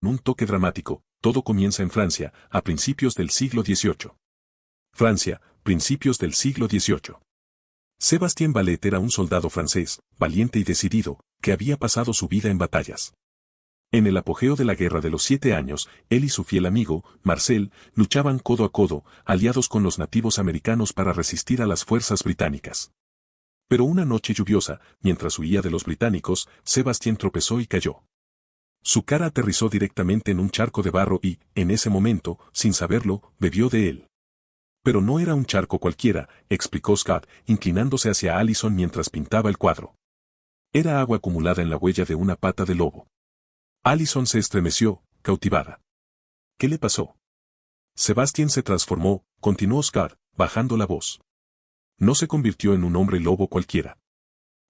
un toque dramático, todo comienza en Francia, a principios del siglo XVIII. Francia, principios del siglo XVIII. Sébastien Vallet era un soldado francés, valiente y decidido, que había pasado su vida en batallas. En el apogeo de la Guerra de los 7 Años, él y su fiel amigo, Marcel, luchaban codo a codo, aliados con los nativos americanos para resistir a las fuerzas británicas. Pero una noche lluviosa, mientras huía de los británicos, Sébastien tropezó y cayó. Su cara aterrizó directamente en un charco de barro y, en ese momento, sin saberlo, bebió de él. Pero no era un charco cualquiera, explicó Scott, inclinándose hacia Allison mientras pintaba el cuadro. Era agua acumulada en la huella de una pata de lobo. Allison se estremeció, cautivada. ¿Qué le pasó? Sebastián se transformó, continuó Scott, bajando la voz. No se convirtió en un hombre lobo cualquiera.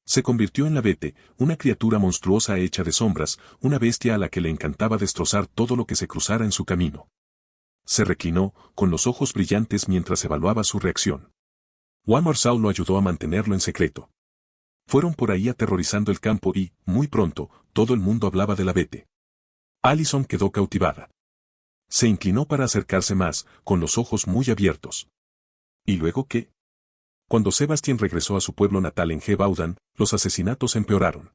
Se convirtió en la Bete, una criatura monstruosa hecha de sombras, una bestia a la que le encantaba destrozar todo lo que se cruzara en su camino. Se reclinó, con los ojos brillantes mientras evaluaba su reacción. Juan Marçal lo ayudó a mantenerlo en secreto. Fueron por ahí aterrorizando el campo y, muy pronto, todo el mundo hablaba de la Bete. Allison quedó cautivada. Se inclinó para acercarse más, con los ojos muy abiertos. ¿Y luego qué? Cuando Sebastián regresó a su pueblo natal en Gévaudan, los asesinatos empeoraron.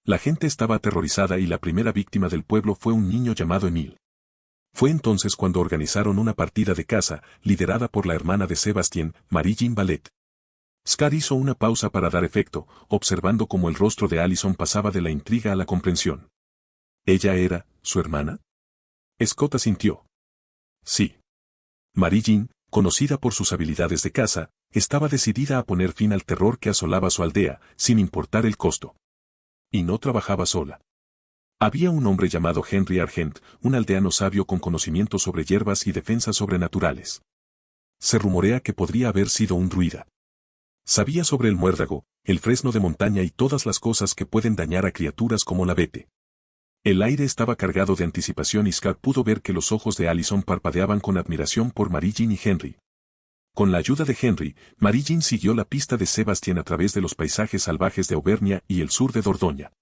La gente estaba aterrorizada y la primera víctima del pueblo fue un niño llamado Emile. Fue entonces cuando organizaron una partida de caza, liderada por la hermana de Sebastián, Marie-Jeanne Vallet. Scott hizo una pausa para dar efecto, observando cómo el rostro de Allison pasaba de la intriga a la comprensión. ¿Ella era su hermana? Scott asintió. Sí. Marie-Jeanne, conocida por sus habilidades de caza, estaba decidida a poner fin al terror que asolaba su aldea, sin importar el costo. Y no trabajaba sola. Había un hombre llamado Henry Argent, un aldeano sabio con conocimientos sobre hierbas y defensas sobrenaturales. Se rumorea que podría haber sido un druida. Sabía sobre el muérdago, el fresno de montaña y todas las cosas que pueden dañar a criaturas como la Bete. El aire estaba cargado de anticipación y Scott pudo ver que los ojos de Allison parpadeaban con admiración por Marie-Jeanne y Henry. Con la ayuda de Henry, Marie-Jeanne siguió la pista de Sebastián a través de los paisajes salvajes de Auvernia y el sur de Dordoña.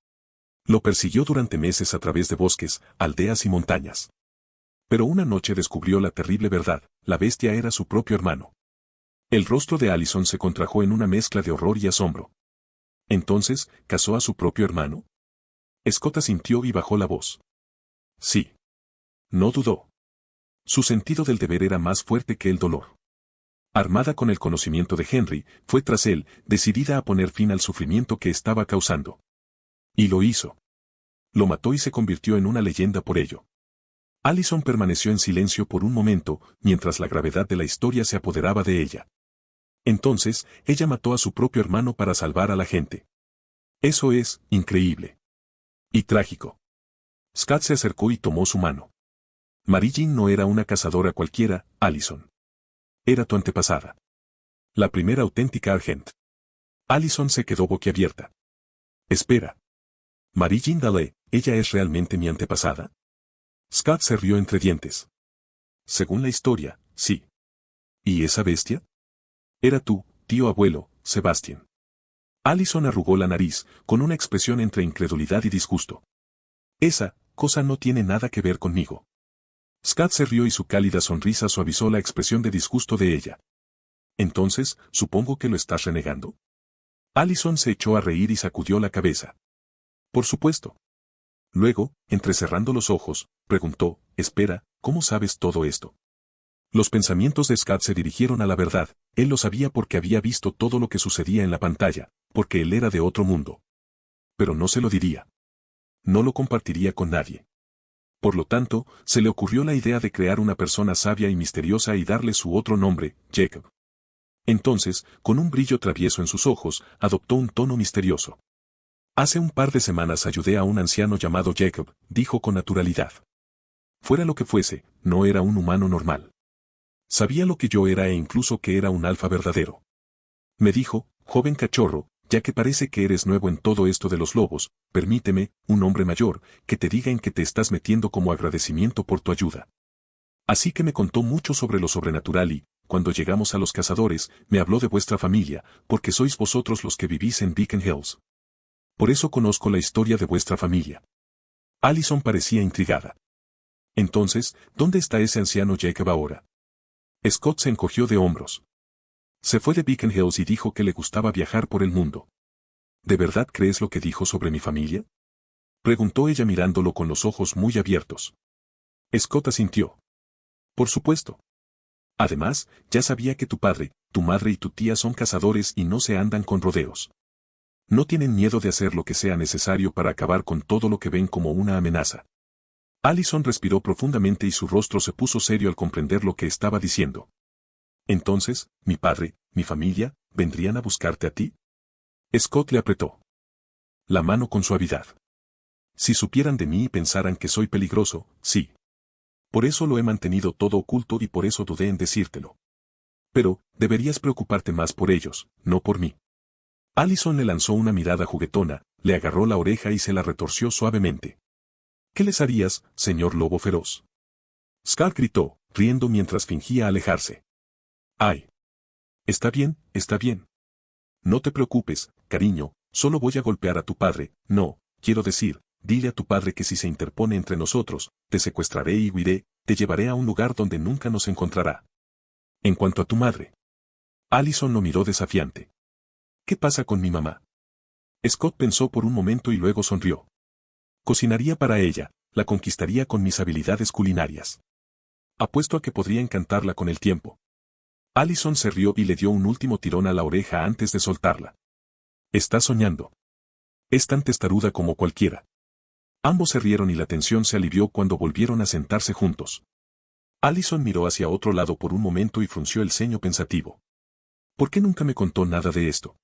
Lo persiguió durante meses a través de bosques, aldeas y montañas. Pero una noche descubrió la terrible verdad, la bestia era su propio hermano. El rostro de Allison se contrajo en una mezcla de horror y asombro. ¿Entonces, casó a su propio hermano? Scott asintió y bajó la voz. Sí. No dudó. Su sentido del deber era más fuerte que el dolor. Armada con el conocimiento de Henry, fue tras él, decidida a poner fin al sufrimiento que estaba causando. Y lo hizo. Lo mató y se convirtió en una leyenda por ello. Allison permaneció en silencio por un momento, mientras la gravedad de la historia se apoderaba de ella. Entonces, ella mató a su propio hermano para salvar a la gente. Eso es increíble. Y trágico. Scott se acercó y tomó su mano. Marie-Jeanne no era una cazadora cualquiera, Allison. Era tu antepasada. La primera auténtica Argent. Allison se quedó boquiabierta. Espera. Marie-Jeanne Vallet, ¿ella es realmente mi antepasada? Scott se rió entre dientes. Según la historia, sí. ¿Y esa bestia? Era tú, tío abuelo, Sebastián. Allison arrugó la nariz, con una expresión entre incredulidad y disgusto. Esa cosa no tiene nada que ver conmigo. Scott se rió y su cálida sonrisa suavizó la expresión de disgusto de ella. Entonces, supongo que lo estás renegando. Allison se echó a reír y sacudió la cabeza. Por supuesto. Luego, entrecerrando los ojos, preguntó, espera, ¿cómo sabes todo esto? Los pensamientos de Scott se dirigieron a la verdad, él lo sabía porque había visto todo lo que sucedía en la pantalla, porque él era de otro mundo. Pero no se lo diría. No lo compartiría con nadie. Por lo tanto, se le ocurrió la idea de crear una persona sabia y misteriosa y darle su otro nombre, Jacob. Entonces, con un brillo travieso en sus ojos, adoptó un tono misterioso. Hace un par de semanas ayudé a un anciano llamado Jacob, dijo con naturalidad. Fuera lo que fuese, no era un humano normal. Sabía lo que yo era e incluso que era un alfa verdadero. Me dijo, joven cachorro, ya que parece que eres nuevo en todo esto de los lobos, permíteme, un hombre mayor, que te diga en qué te estás metiendo como agradecimiento por tu ayuda. Así que me contó mucho sobre lo sobrenatural y, cuando llegamos a los cazadores, me habló de vuestra familia, porque sois vosotros los que vivís en Beacon Hills. Por eso conozco la historia de vuestra familia. Allison parecía intrigada. Entonces, ¿dónde está ese anciano Jacob ahora? Scott se encogió de hombros. Se fue de Beacon Hills y dijo que le gustaba viajar por el mundo. ¿De verdad crees lo que dijo sobre mi familia? Preguntó ella mirándolo con los ojos muy abiertos. Scott asintió. Por supuesto. Además, ya sabía que tu padre, tu madre y tu tía son cazadores y no se andan con rodeos. No tienen miedo de hacer lo que sea necesario para acabar con todo lo que ven como una amenaza. Allison respiró profundamente y su rostro se puso serio al comprender lo que estaba diciendo. Entonces, mi padre, mi familia, ¿vendrían a buscarte a ti? Scott le apretó la mano con suavidad. Si supieran de mí y pensaran que soy peligroso, sí. Por eso lo he mantenido todo oculto y por eso dudé en decírtelo. Pero, deberías preocuparte más por ellos, no por mí. Allison le lanzó una mirada juguetona, le agarró la oreja y se la retorció suavemente. ¿Qué les harías, señor lobo feroz? Scar gritó, riendo mientras fingía alejarse. ¡Ay! Está bien, está bien. No te preocupes, cariño, solo voy a golpear a tu padre, no, quiero decir, dile a tu padre que si se interpone entre nosotros, te secuestraré y huiré, te llevaré a un lugar donde nunca nos encontrará. En cuanto a tu madre. Allison lo miró desafiante. ¿Qué pasa con mi mamá? Scott pensó por un momento y luego sonrió. Cocinaría para ella, la conquistaría con mis habilidades culinarias. Apuesto a que podría encantarla con el tiempo. Allison se rió y le dio un último tirón a la oreja antes de soltarla. Estás soñando. Es tan testaruda como cualquiera. Ambos se rieron y la tensión se alivió cuando volvieron a sentarse juntos. Allison miró hacia otro lado por un momento y frunció el ceño pensativo. ¿Por qué nunca me contó nada de esto?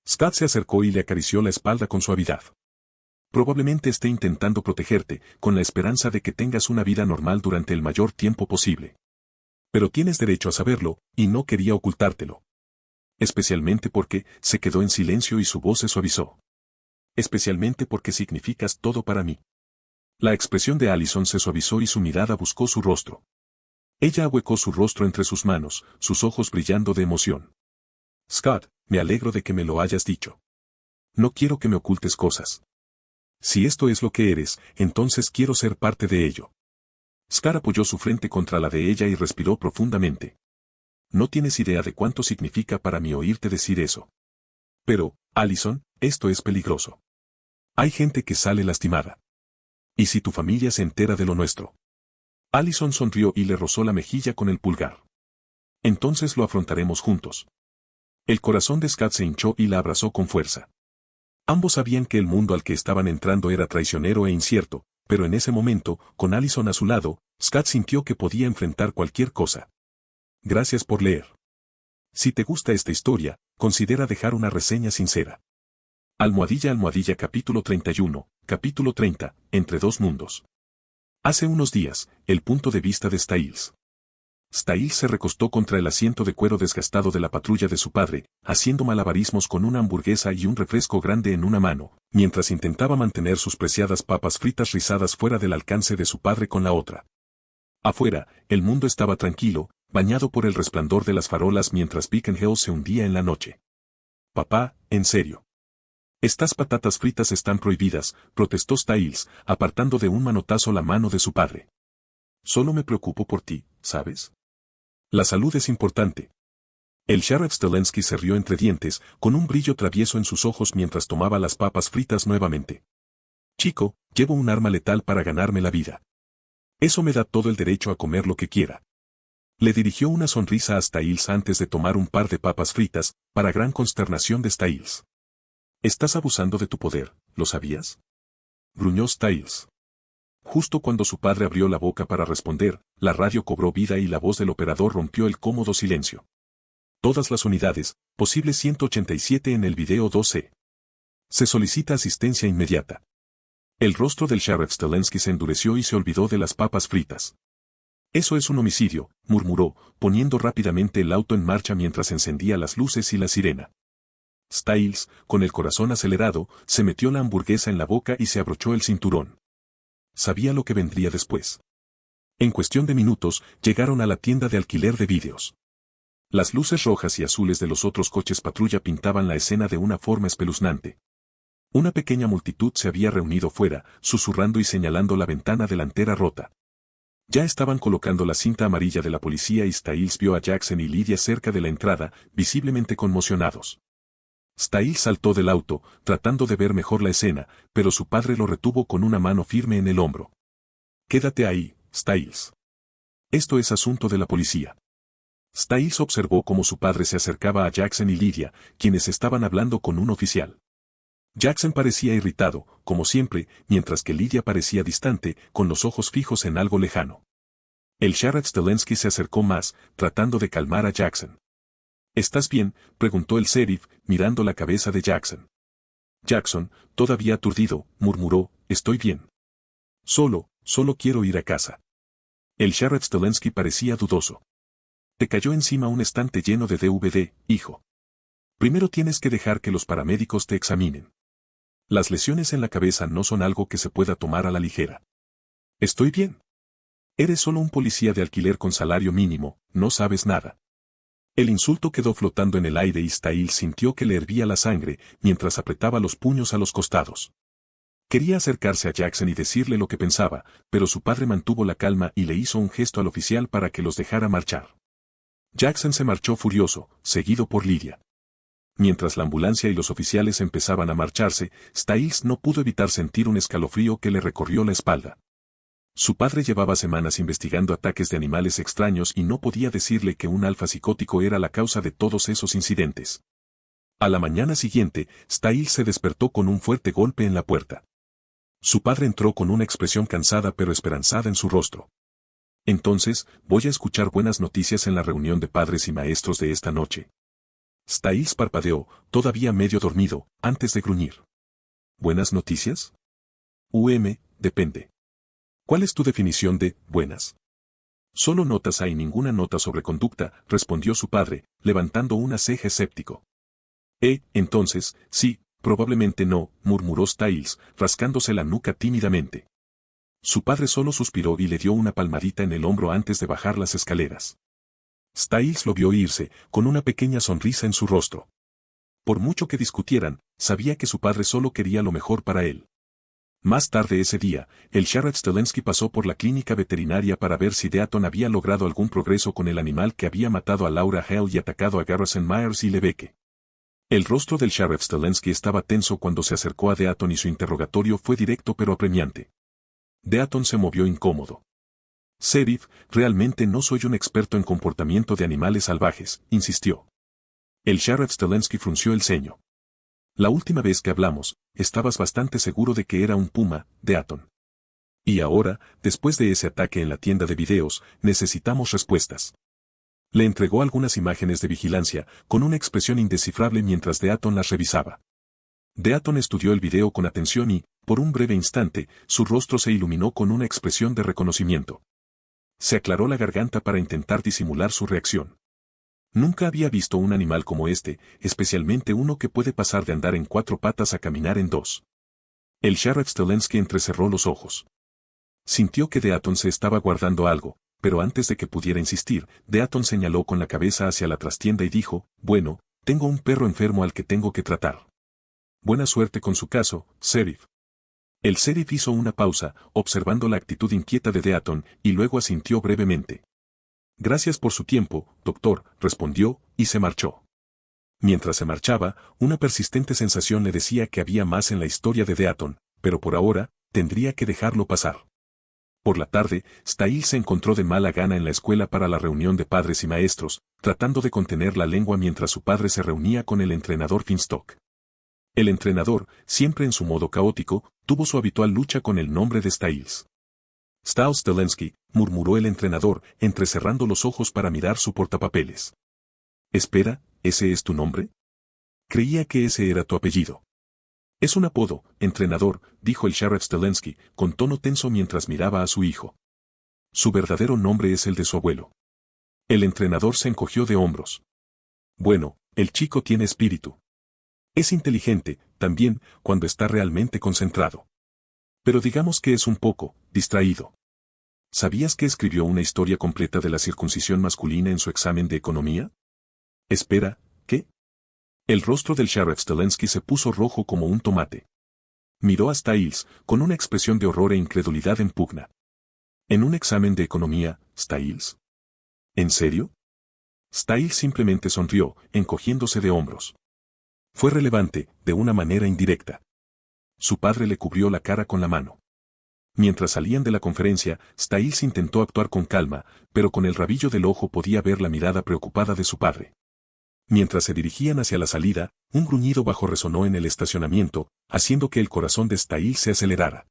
Scott se acercó y le acarició la espalda con suavidad. Probablemente esté intentando protegerte, con la esperanza de que tengas una vida normal durante el mayor tiempo posible. Pero tienes derecho a saberlo, y no quería ocultártelo. Especialmente porque se quedó en silencio y su voz se suavizó. Especialmente porque significas todo para mí. La expresión de Allison se suavizó y su mirada buscó su rostro. Ella ahuecó su rostro entre sus manos, sus ojos brillando de emoción. Scott, me alegro de que me lo hayas dicho. No quiero que me ocultes cosas. Si esto es lo que eres, entonces quiero ser parte de ello. Scar apoyó su frente contra la de ella y respiró profundamente. No tienes idea de cuánto significa para mí oírte decir eso. Pero, Allison, esto es peligroso. Hay gente que sale lastimada. ¿Y si tu familia se entera de lo nuestro? Allison sonrió y le rozó la mejilla con el pulgar. Entonces lo afrontaremos juntos. El corazón de Scott se hinchó y la abrazó con fuerza. Ambos sabían que el mundo al que estaban entrando era traicionero e incierto, pero en ese momento, con Allison a su lado, Scott sintió que podía enfrentar cualquier cosa. Gracias por leer. Si te gusta esta historia, considera dejar una reseña sincera. Almohadilla capítulo 31, capítulo 30, Entre dos mundos. Hace unos días, el punto de vista de Styles. Styles se recostó contra el asiento de cuero desgastado de la patrulla de su padre, haciendo malabarismos con una hamburguesa y un refresco grande en una mano, mientras intentaba mantener sus preciadas papas fritas rizadas fuera del alcance de su padre con la otra. Afuera, el mundo estaba tranquilo, bañado por el resplandor de las farolas mientras Beacon Hills se hundía en la noche. Papá, en serio. Estas patatas fritas están prohibidas, protestó Styles, apartando de un manotazo la mano de su padre. Solo me preocupo por ti, ¿sabes? La salud es importante. El sheriff Stelensky se rió entre dientes, con un brillo travieso en sus ojos mientras tomaba las papas fritas nuevamente. Chico, llevo un arma letal para ganarme la vida. Eso me da todo el derecho a comer lo que quiera. Le dirigió una sonrisa a Styles antes de tomar un par de papas fritas, para gran consternación de Styles. Estás abusando de tu poder, ¿lo sabías? Gruñó Styles. Justo cuando su padre abrió la boca para responder, la radio cobró vida y la voz del operador rompió el cómodo silencio. Todas las unidades, posible 187 en el video 12. Se solicita asistencia inmediata. El rostro del sheriff Stelensky se endureció y se olvidó de las papas fritas. Eso es un homicidio, murmuró, poniendo rápidamente el auto en marcha mientras encendía las luces y la sirena. Styles, con el corazón acelerado, se metió la hamburguesa en la boca y se abrochó el cinturón. Sabía lo que vendría después. En cuestión de minutos, llegaron a la tienda de alquiler de vídeos. Las luces rojas y azules de los otros coches patrulla pintaban la escena de una forma espeluznante. Una pequeña multitud se había reunido fuera, susurrando y señalando la ventana delantera rota. Ya estaban colocando la cinta amarilla de la policía y Styles vio a Jackson y Lydia cerca de la entrada, visiblemente conmocionados. Styles saltó del auto, tratando de ver mejor la escena, pero su padre lo retuvo con una mano firme en el hombro. Quédate ahí, Styles. Esto es asunto de la policía. Styles observó cómo su padre se acercaba a Jackson y Lydia, quienes estaban hablando con un oficial. Jackson parecía irritado, como siempre, mientras que Lydia parecía distante, con los ojos fijos en algo lejano. El sheriff Zelensky se acercó más, tratando de calmar a Jackson. ¿Estás bien?, preguntó el sheriff, mirando la cabeza de Jackson. Jackson, todavía aturdido, murmuró, estoy bien. Solo quiero ir a casa. El sheriff Zelensky parecía dudoso. Te cayó encima un estante lleno de DVD, hijo. Primero tienes que dejar que los paramédicos te examinen. Las lesiones en la cabeza no son algo que se pueda tomar a la ligera. Estoy bien. Eres solo un policía de alquiler con salario mínimo, no sabes nada. El insulto quedó flotando en el aire y Styles sintió que le hervía la sangre mientras apretaba los puños a los costados. Quería acercarse a Jackson y decirle lo que pensaba, pero su padre mantuvo la calma y le hizo un gesto al oficial para que los dejara marchar. Jackson se marchó furioso, seguido por Lydia. Mientras la ambulancia y los oficiales empezaban a marcharse, Styles no pudo evitar sentir un escalofrío que le recorrió la espalda. Su padre llevaba semanas investigando ataques de animales extraños y no podía decirle que un alfa psicótico era la causa de todos esos incidentes. A la mañana siguiente, Styles se despertó con un fuerte golpe en la puerta. Su padre entró con una expresión cansada pero esperanzada en su rostro. Entonces, voy a escuchar buenas noticias en la reunión de padres y maestros de esta noche. Styles parpadeó, todavía medio dormido, antes de gruñir. ¿Buenas noticias? Depende. ¿Cuál es tu definición de buenas? Solo notas hay ninguna nota sobre conducta, respondió su padre, levantando una ceja escéptico. Entonces, sí, probablemente no, murmuró Styles, rascándose la nuca tímidamente. Su padre solo suspiró y le dio una palmadita en el hombro antes de bajar las escaleras. Styles lo vio irse, con una pequeña sonrisa en su rostro. Por mucho que discutieran, sabía que su padre solo quería lo mejor para él. Más tarde ese día, el sheriff Zelensky pasó por la clínica veterinaria para ver si Deaton había logrado algún progreso con el animal que había matado a Laura Hale y atacado a Garrison Myers y Lebeke. El rostro del sheriff Zelensky estaba tenso cuando se acercó a Deaton y su interrogatorio fue directo pero apremiante. Deaton se movió incómodo. Sheriff, realmente no soy un experto en comportamiento de animales salvajes, insistió. El sheriff Zelensky frunció el ceño. La última vez que hablamos, estabas bastante seguro de que era un puma, Deaton. Y ahora, después de ese ataque en la tienda de videos, necesitamos respuestas. Le entregó algunas imágenes de vigilancia, con una expresión indescifrable mientras Deaton las revisaba. Deaton estudió el video con atención y, por un breve instante, su rostro se iluminó con una expresión de reconocimiento. Se aclaró la garganta para intentar disimular su reacción. Nunca había visto un animal como este, especialmente uno que puede pasar de andar en 4 patas a caminar en 2. El sheriff Zelensky entrecerró los ojos. Sintió que Deaton se estaba guardando algo, pero antes de que pudiera insistir, Deaton señaló con la cabeza hacia la trastienda y dijo, bueno, tengo un perro enfermo al que tengo que tratar. Buena suerte con su caso, sheriff. El sheriff hizo una pausa, observando la actitud inquieta de Deaton, y luego asintió brevemente. Gracias por su tiempo, doctor, respondió, y se marchó. Mientras se marchaba, una persistente sensación le decía que había más en la historia de Deaton, pero por ahora, tendría que dejarlo pasar. Por la tarde, Styles se encontró de mala gana en la escuela para la reunión de padres y maestros, tratando de contener la lengua mientras su padre se reunía con el entrenador Finstock. El entrenador, siempre en su modo caótico, tuvo su habitual lucha con el nombre de Styles. Styles Zelensky, murmuró el entrenador, entrecerrando los ojos para mirar su portapapeles. Espera, ¿ese es tu nombre? Creía que ese era tu apellido. Es un apodo, entrenador, dijo el sheriff Zelensky, con tono tenso mientras miraba a su hijo. Su verdadero nombre es el de su abuelo. El entrenador se encogió de hombros. Bueno, el chico tiene espíritu. Es inteligente, también, cuando está realmente concentrado. Pero digamos que es un poco distraído. ¿Sabías que escribió una historia completa de la circuncisión masculina en su examen de economía? Espera, ¿qué? El rostro del sheriff Zelensky se puso rojo como un tomate. Miró a Styles, con una expresión de horror e incredulidad en pugna. En un examen de economía, Styles. ¿En serio? Styles simplemente sonrió, encogiéndose de hombros. Fue relevante, de una manera indirecta. Su padre le cubrió la cara con la mano. Mientras salían de la conferencia, Styles intentó actuar con calma, pero con el rabillo del ojo podía ver la mirada preocupada de su padre. Mientras se dirigían hacia la salida, un gruñido bajo resonó en el estacionamiento, haciendo que el corazón de Styles se acelerara.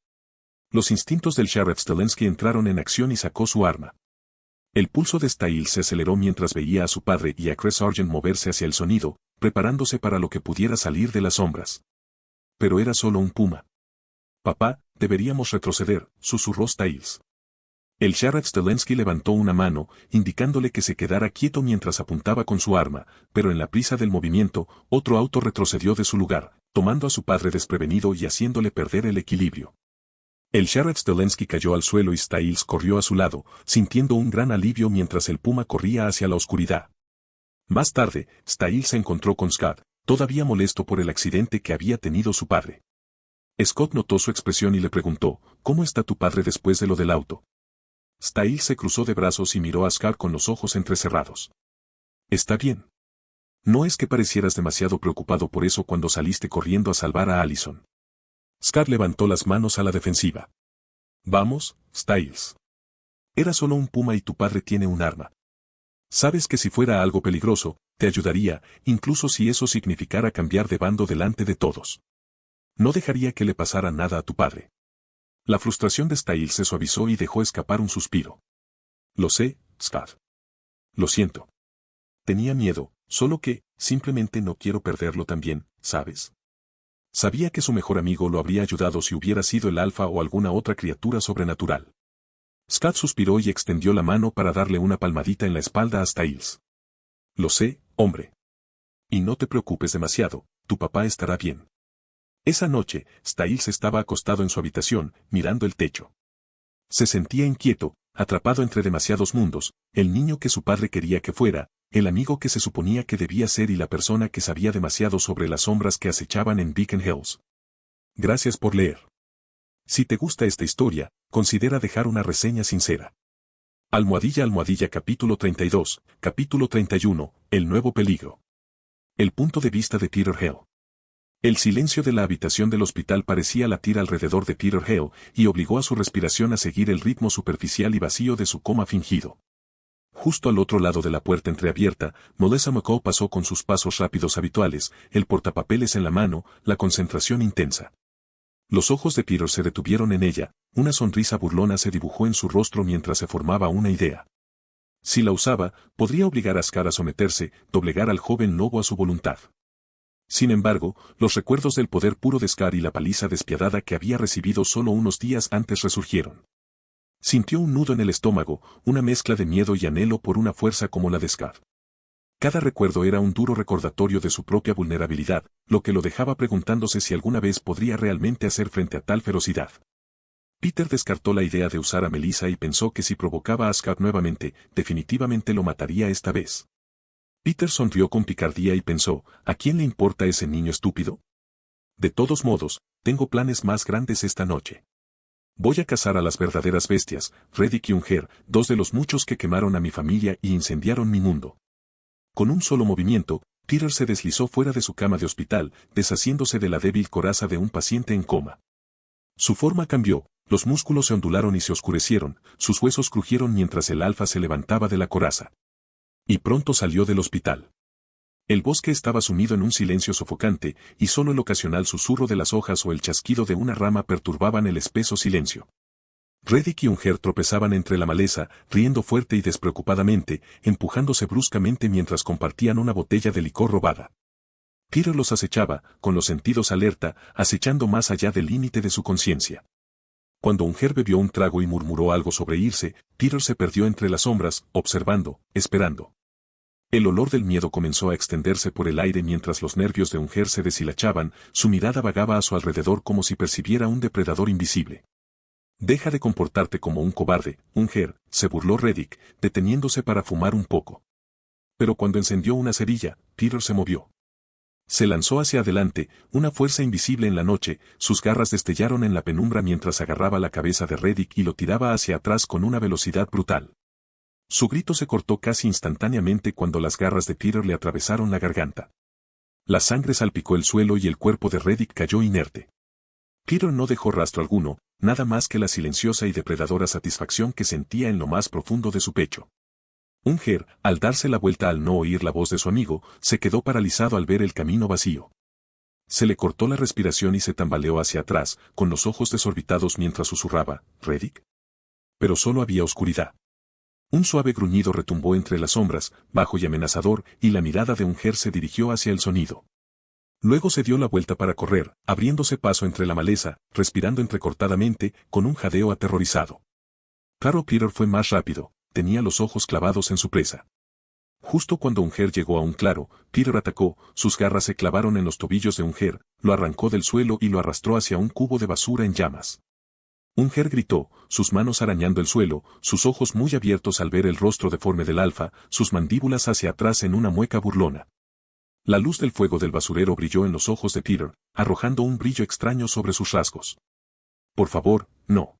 Los instintos del sheriff Zelensky entraron en acción y sacó su arma. El pulso de Styles se aceleró mientras veía a su padre y a Chris Sargent moverse hacia el sonido, preparándose para lo que pudiera salir de las sombras. Pero era solo un puma. Papá, deberíamos retroceder, susurró Styles. El sheriff Zelensky levantó una mano, indicándole que se quedara quieto mientras apuntaba con su arma, pero en la prisa del movimiento, otro auto retrocedió de su lugar, tomando a su padre desprevenido y haciéndole perder el equilibrio. El sheriff Zelensky cayó al suelo y Styles corrió a su lado, sintiendo un gran alivio mientras el puma corría hacia la oscuridad. Más tarde, Styles se encontró con Scott, todavía molesto por el accidente que había tenido su padre. Scott notó su expresión y le preguntó, ¿cómo está tu padre después de lo del auto? Styles se cruzó de brazos y miró a Scott con los ojos entrecerrados. ¿Está bien? No es que parecieras demasiado preocupado por eso cuando saliste corriendo a salvar a Allison. Scott levantó las manos a la defensiva. Vamos, Styles. Era solo un puma y tu padre tiene un arma. Sabes que si fuera algo peligroso, te ayudaría, incluso si eso significara cambiar de bando delante de todos. No dejaría que le pasara nada a tu padre. La frustración de Styles se suavizó y dejó escapar un suspiro. Lo sé, Scott. Lo siento. Tenía miedo, solo que, simplemente no quiero perderlo también, ¿sabes? Sabía que su mejor amigo lo habría ayudado si hubiera sido el alfa o alguna otra criatura sobrenatural. Scott suspiró y extendió la mano para darle una palmadita en la espalda a Styles. Lo sé, hombre. Y no te preocupes demasiado, tu papá estará bien. Esa noche, Styles estaba acostado en su habitación, mirando el techo. Se sentía inquieto, atrapado entre demasiados mundos, el niño que su padre quería que fuera, el amigo que se suponía que debía ser y la persona que sabía demasiado sobre las sombras que acechaban en Beacon Hills. Gracias por leer. Si te gusta esta historia, considera dejar una reseña sincera. Almohadilla capítulo 32, capítulo 31, El nuevo peligro. El punto de vista de Peter Hale. El silencio de la habitación del hospital parecía latir alrededor de Peter Hale y obligó a su respiración a seguir el ritmo superficial y vacío de su coma fingido. Justo al otro lado de la puerta entreabierta, Melissa McCall pasó con sus pasos rápidos habituales, el portapapeles en la mano, la concentración intensa. Los ojos de Peter se detuvieron en ella, una sonrisa burlona se dibujó en su rostro mientras se formaba una idea. Si la usaba, podría obligar a Scar a someterse, doblegar al joven lobo a su voluntad. Sin embargo, los recuerdos del poder puro de Scar y la paliza despiadada que había recibido solo unos días antes resurgieron. Sintió un nudo en el estómago, una mezcla de miedo y anhelo por una fuerza como la de Scar. Cada recuerdo era un duro recordatorio de su propia vulnerabilidad, lo que lo dejaba preguntándose si alguna vez podría realmente hacer frente a tal ferocidad. Peter descartó la idea de usar a Melissa y pensó que si provocaba a Scar nuevamente, definitivamente lo mataría esta vez. Peter sonrió con picardía y pensó, ¿a quién le importa ese niño estúpido? De todos modos, tengo planes más grandes esta noche. Voy a cazar a las verdaderas bestias, Reddick y Unger, dos de los muchos que quemaron a mi familia y incendiaron mi mundo. Con un solo movimiento, Peter se deslizó fuera de su cama de hospital, deshaciéndose de la débil coraza de un paciente en coma. Su forma cambió, los músculos se ondularon y se oscurecieron, sus huesos crujieron mientras el alfa se levantaba de la coraza. Y pronto salió del hospital. El bosque estaba sumido en un silencio sofocante, y solo el ocasional susurro de las hojas o el chasquido de una rama perturbaban el espeso silencio. Reddick y Unger tropezaban entre la maleza, riendo fuerte y despreocupadamente, empujándose bruscamente mientras compartían una botella de licor robada. Peter los acechaba, con los sentidos alerta, acechando más allá del límite de su conciencia. Cuando Unger bebió un trago y murmuró algo sobre irse, Peter se perdió entre las sombras, observando, esperando. El olor del miedo comenzó a extenderse por el aire mientras los nervios de Unger se deshilachaban, su mirada vagaba a su alrededor como si percibiera un depredador invisible. Deja de comportarte como un cobarde, Unger, se burló Reddick, deteniéndose para fumar un poco. Pero cuando encendió una cerilla, Peter se movió. Se lanzó hacia adelante, una fuerza invisible en la noche, sus garras destellaron en la penumbra mientras agarraba la cabeza de Reddick y lo tiraba hacia atrás con una velocidad brutal. Su grito se cortó casi instantáneamente cuando las garras de Peter le atravesaron la garganta. La sangre salpicó el suelo y el cuerpo de Reddick cayó inerte. Peter no dejó rastro alguno, nada más que la silenciosa y depredadora satisfacción que sentía en lo más profundo de su pecho. Unger, al darse la vuelta al no oír la voz de su amigo, se quedó paralizado al ver el camino vacío. Se le cortó la respiración y se tambaleó hacia atrás, con los ojos desorbitados mientras susurraba, ¿Reddick? Pero solo había oscuridad. Un suave gruñido retumbó entre las sombras, bajo y amenazador, y la mirada de Unger se dirigió hacia el sonido. Luego se dio la vuelta para correr, abriéndose paso entre la maleza, respirando entrecortadamente, con un jadeo aterrorizado. Claro, Peter fue más rápido, tenía los ojos clavados en su presa. Justo cuando Unger llegó a un claro, Peter atacó, sus garras se clavaron en los tobillos de Unger, lo arrancó del suelo y lo arrastró hacia un cubo de basura en llamas. Unger gritó, sus manos arañando el suelo, sus ojos muy abiertos al ver el rostro deforme del alfa, sus mandíbulas hacia atrás en una mueca burlona. La luz del fuego del basurero brilló en los ojos de Peter, arrojando un brillo extraño sobre sus rasgos. Por favor, no.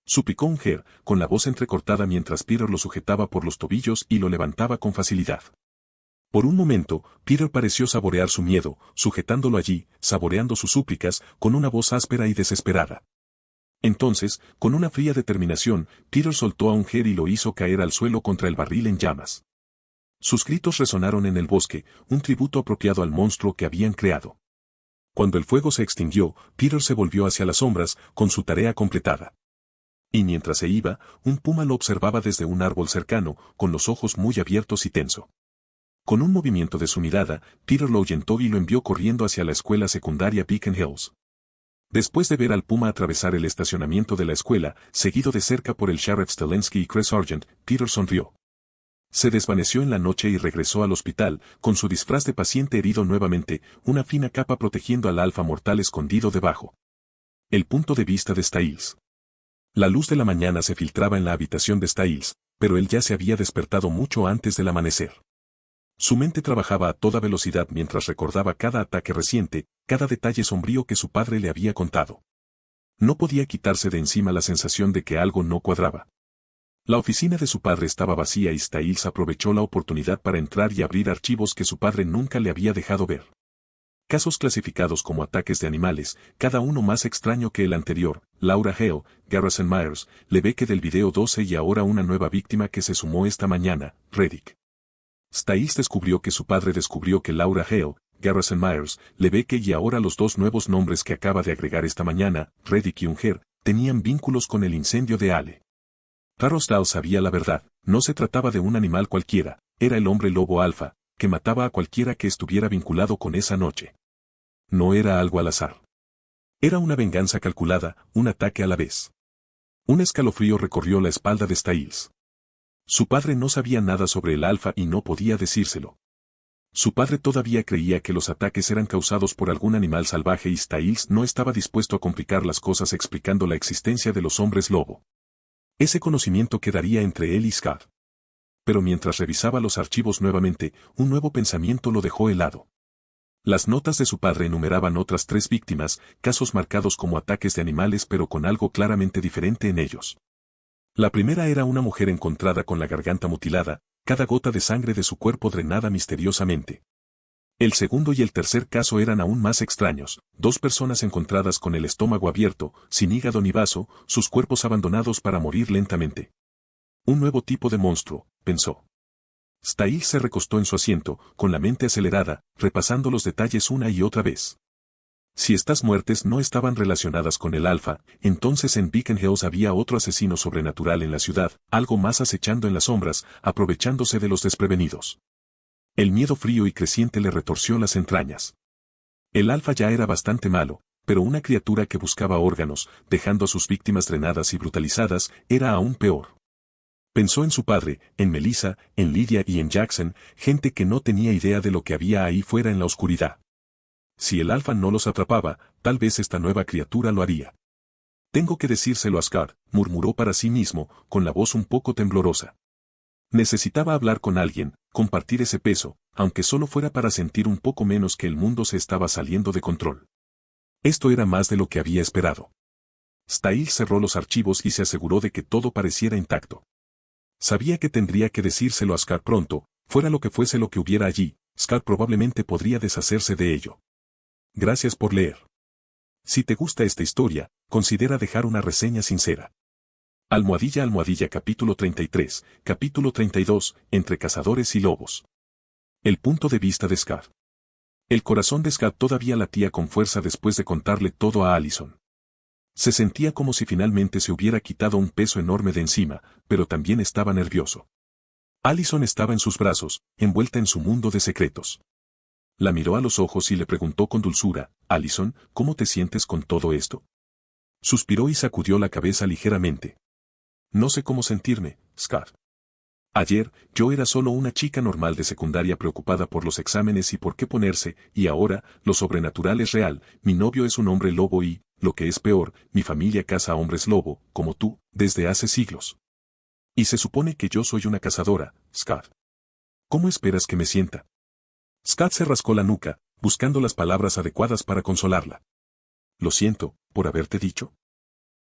Suplicó Unger, con la voz entrecortada mientras Peter lo sujetaba por los tobillos y lo levantaba con facilidad. Por un momento, Peter pareció saborear su miedo, sujetándolo allí, saboreando sus súplicas, con una voz áspera y desesperada. Entonces, con una fría determinación, Peter soltó a Unger y lo hizo caer al suelo contra el barril en llamas. Sus gritos resonaron en el bosque, un tributo apropiado al monstruo que habían creado. Cuando el fuego se extinguió, Peter se volvió hacia las sombras, con su tarea completada. Y mientras se iba, un puma lo observaba desde un árbol cercano, con los ojos muy abiertos y tenso. Con un movimiento de su mirada, Peter lo ahuyentó y lo envió corriendo hacia la escuela secundaria Beacon Hills. Después de ver al puma atravesar el estacionamiento de la escuela, seguido de cerca por el sheriff Stelensky y Chris Sargent, Peter sonrió. Se desvaneció en la noche y regresó al hospital, con su disfraz de paciente herido nuevamente, una fina capa protegiendo al alfa mortal escondido debajo. El punto de vista de Styles. La luz de la mañana se filtraba en la habitación de Styles, pero él ya se había despertado mucho antes del amanecer. Su mente trabajaba a toda velocidad mientras recordaba cada ataque reciente, cada detalle sombrío que su padre le había contado. No podía quitarse de encima la sensación de que algo no cuadraba. La oficina de su padre estaba vacía y Styles aprovechó la oportunidad para entrar y abrir archivos que su padre nunca le había dejado ver. Casos clasificados como ataques de animales, cada uno más extraño que el anterior, Laura Hale, Garrison Myers, Lebeque del video 12 y ahora una nueva víctima que se sumó esta mañana, Reddick. Styles descubrió que su padre descubrió que Laura Hale, Garrison Myers, Lebeque y ahora los dos nuevos nombres que acaba de agregar esta mañana, Reddick y Unger, tenían vínculos con el incendio de Ale. Carrosdale sabía la verdad, no se trataba de un animal cualquiera, era el hombre lobo alfa, que mataba a cualquiera que estuviera vinculado con esa noche. No era algo al azar. Era una venganza calculada, un ataque a la vez. Un escalofrío recorrió la espalda de Styles. Su padre no sabía nada sobre el alfa y no podía decírselo. Su padre todavía creía que los ataques eran causados por algún animal salvaje y Styles no estaba dispuesto a complicar las cosas explicando la existencia de los hombres lobo. Ese conocimiento quedaría entre él y Scott. Pero mientras revisaba los archivos nuevamente, un nuevo pensamiento lo dejó helado. Las notas de su padre enumeraban otras 3 víctimas, casos marcados como ataques de animales pero con algo claramente diferente en ellos. La primera era una mujer encontrada con la garganta mutilada, cada gota de sangre de su cuerpo drenada misteriosamente. El segundo y el tercer caso eran aún más extraños, 2 personas encontradas con el estómago abierto, sin hígado ni vaso, sus cuerpos abandonados para morir lentamente. Un nuevo tipo de monstruo, pensó. Styles se recostó en su asiento, con la mente acelerada, repasando los detalles una y otra vez. Si estas muertes no estaban relacionadas con el alfa, entonces en Beacon Hills había otro asesino sobrenatural en la ciudad, algo más acechando en las sombras, aprovechándose de los desprevenidos. El miedo frío y creciente le retorció las entrañas. El alfa ya era bastante malo, pero una criatura que buscaba órganos, dejando a sus víctimas drenadas y brutalizadas, era aún peor. Pensó en su padre, en Melissa, en Lydia y en Jackson, gente que no tenía idea de lo que había ahí fuera en la oscuridad. Si el alfa no los atrapaba, tal vez esta nueva criatura lo haría. Tengo que decírselo a Scott, murmuró para sí mismo, con la voz un poco temblorosa. Necesitaba hablar con alguien, compartir ese peso, aunque solo fuera para sentir un poco menos que el mundo se estaba saliendo de control. Esto era más de lo que había esperado. Styles cerró los archivos y se aseguró de que todo pareciera intacto. Sabía que tendría que decírselo a Scott pronto, fuera lo que fuese lo que hubiera allí, Scott probablemente podría deshacerse de ello. Gracias por leer. Si te gusta esta historia, considera dejar una reseña sincera. Almohadilla capítulo 33, capítulo 32, entre cazadores y lobos. El punto de vista de Scott. El corazón de Scott todavía latía con fuerza después de contarle todo a Allison. Se sentía como si finalmente se hubiera quitado un peso enorme de encima, pero también estaba nervioso. Allison estaba en sus brazos, envuelta en su mundo de secretos. La miró a los ojos y le preguntó con dulzura, «Allison, ¿cómo te sientes con todo esto?» Suspiró y sacudió la cabeza ligeramente. «No sé cómo sentirme, Scott. Ayer, yo era solo una chica normal de secundaria preocupada por los exámenes y por qué ponerse, y ahora, lo sobrenatural es real, mi novio es un hombre lobo y, lo que es peor, mi familia caza a hombres lobo, como tú, desde hace siglos. Y se supone que yo soy una cazadora, Scott. ¿Cómo esperas que me sienta?» Scott se rascó la nuca, buscando las palabras adecuadas para consolarla. «Lo siento, por haberte dicho».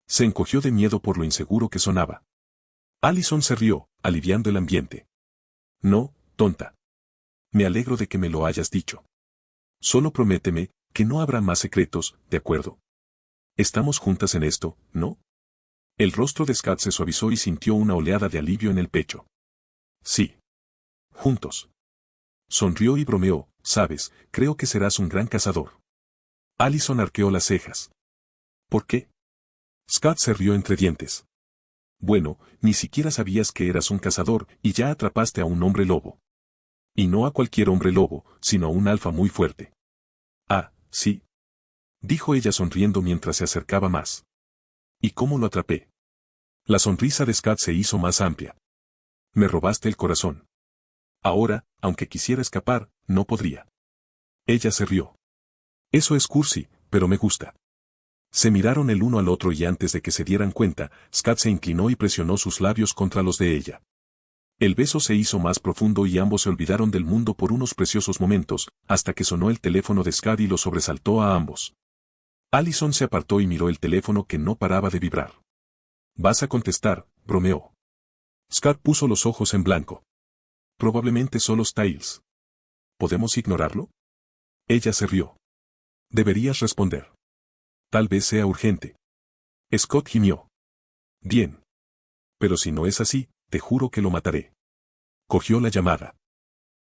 Se encogió de miedo por lo inseguro que sonaba. Allison se rió, aliviando el ambiente. «No, tonta. Me alegro de que me lo hayas dicho. Solo prométeme que no habrá más secretos, ¿de acuerdo? Estamos juntas en esto, ¿no?» El rostro de Scott se suavizó y sintió una oleada de alivio en el pecho. «Sí. Juntos». Sonrió y bromeó, «Sabes, creo que serás un gran cazador». Allison arqueó las cejas. «¿Por qué?» Scott se rió entre dientes. «Bueno, ni siquiera sabías que eras un cazador y ya atrapaste a un hombre lobo. Y no a cualquier hombre lobo, sino a un alfa muy fuerte». «Ah, sí», dijo ella sonriendo mientras se acercaba más. «¿Y cómo lo atrapé?» La sonrisa de Scott se hizo más amplia. «Me robaste el corazón. Ahora, aunque quisiera escapar, no podría». Ella se rió. «Eso es cursi, pero me gusta». Se miraron el uno al otro y antes de que se dieran cuenta, Scott se inclinó y presionó sus labios contra los de ella. El beso se hizo más profundo y ambos se olvidaron del mundo por unos preciosos momentos, hasta que sonó el teléfono de Scott y lo sobresaltó a ambos. Allison se apartó y miró el teléfono que no paraba de vibrar. «¿Vas a contestar?», bromeó. Scott puso los ojos en blanco. «Probablemente solo Styles. ¿Podemos ignorarlo?» Ella se rió. «Deberías responder. Tal vez sea urgente». Scott gimió. «Bien. Pero si no es así, te juro que lo mataré». Cogió la llamada.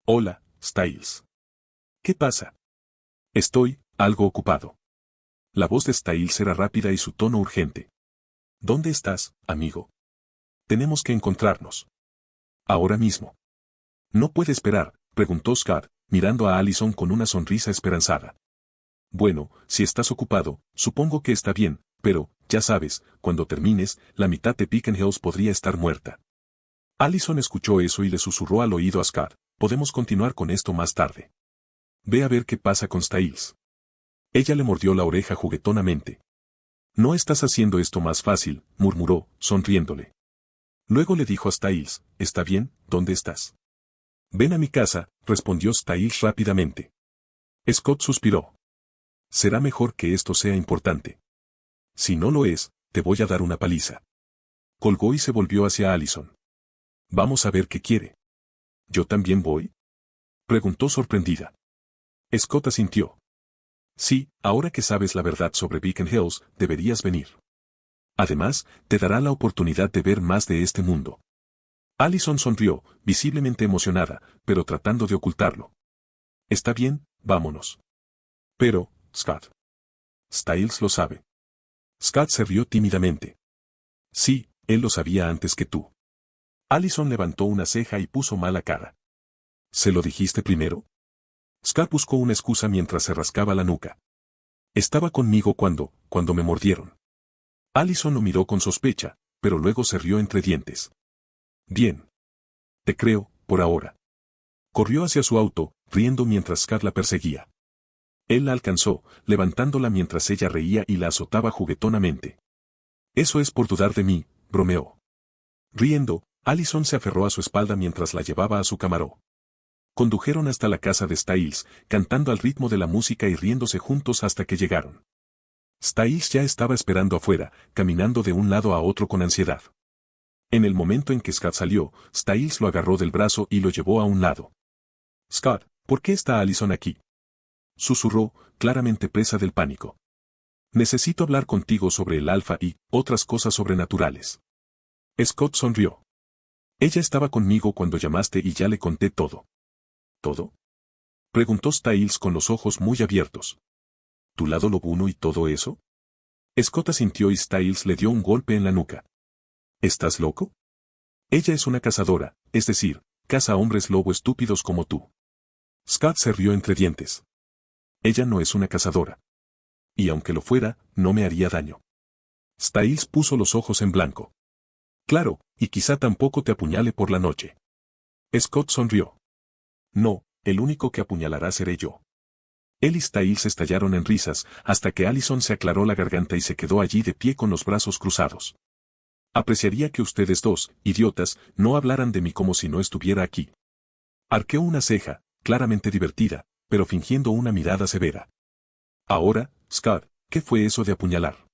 «Hola, Styles. ¿Qué pasa?» «Estoy, algo ocupado». La voz de Styles era rápida y su tono urgente. «¿Dónde estás, amigo? Tenemos que encontrarnos. Ahora mismo». «¿No puede esperar?», preguntó Scott, mirando a Allison con una sonrisa esperanzada. «Bueno, si estás ocupado, supongo que está bien, pero, ya sabes, cuando termines, la mitad de Beacon Hills podría estar muerta». Allison escuchó eso y le susurró al oído a Scott, «Podemos continuar con esto más tarde. Ve a ver qué pasa con Styles». Ella le mordió la oreja juguetonamente. «No estás haciendo esto más fácil», murmuró, sonriéndole. Luego le dijo a Styles, «Está bien, ¿dónde estás?» «Ven a mi casa», respondió Styles rápidamente. Scott suspiró. «Será mejor que esto sea importante. Si no lo es, te voy a dar una paliza». Colgó y se volvió hacia Allison. «Vamos a ver qué quiere». «¿Yo también voy?», preguntó sorprendida. Scott asintió. «Sí, ahora que sabes la verdad sobre Beacon Hills, deberías venir. Además, te dará la oportunidad de ver más de este mundo». Allison sonrió, visiblemente emocionada, pero tratando de ocultarlo. «Está bien, vámonos». «Pero, Scott. Styles lo sabe». Scott se rió tímidamente. «Sí, él lo sabía antes que tú». Allison levantó una ceja y puso mala cara. «¿Se lo dijiste primero?». Scott buscó una excusa mientras se rascaba la nuca. «Estaba conmigo cuando me mordieron». Allison lo miró con sospecha, pero luego se rió entre dientes. «Bien. Te creo, por ahora». Corrió hacia su auto, riendo mientras Scott la perseguía. Él la alcanzó, levantándola mientras ella reía y la azotaba juguetonamente. «Eso es por dudar de mí», bromeó. Riendo, Allison se aferró a su espalda mientras la llevaba a su camaró. Condujeron hasta la casa de Styles, cantando al ritmo de la música y riéndose juntos hasta que llegaron. Styles ya estaba esperando afuera, caminando de un lado a otro con ansiedad. En el momento en que Scott salió, Styles lo agarró del brazo y lo llevó a un lado. «Scott, ¿por qué está Allison aquí?», susurró, claramente presa del pánico. «Necesito hablar contigo sobre el alfa y otras cosas sobrenaturales». Scott sonrió. «Ella estaba conmigo cuando llamaste y ya le conté todo». ¿Todo?, preguntó Styles con los ojos muy abiertos. ¿Tu lado lobuno y todo eso? Scott asintió y Styles le dio un golpe en la nuca. ¿Estás loco? Ella es una cazadora, es decir, caza hombres lobo estúpidos como tú. Scott se rió entre dientes. Ella no es una cazadora. Y aunque lo fuera, no me haría daño. Styles puso los ojos en blanco. Claro, y quizá tampoco te apuñale por la noche. Scott sonrió. No, el único que apuñalará seré yo. Él y Styles estallaron en risas, hasta que Allison se aclaró la garganta y se quedó allí de pie con los brazos cruzados. Apreciaría que ustedes dos, idiotas, no hablaran de mí como si no estuviera aquí. Arqueó una ceja, claramente divertida, pero fingiendo una mirada severa. Ahora, Scott, ¿qué fue eso de apuñalar?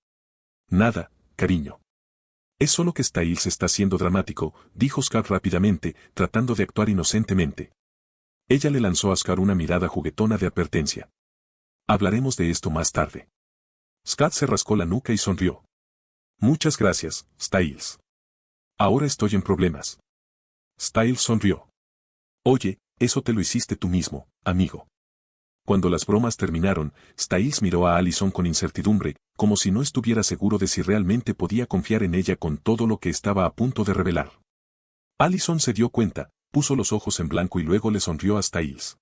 Nada, cariño. Es solo que Styles está siendo dramático, dijo Scott rápidamente, tratando de actuar inocentemente. Ella le lanzó a Scott una mirada juguetona de advertencia. Hablaremos de esto más tarde. Scott se rascó la nuca y sonrió. Muchas gracias, Styles. Ahora estoy en problemas. Styles sonrió. Oye, eso te lo hiciste tú mismo, amigo. Cuando las bromas terminaron, Styles miró a Allison con incertidumbre, como si no estuviera seguro de si realmente podía confiar en ella con todo lo que estaba a punto de revelar. Allison se dio cuenta, puso los ojos en blanco y luego le sonrió a Styles.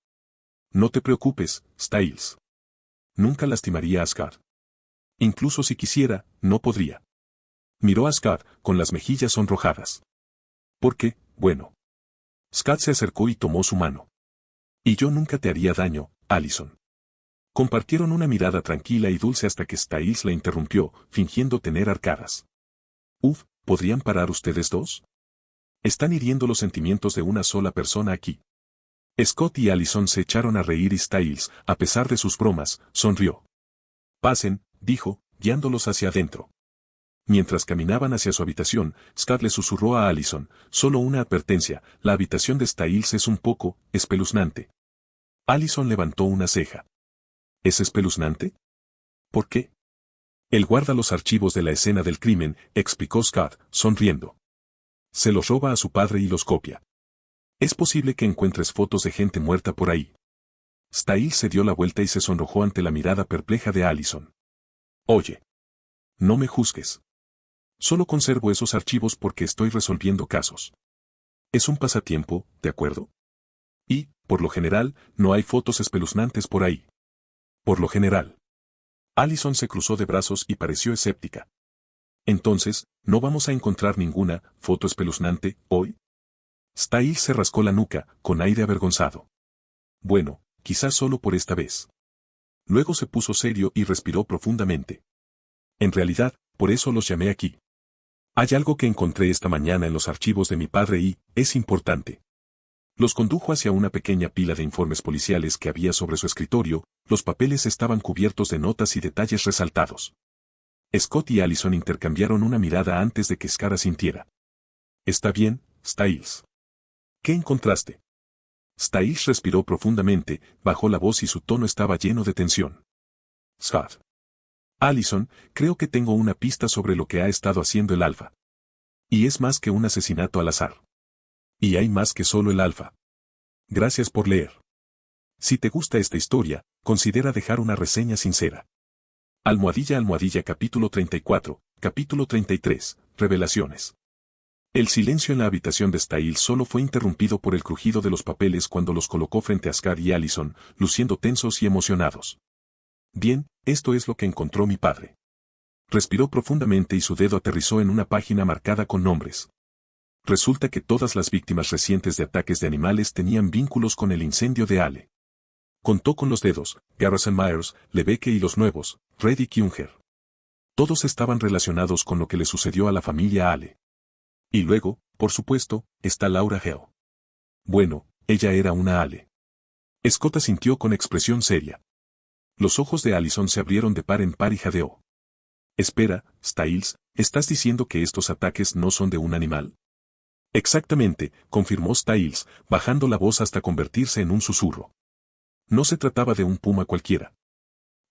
No te preocupes, Styles. Nunca lastimaría a Scott. Incluso si quisiera, no podría. Miró a Scott, con las mejillas sonrojadas. ¿Por qué? Bueno. Scott se acercó y tomó su mano. Y yo nunca te haría daño, Allison. Compartieron una mirada tranquila y dulce hasta que Styles la interrumpió, fingiendo tener arcadas. ¿Podrían parar ustedes dos? Están hiriendo los sentimientos de una sola persona aquí. Scott y Allison se echaron a reír y Styles, a pesar de sus bromas, sonrió. Pasen, dijo, guiándolos hacia adentro. Mientras caminaban hacia su habitación, Scott le susurró a Allison, solo una advertencia, la habitación de Styles es un poco espeluznante. Allison levantó una ceja. ¿Es espeluznante? ¿Por qué? Él guarda los archivos de la escena del crimen, explicó Scott, sonriendo. Se los roba a su padre y los copia. Es posible que encuentres fotos de gente muerta por ahí. Styles se dio la vuelta y se sonrojó ante la mirada perpleja de Allison. Oye. No me juzgues. Solo conservo esos archivos porque estoy resolviendo casos. Es un pasatiempo, ¿de acuerdo? Y, por lo general, no hay fotos espeluznantes por ahí. Por lo general. Allison se cruzó de brazos y pareció escéptica. Entonces, ¿no vamos a encontrar ninguna foto espeluznante hoy? Styles se rascó la nuca, con aire avergonzado. Bueno, quizás solo por esta vez. Luego se puso serio y respiró profundamente. En realidad, por eso los llamé aquí. Hay algo que encontré esta mañana en los archivos de mi padre y, es importante. Los condujo hacia una pequeña pila de informes policiales que había sobre su escritorio, los papeles estaban cubiertos de notas y detalles resaltados. Scott y Allison intercambiaron una mirada antes de que Scott asintiera. ¿Está bien, Styles? ¿Qué encontraste? Styles respiró profundamente, bajó la voz y su tono estaba lleno de tensión. Scott. Allison, creo que tengo una pista sobre lo que ha estado haciendo el Alfa. Y es más que un asesinato al azar. Y hay más que solo el Alfa. Gracias por leer. Si te gusta esta historia, considera dejar una reseña sincera. Almohadilla capítulo 34, capítulo 33, Revelaciones. El silencio en la habitación de Styles solo fue interrumpido por el crujido de los papeles cuando los colocó frente a Scott y Allison, luciendo tensos y emocionados. Bien, esto es lo que encontró mi padre. Respiró profundamente y su dedo aterrizó en una página marcada con nombres. Resulta que todas las víctimas recientes de ataques de animales tenían vínculos con el incendio de Ale. Contó con los dedos, Garrison Myers, Lebeke y los nuevos, Reddy y Unger. Todos estaban relacionados con lo que le sucedió a la familia Ale. Y luego, por supuesto, está Laura Hale. Bueno, ella era una Ale. Scott asintió con expresión seria. Los ojos de Allison se abrieron de par en par y jadeó. Espera, Styles, ¿estás diciendo que estos ataques no son de un animal? Exactamente, confirmó Styles, bajando la voz hasta convertirse en un susurro. No se trataba de un puma cualquiera.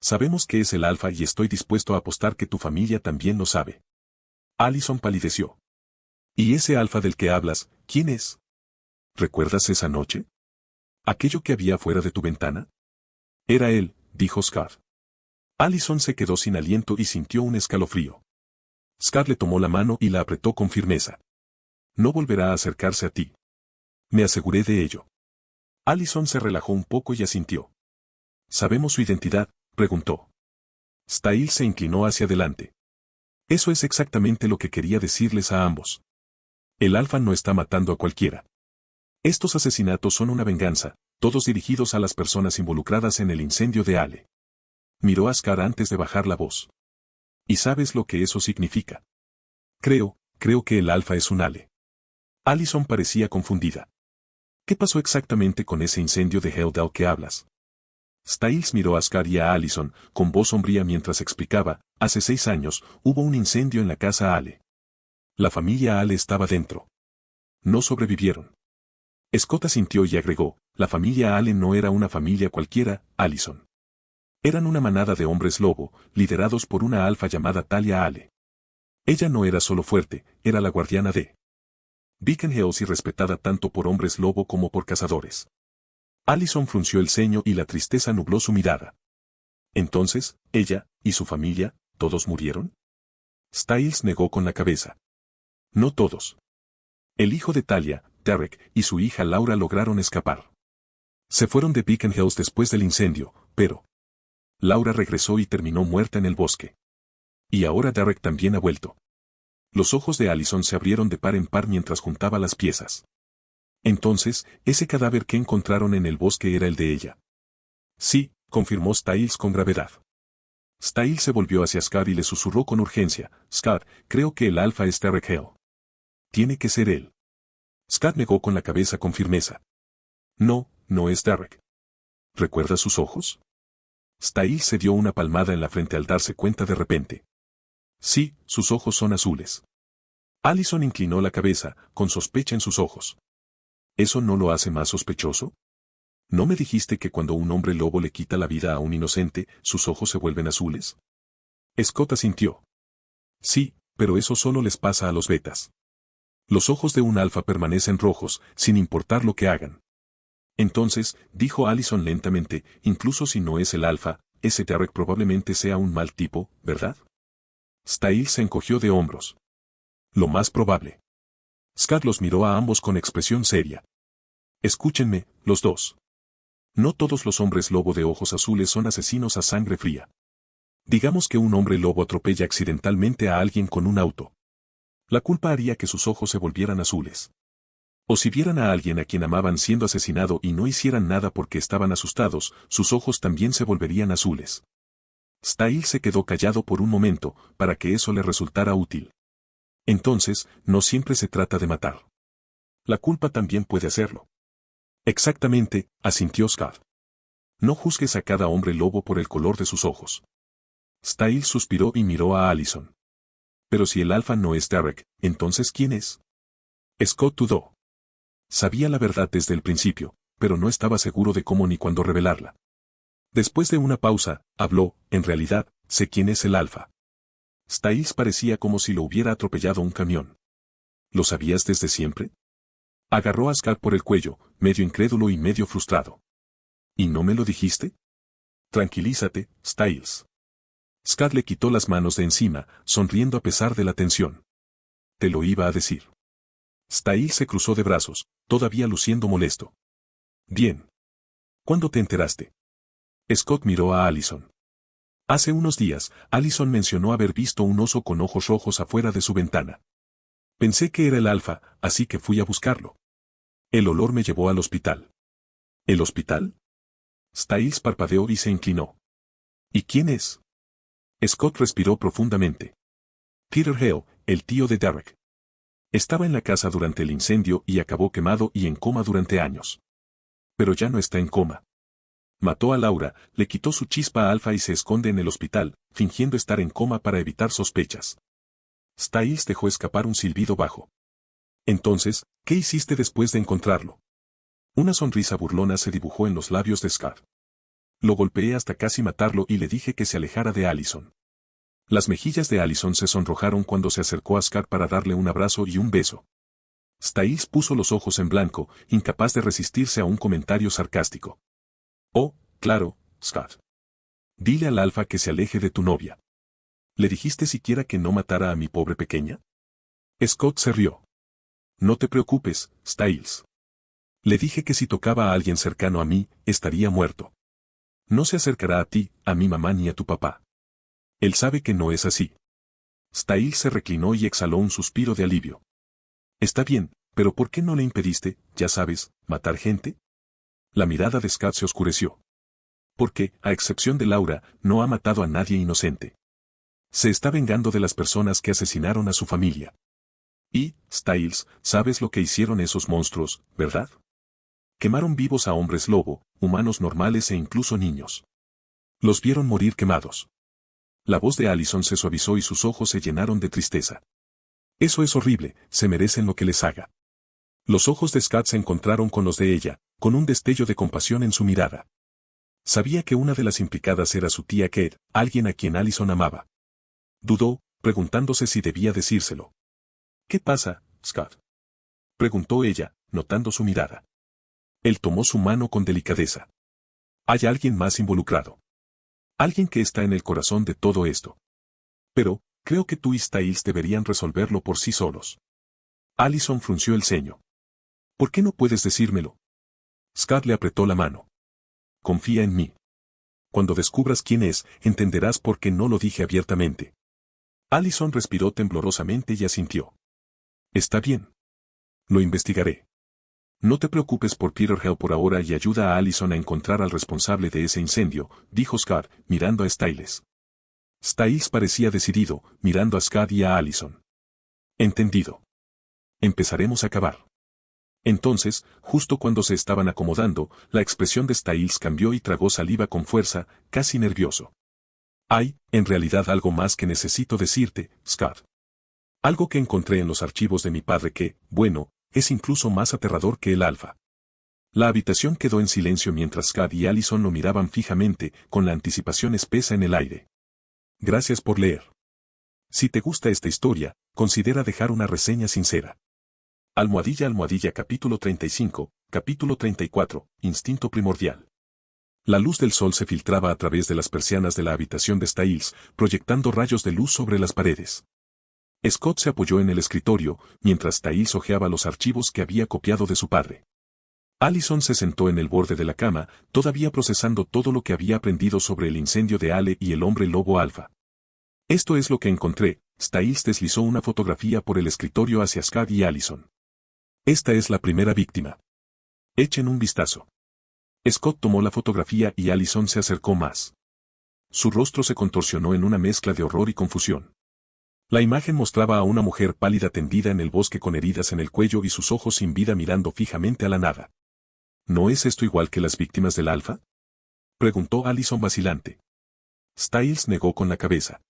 Sabemos que es el alfa y estoy dispuesto a apostar que tu familia también lo sabe. Allison palideció. ¿Y ese alfa del que hablas, quién es? ¿Recuerdas esa noche? ¿Aquello que había fuera de tu ventana? Era él, dijo Scott. Allison se quedó sin aliento y sintió un escalofrío. Scott le tomó la mano y la apretó con firmeza. No volverá a acercarse a ti. Me aseguré de ello. Allison se relajó un poco y asintió. ¿Sabemos su identidad?, preguntó. Styles se inclinó hacia adelante. Eso es exactamente lo que quería decirles a ambos. El alfa no está matando a cualquiera. Estos asesinatos son una venganza, todos dirigidos a las personas involucradas en el incendio de Ale. Miró a Scar antes de bajar la voz. ¿Y sabes lo que eso significa? Creo que el alfa es un Ale. Allison parecía confundida. ¿Qué pasó exactamente con ese incendio de Helldale que hablas? Styles miró a Scar y a Allison, con voz sombría mientras explicaba, hace 6 años, hubo un incendio en la casa Ale. La familia Ale estaba dentro. No sobrevivieron. Scott asintió y agregó, la familia Ale no era una familia cualquiera, Allison. Eran una manada de hombres lobo, liderados por una alfa llamada Talia Ale. Ella no era solo fuerte, era la guardiana de Beacon Hills y respetada tanto por hombres lobo como por cazadores. Allison frunció el ceño y la tristeza nubló su mirada. Entonces, ella, y su familia, ¿todos murieron? Styles negó con la cabeza. No todos. El hijo de Talia, Derek, y su hija Laura lograron escapar. Se fueron de Beacon Hills después del incendio, pero Laura regresó y terminó muerta en el bosque. Y ahora Derek también ha vuelto. Los ojos de Allison se abrieron de par en par mientras juntaba las piezas. Entonces, ese cadáver que encontraron en el bosque era el de ella. Sí, confirmó Styles con gravedad. Styles se volvió hacia Scott y le susurró con urgencia, Scott, creo que el alfa es Derek Hale. Tiene que ser él. Scott negó con la cabeza con firmeza. No, no es Derek. ¿Recuerdas sus ojos? Styles se dio una palmada en la frente al darse cuenta de repente. Sí, sus ojos son azules. Allison inclinó la cabeza, con sospecha en sus ojos. ¿Eso no lo hace más sospechoso? ¿No me dijiste que cuando un hombre lobo le quita la vida a un inocente, sus ojos se vuelven azules? Scott asintió. Sí, pero eso solo les pasa a los betas. Los ojos de un alfa permanecen rojos, sin importar lo que hagan. Entonces, dijo Allison lentamente, incluso si no es el alfa, ese Derek probablemente sea un mal tipo, ¿verdad? Styles se encogió de hombros. Lo más probable. Scott los miró a ambos con expresión seria. Escúchenme, los dos. No todos los hombres lobo de ojos azules son asesinos a sangre fría. Digamos que un hombre lobo atropella accidentalmente a alguien con un auto. La culpa haría que sus ojos se volvieran azules. O si vieran a alguien a quien amaban siendo asesinado y no hicieran nada porque estaban asustados, sus ojos también se volverían azules. Styles se quedó callado por un momento, para que eso le resultara útil. Entonces, no siempre se trata de matar. La culpa también puede hacerlo. Exactamente, asintió Scott. No juzgues a cada hombre lobo por el color de sus ojos. Styles suspiró y miró a Allison. Pero si el alfa no es Derek, ¿entonces quién es? Scott dudó. Sabía la verdad desde el principio, pero no estaba seguro de cómo ni cuándo revelarla. Después de una pausa, habló, en realidad, sé quién es el alfa. Styles parecía como si lo hubiera atropellado un camión. ¿Lo sabías desde siempre? Agarró a Scott por el cuello, medio incrédulo y medio frustrado. ¿Y no me lo dijiste? Tranquilízate, Styles. Scott le quitó las manos de encima, sonriendo a pesar de la tensión. Te lo iba a decir. Styles se cruzó de brazos, todavía luciendo molesto. Bien. ¿Cuándo te enteraste? Scott miró a Allison. Hace unos días, Allison mencionó haber visto un oso con ojos rojos afuera de su ventana. Pensé que era el alfa, así que fui a buscarlo. El olor me llevó al hospital. ¿El hospital? Styles parpadeó y se inclinó. ¿Y quién es? Scott respiró profundamente. Peter Hale, el tío de Derek. Estaba en la casa durante el incendio y acabó quemado y en coma durante años. Pero ya no está en coma. Mató a Laura, le quitó su chispa a Alpha y se esconde en el hospital, fingiendo estar en coma para evitar sospechas. Styles dejó escapar un silbido bajo. Entonces, ¿qué hiciste después de encontrarlo? Una sonrisa burlona se dibujó en los labios de Scar. Lo golpeé hasta casi matarlo y le dije que se alejara de Allison. Las mejillas de Allison se sonrojaron cuando se acercó a Scar para darle un abrazo y un beso. Styles puso los ojos en blanco, incapaz de resistirse a un comentario sarcástico. Oh, claro, Scar. Dile al Alfa que se aleje de tu novia. ¿Le dijiste siquiera que no matara a mi pobre pequeña? Scott se rió. No te preocupes, Styles. Le dije que si tocaba a alguien cercano a mí, estaría muerto. No se acercará a ti, a mi mamá ni a tu papá. Él sabe que no es así. Styles se reclinó y exhaló un suspiro de alivio. Está bien, pero ¿por qué no le impediste, ya sabes, matar gente? La mirada de Scott se oscureció. Porque, a excepción de Laura, no ha matado a nadie inocente. Se está vengando de las personas que asesinaron a su familia. Y, Styles, sabes lo que hicieron esos monstruos, ¿verdad? Quemaron vivos a hombres lobo, humanos normales e incluso niños. Los vieron morir quemados. La voz de Allison se suavizó y sus ojos se llenaron de tristeza. Eso es horrible, se merecen lo que les haga. Los ojos de Scott se encontraron con los de ella, con un destello de compasión en su mirada. Sabía que una de las implicadas era su tía Kate, alguien a quien Allison amaba. Dudó, preguntándose si debía decírselo. ¿Qué pasa, Scott? Preguntó ella, notando su mirada. Él tomó su mano con delicadeza. Hay alguien más involucrado. Alguien que está en el corazón de todo esto. Pero, creo que tú y Styles deberían resolverlo por sí solos. Allison frunció el ceño. ¿Por qué no puedes decírmelo? Scott le apretó la mano. Confía en mí. Cuando descubras quién es, entenderás por qué no lo dije abiertamente. Allison respiró temblorosamente y asintió. Está bien. Lo investigaré. No te preocupes por Peter Hell por ahora y ayuda a Allison a encontrar al responsable de ese incendio, dijo Scott, mirando a Styles. Styles parecía decidido, mirando a Scott y a Allison. Entendido. Empezaremos a cavar. Entonces, justo cuando se estaban acomodando, la expresión de Styles cambió y tragó saliva con fuerza, casi nervioso. Hay, en realidad algo más que necesito decirte, Scott. Algo que encontré en los archivos de mi padre que, bueno, es incluso más aterrador que el alfa. La habitación quedó en silencio mientras Scott y Allison lo miraban fijamente, con la anticipación espesa en el aire. Gracias por leer. Si te gusta esta historia, considera dejar una reseña sincera. Almohadilla capítulo 35, capítulo 34, Instinto primordial. La luz del sol se filtraba a través de las persianas de la habitación de Styles, proyectando rayos de luz sobre las paredes. Scott se apoyó en el escritorio, mientras Styles hojeaba los archivos que había copiado de su padre. Allison se sentó en el borde de la cama, todavía procesando todo lo que había aprendido sobre el incendio de Ale y el hombre lobo alfa. Esto es lo que encontré. Styles deslizó una fotografía por el escritorio hacia Scott y Allison. Esta es la primera víctima. Echen un vistazo. Scott tomó la fotografía y Allison se acercó más. Su rostro se contorsionó en una mezcla de horror y confusión. La imagen mostraba a una mujer pálida tendida en el bosque con heridas en el cuello y sus ojos sin vida mirando fijamente a la nada. ¿No es esto igual que las víctimas del alfa? Preguntó Allison vacilante. Styles negó con la cabeza.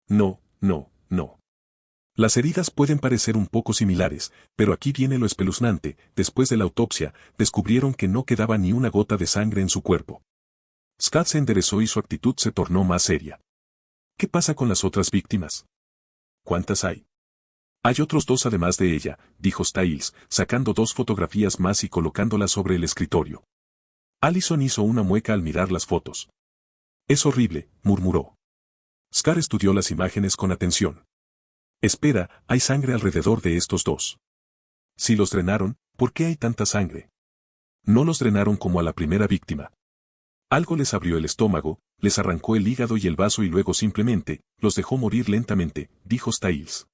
No, no, no. Las heridas pueden parecer un poco similares, pero aquí viene lo espeluznante. Después de la autopsia, descubrieron que no quedaba ni una gota de sangre en su cuerpo. Scott se enderezó y su actitud se tornó más seria. ¿Qué pasa con las otras víctimas? ¿Cuántas hay? Hay otros dos además de ella, dijo Styles, sacando dos fotografías más y colocándolas sobre el escritorio. Allison hizo una mueca al mirar las fotos. Es horrible, murmuró. Scott estudió las imágenes con atención. Espera, hay sangre alrededor de estos dos. Si los drenaron, ¿por qué hay tanta sangre? No los drenaron como a la primera víctima. Algo les abrió el estómago, les arrancó el hígado y el vaso y luego simplemente, los dejó morir lentamente, dijo Styles.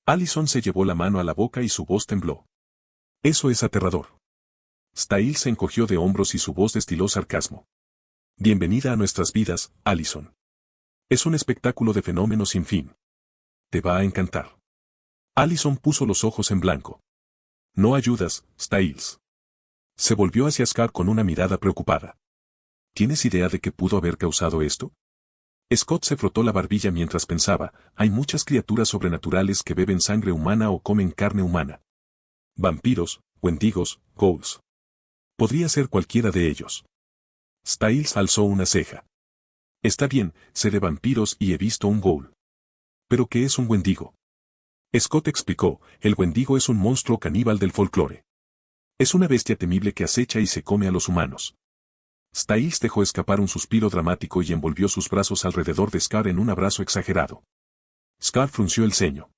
Allison se llevó la mano a la boca y su voz tembló. Eso es aterrador. Styles se encogió de hombros y su voz destiló sarcasmo. Bienvenida a nuestras vidas, Allison. Es un espectáculo de fenómenos sin fin. Te va a encantar. Allison puso los ojos en blanco. No ayudas, Styles. Se volvió hacia Scott con una mirada preocupada. ¿Tienes idea de qué pudo haber causado esto? Scott se frotó la barbilla mientras pensaba, hay muchas criaturas sobrenaturales que beben sangre humana o comen carne humana. Vampiros, wendigos, ghouls. Podría ser cualquiera de ellos. Styles alzó una ceja. Está bien, sé de vampiros y he visto un ghoul. ¿Pero qué es un wendigo? Scott explicó, el wendigo es un monstruo caníbal del folclore. Es una bestia temible que acecha y se come a los humanos. Styles dejó escapar un suspiro dramático y envolvió sus brazos alrededor de Scar en un abrazo exagerado. Scar frunció el ceño.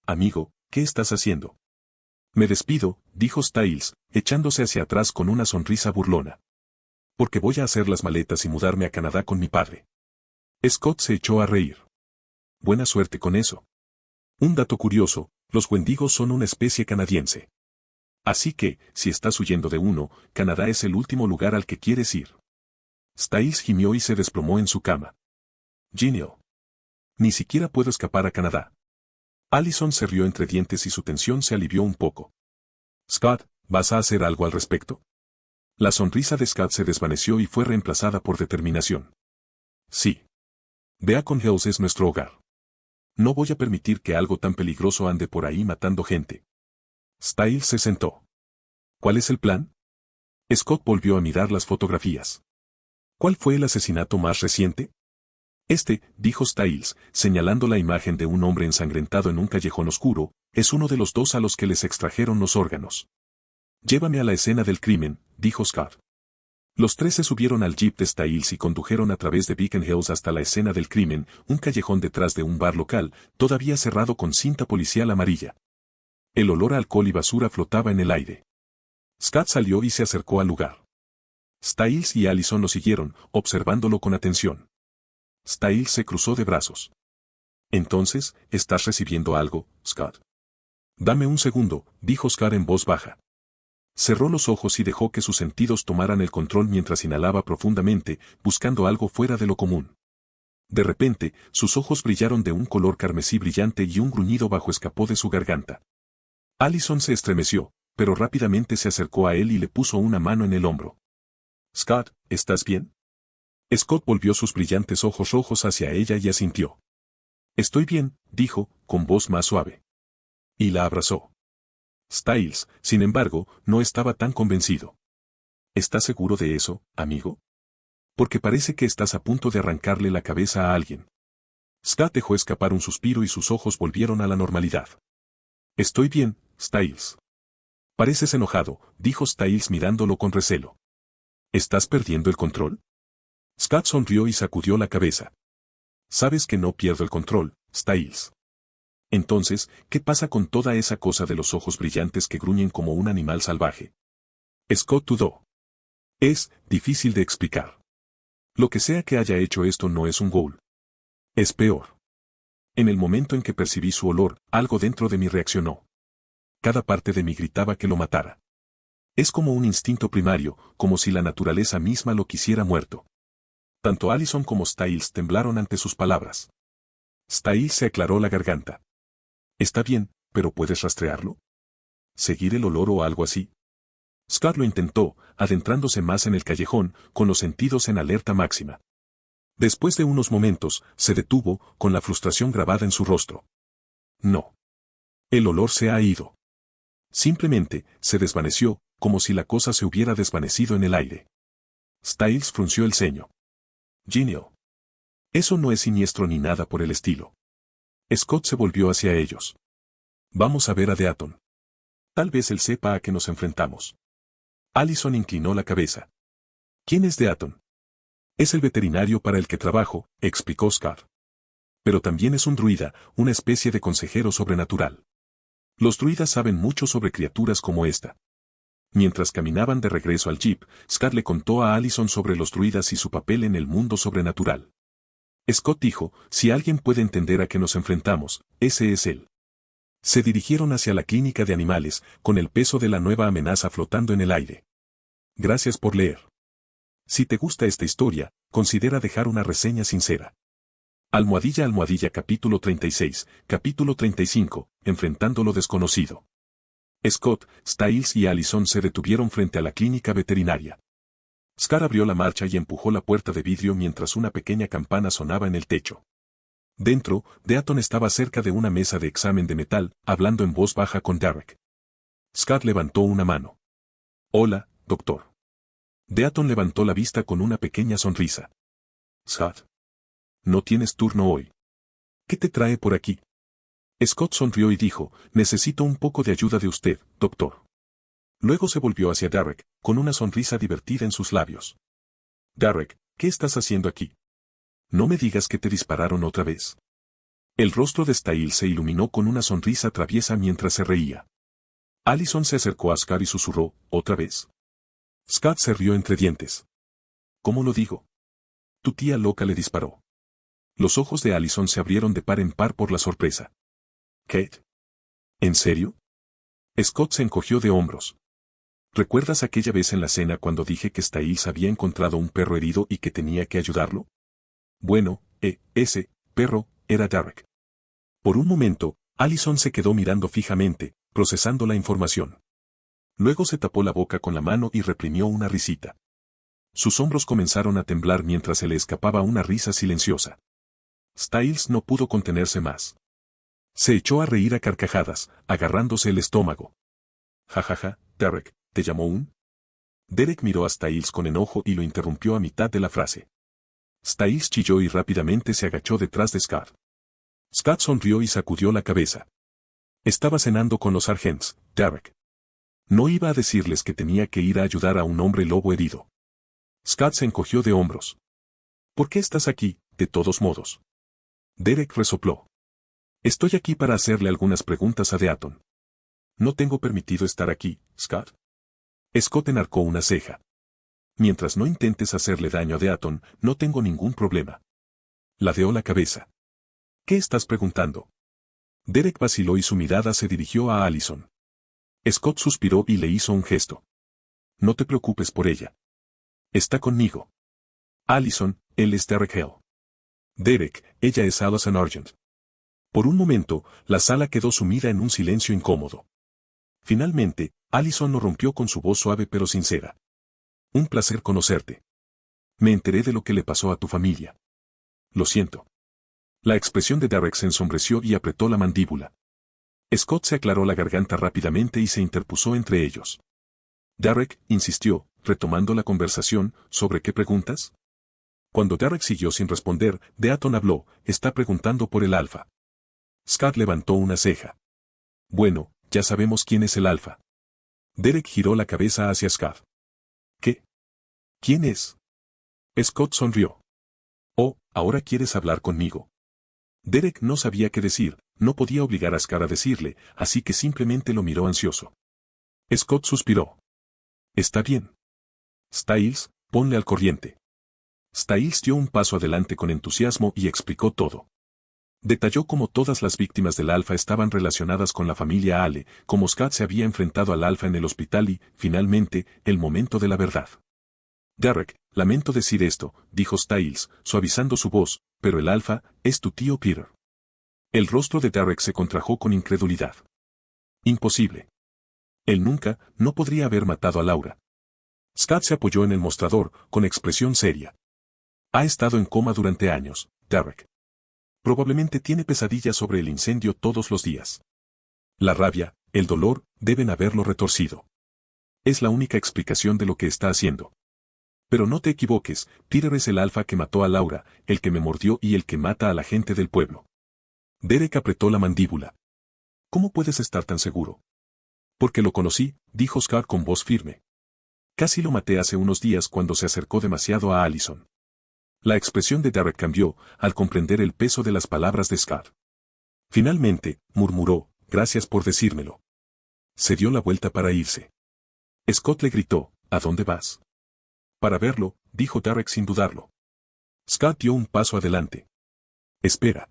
Amigo, ¿qué estás haciendo? Me despido, dijo Styles, echándose hacia atrás con una sonrisa burlona. Porque voy a hacer las maletas y mudarme a Canadá con mi padre. Scott se echó a reír. Buena suerte con eso. Un dato curioso, los wendigos son una especie canadiense. Así que, si estás huyendo de uno, Canadá es el último lugar al que quieres ir. Styles gimió y se desplomó en su cama. Genial. Ni siquiera puedo escapar a Canadá. Allison se rió entre dientes y su tensión se alivió un poco. Scott, ¿vas a hacer algo al respecto? La sonrisa de Scott se desvaneció y fue reemplazada por determinación. Sí. Beacon Hills es nuestro hogar. No voy a permitir que algo tan peligroso ande por ahí matando gente. Styles se sentó. ¿Cuál es el plan? Scott volvió a mirar las fotografías. ¿Cuál fue el asesinato más reciente? Dijo Styles, señalando la imagen de un hombre ensangrentado en un callejón oscuro, es uno de los dos a los que les extrajeron los órganos. Llévame a la escena del crimen, dijo Scott. Los tres se subieron al jeep de Styles y condujeron a través de Beacon Hills hasta la escena del crimen, un callejón detrás de un bar local, todavía cerrado con cinta policial amarilla. El olor a alcohol y basura flotaba en el aire. Scott salió y se acercó al lugar. Styles y Allison lo siguieron, observándolo con atención. Styles se cruzó de brazos. Entonces, ¿estás recibiendo algo, Scott? Dame un segundo, dijo Scott en voz baja. Cerró los ojos y dejó que sus sentidos tomaran el control mientras inhalaba profundamente, buscando algo fuera de lo común. De repente, sus ojos brillaron de un color carmesí brillante y un gruñido bajo escapó de su garganta. Allison se estremeció, pero rápidamente se acercó a él y le puso una mano en el hombro. Scott, ¿estás bien? Scott volvió sus brillantes ojos rojos hacia ella y asintió. Estoy bien, dijo, con voz más suave. Y la abrazó. Styles, sin embargo, no estaba tan convencido. ¿Estás seguro de eso, amigo? Porque parece que estás a punto de arrancarle la cabeza a alguien. Scott dejó escapar un suspiro y sus ojos volvieron a la normalidad. Estoy bien, Styles. Pareces enojado, dijo Styles mirándolo con recelo. ¿Estás perdiendo el control? Scott sonrió y sacudió la cabeza. Sabes que no pierdo el control, Styles. Entonces, ¿qué pasa con toda esa cosa de los ojos brillantes que gruñen como un animal salvaje? Scott dudó. Es difícil de explicar. Lo que sea que haya hecho esto no es un ghoul. Es peor. En el momento en que percibí su olor, algo dentro de mí reaccionó. Cada parte de mí gritaba que lo matara. Es como un instinto primario, como si la naturaleza misma lo quisiera muerto. Tanto Allison como Styles temblaron ante sus palabras. Styles se aclaró la garganta. Está bien, pero ¿puedes rastrearlo? ¿Seguir el olor o algo así? Scott lo intentó, adentrándose más en el callejón, con los sentidos en alerta máxima. Después de unos momentos, se detuvo, con la frustración grabada en su rostro. No. El olor se ha ido. Simplemente, se desvaneció, como si la cosa se hubiera desvanecido en el aire. Styles frunció el ceño. Genial. Eso no es siniestro ni nada por el estilo. Scott se volvió hacia ellos. Vamos a ver a Deaton. Tal vez él sepa a qué nos enfrentamos. Allison inclinó la cabeza. ¿Quién es Deaton? Es el veterinario para el que trabajo, explicó Scott. Pero también es un druida, una especie de consejero sobrenatural. Los druidas saben mucho sobre criaturas como esta. Mientras caminaban de regreso al jeep, Scott le contó a Allison sobre los druidas y su papel en el mundo sobrenatural. Scott dijo, si alguien puede entender a qué nos enfrentamos, ese es él. Se dirigieron hacia la clínica de animales, con el peso de la nueva amenaza flotando en el aire. Gracias por leer. Si te gusta esta historia, considera dejar una reseña sincera. Almohadilla almohadilla capítulo 36, capítulo 35, enfrentando lo desconocido. Scott, Styles y Allison se detuvieron frente a la clínica veterinaria. Scar abrió la marcha y empujó la puerta de vidrio mientras una pequeña campana sonaba en el techo. Dentro, Deaton estaba cerca de una mesa de examen de metal, hablando en voz baja con Derek. Scar levantó una mano. Hola, doctor. Deaton levantó la vista con una pequeña sonrisa. Scott. No tienes turno hoy. ¿Qué te trae por aquí? Scott sonrió y dijo, necesito un poco de ayuda de usted, doctor. Luego se volvió hacia Derek, con una sonrisa divertida en sus labios. Derek, ¿qué estás haciendo aquí? No me digas que te dispararon otra vez. El rostro de Styles se iluminó con una sonrisa traviesa mientras se reía. Allison se acercó a Scar y susurró, ¿otra vez? Scott se rió entre dientes. ¿Cómo lo digo? Tu tía loca le disparó. Los ojos de Allison se abrieron de par en par por la sorpresa. ¿Kate? ¿En serio? Scott se encogió de hombros. ¿Recuerdas aquella vez en la cena cuando dije que Styles había encontrado un perro herido y que tenía que ayudarlo? Bueno, ese perro era Derek. Por un momento, Allison se quedó mirando fijamente, procesando la información. Luego se tapó la boca con la mano y reprimió una risita. Sus hombros comenzaron a temblar mientras se le escapaba una risa silenciosa. Styles no pudo contenerse más. Se echó a reír a carcajadas, agarrándose el estómago. Jajaja, Derek, ¿te llamó un? Derek miró a Styles con enojo y lo interrumpió a mitad de la frase. Styles chilló y rápidamente se agachó detrás de Scott. Scott sonrió y sacudió la cabeza. Estaba cenando con los Sargents, Derek. No iba a decirles que tenía que ir a ayudar a un hombre lobo herido. Scott se encogió de hombros. ¿Por qué estás aquí, de todos modos? Derek resopló. Estoy aquí para hacerle algunas preguntas a Deaton. No tengo permitido estar aquí, Scott. Scott enarcó una ceja. Mientras no intentes hacerle daño a Deaton, no tengo ningún problema. Ladeó la cabeza. ¿Qué estás preguntando? Derek vaciló y su mirada se dirigió a Allison. Scott suspiró y le hizo un gesto. No te preocupes por ella. Está conmigo. Allison, él es Derek Hale. Derek, ella es Allison Argent. Por un momento, la sala quedó sumida en un silencio incómodo. Finalmente, Allison lo rompió con su voz suave pero sincera. Un placer conocerte. Me enteré de lo que le pasó a tu familia. Lo siento. La expresión de Derek se ensombreció y apretó la mandíbula. Scott se aclaró la garganta rápidamente y se interpuso entre ellos. Derek, insistió, retomando la conversación, ¿sobre qué preguntas? Cuando Derek siguió sin responder, Deaton habló, está preguntando por el Alfa. Scott levantó una ceja. Bueno, ya sabemos quién es el Alfa. Derek giró la cabeza hacia Scott. ¿Qué? ¿Quién es? Scott sonrió. Oh, ¿ahora quieres hablar conmigo? Derek no sabía qué decir, no podía obligar a Scott a decirle, así que simplemente lo miró ansioso. Scott suspiró. Está bien. Styles, ponle al corriente. Styles dio un paso adelante con entusiasmo y explicó todo. Detalló cómo todas las víctimas del Alfa estaban relacionadas con la familia Ale, cómo Scott se había enfrentado al Alfa en el hospital y, finalmente, el momento de la verdad. Derek, lamento decir esto, dijo Styles, suavizando su voz, pero el Alfa es tu tío Peter. El rostro de Derek se contrajo con incredulidad. Imposible. Él nunca, no podría haber matado a Laura. Scott se apoyó en el mostrador, con expresión seria. Ha estado en coma durante años, Derek. Probablemente tiene pesadillas sobre el incendio todos los días. La rabia, el dolor, deben haberlo retorcido. Es la única explicación de lo que está haciendo. Pero no te equivoques, Peter es el Alfa que mató a Laura, el que me mordió y el que mata a la gente del pueblo. Derek apretó la mandíbula. ¿Cómo puedes estar tan seguro? Porque lo conocí, dijo Scott con voz firme. Casi lo maté hace unos días cuando se acercó demasiado a Allison. La expresión de Derek cambió, al comprender el peso de las palabras de Scott. Finalmente, murmuró, gracias por decírmelo. Se dio la vuelta para irse. Scott le gritó, ¿a dónde vas? Para verlo, dijo Derek sin dudarlo. Scott dio un paso adelante. Espera.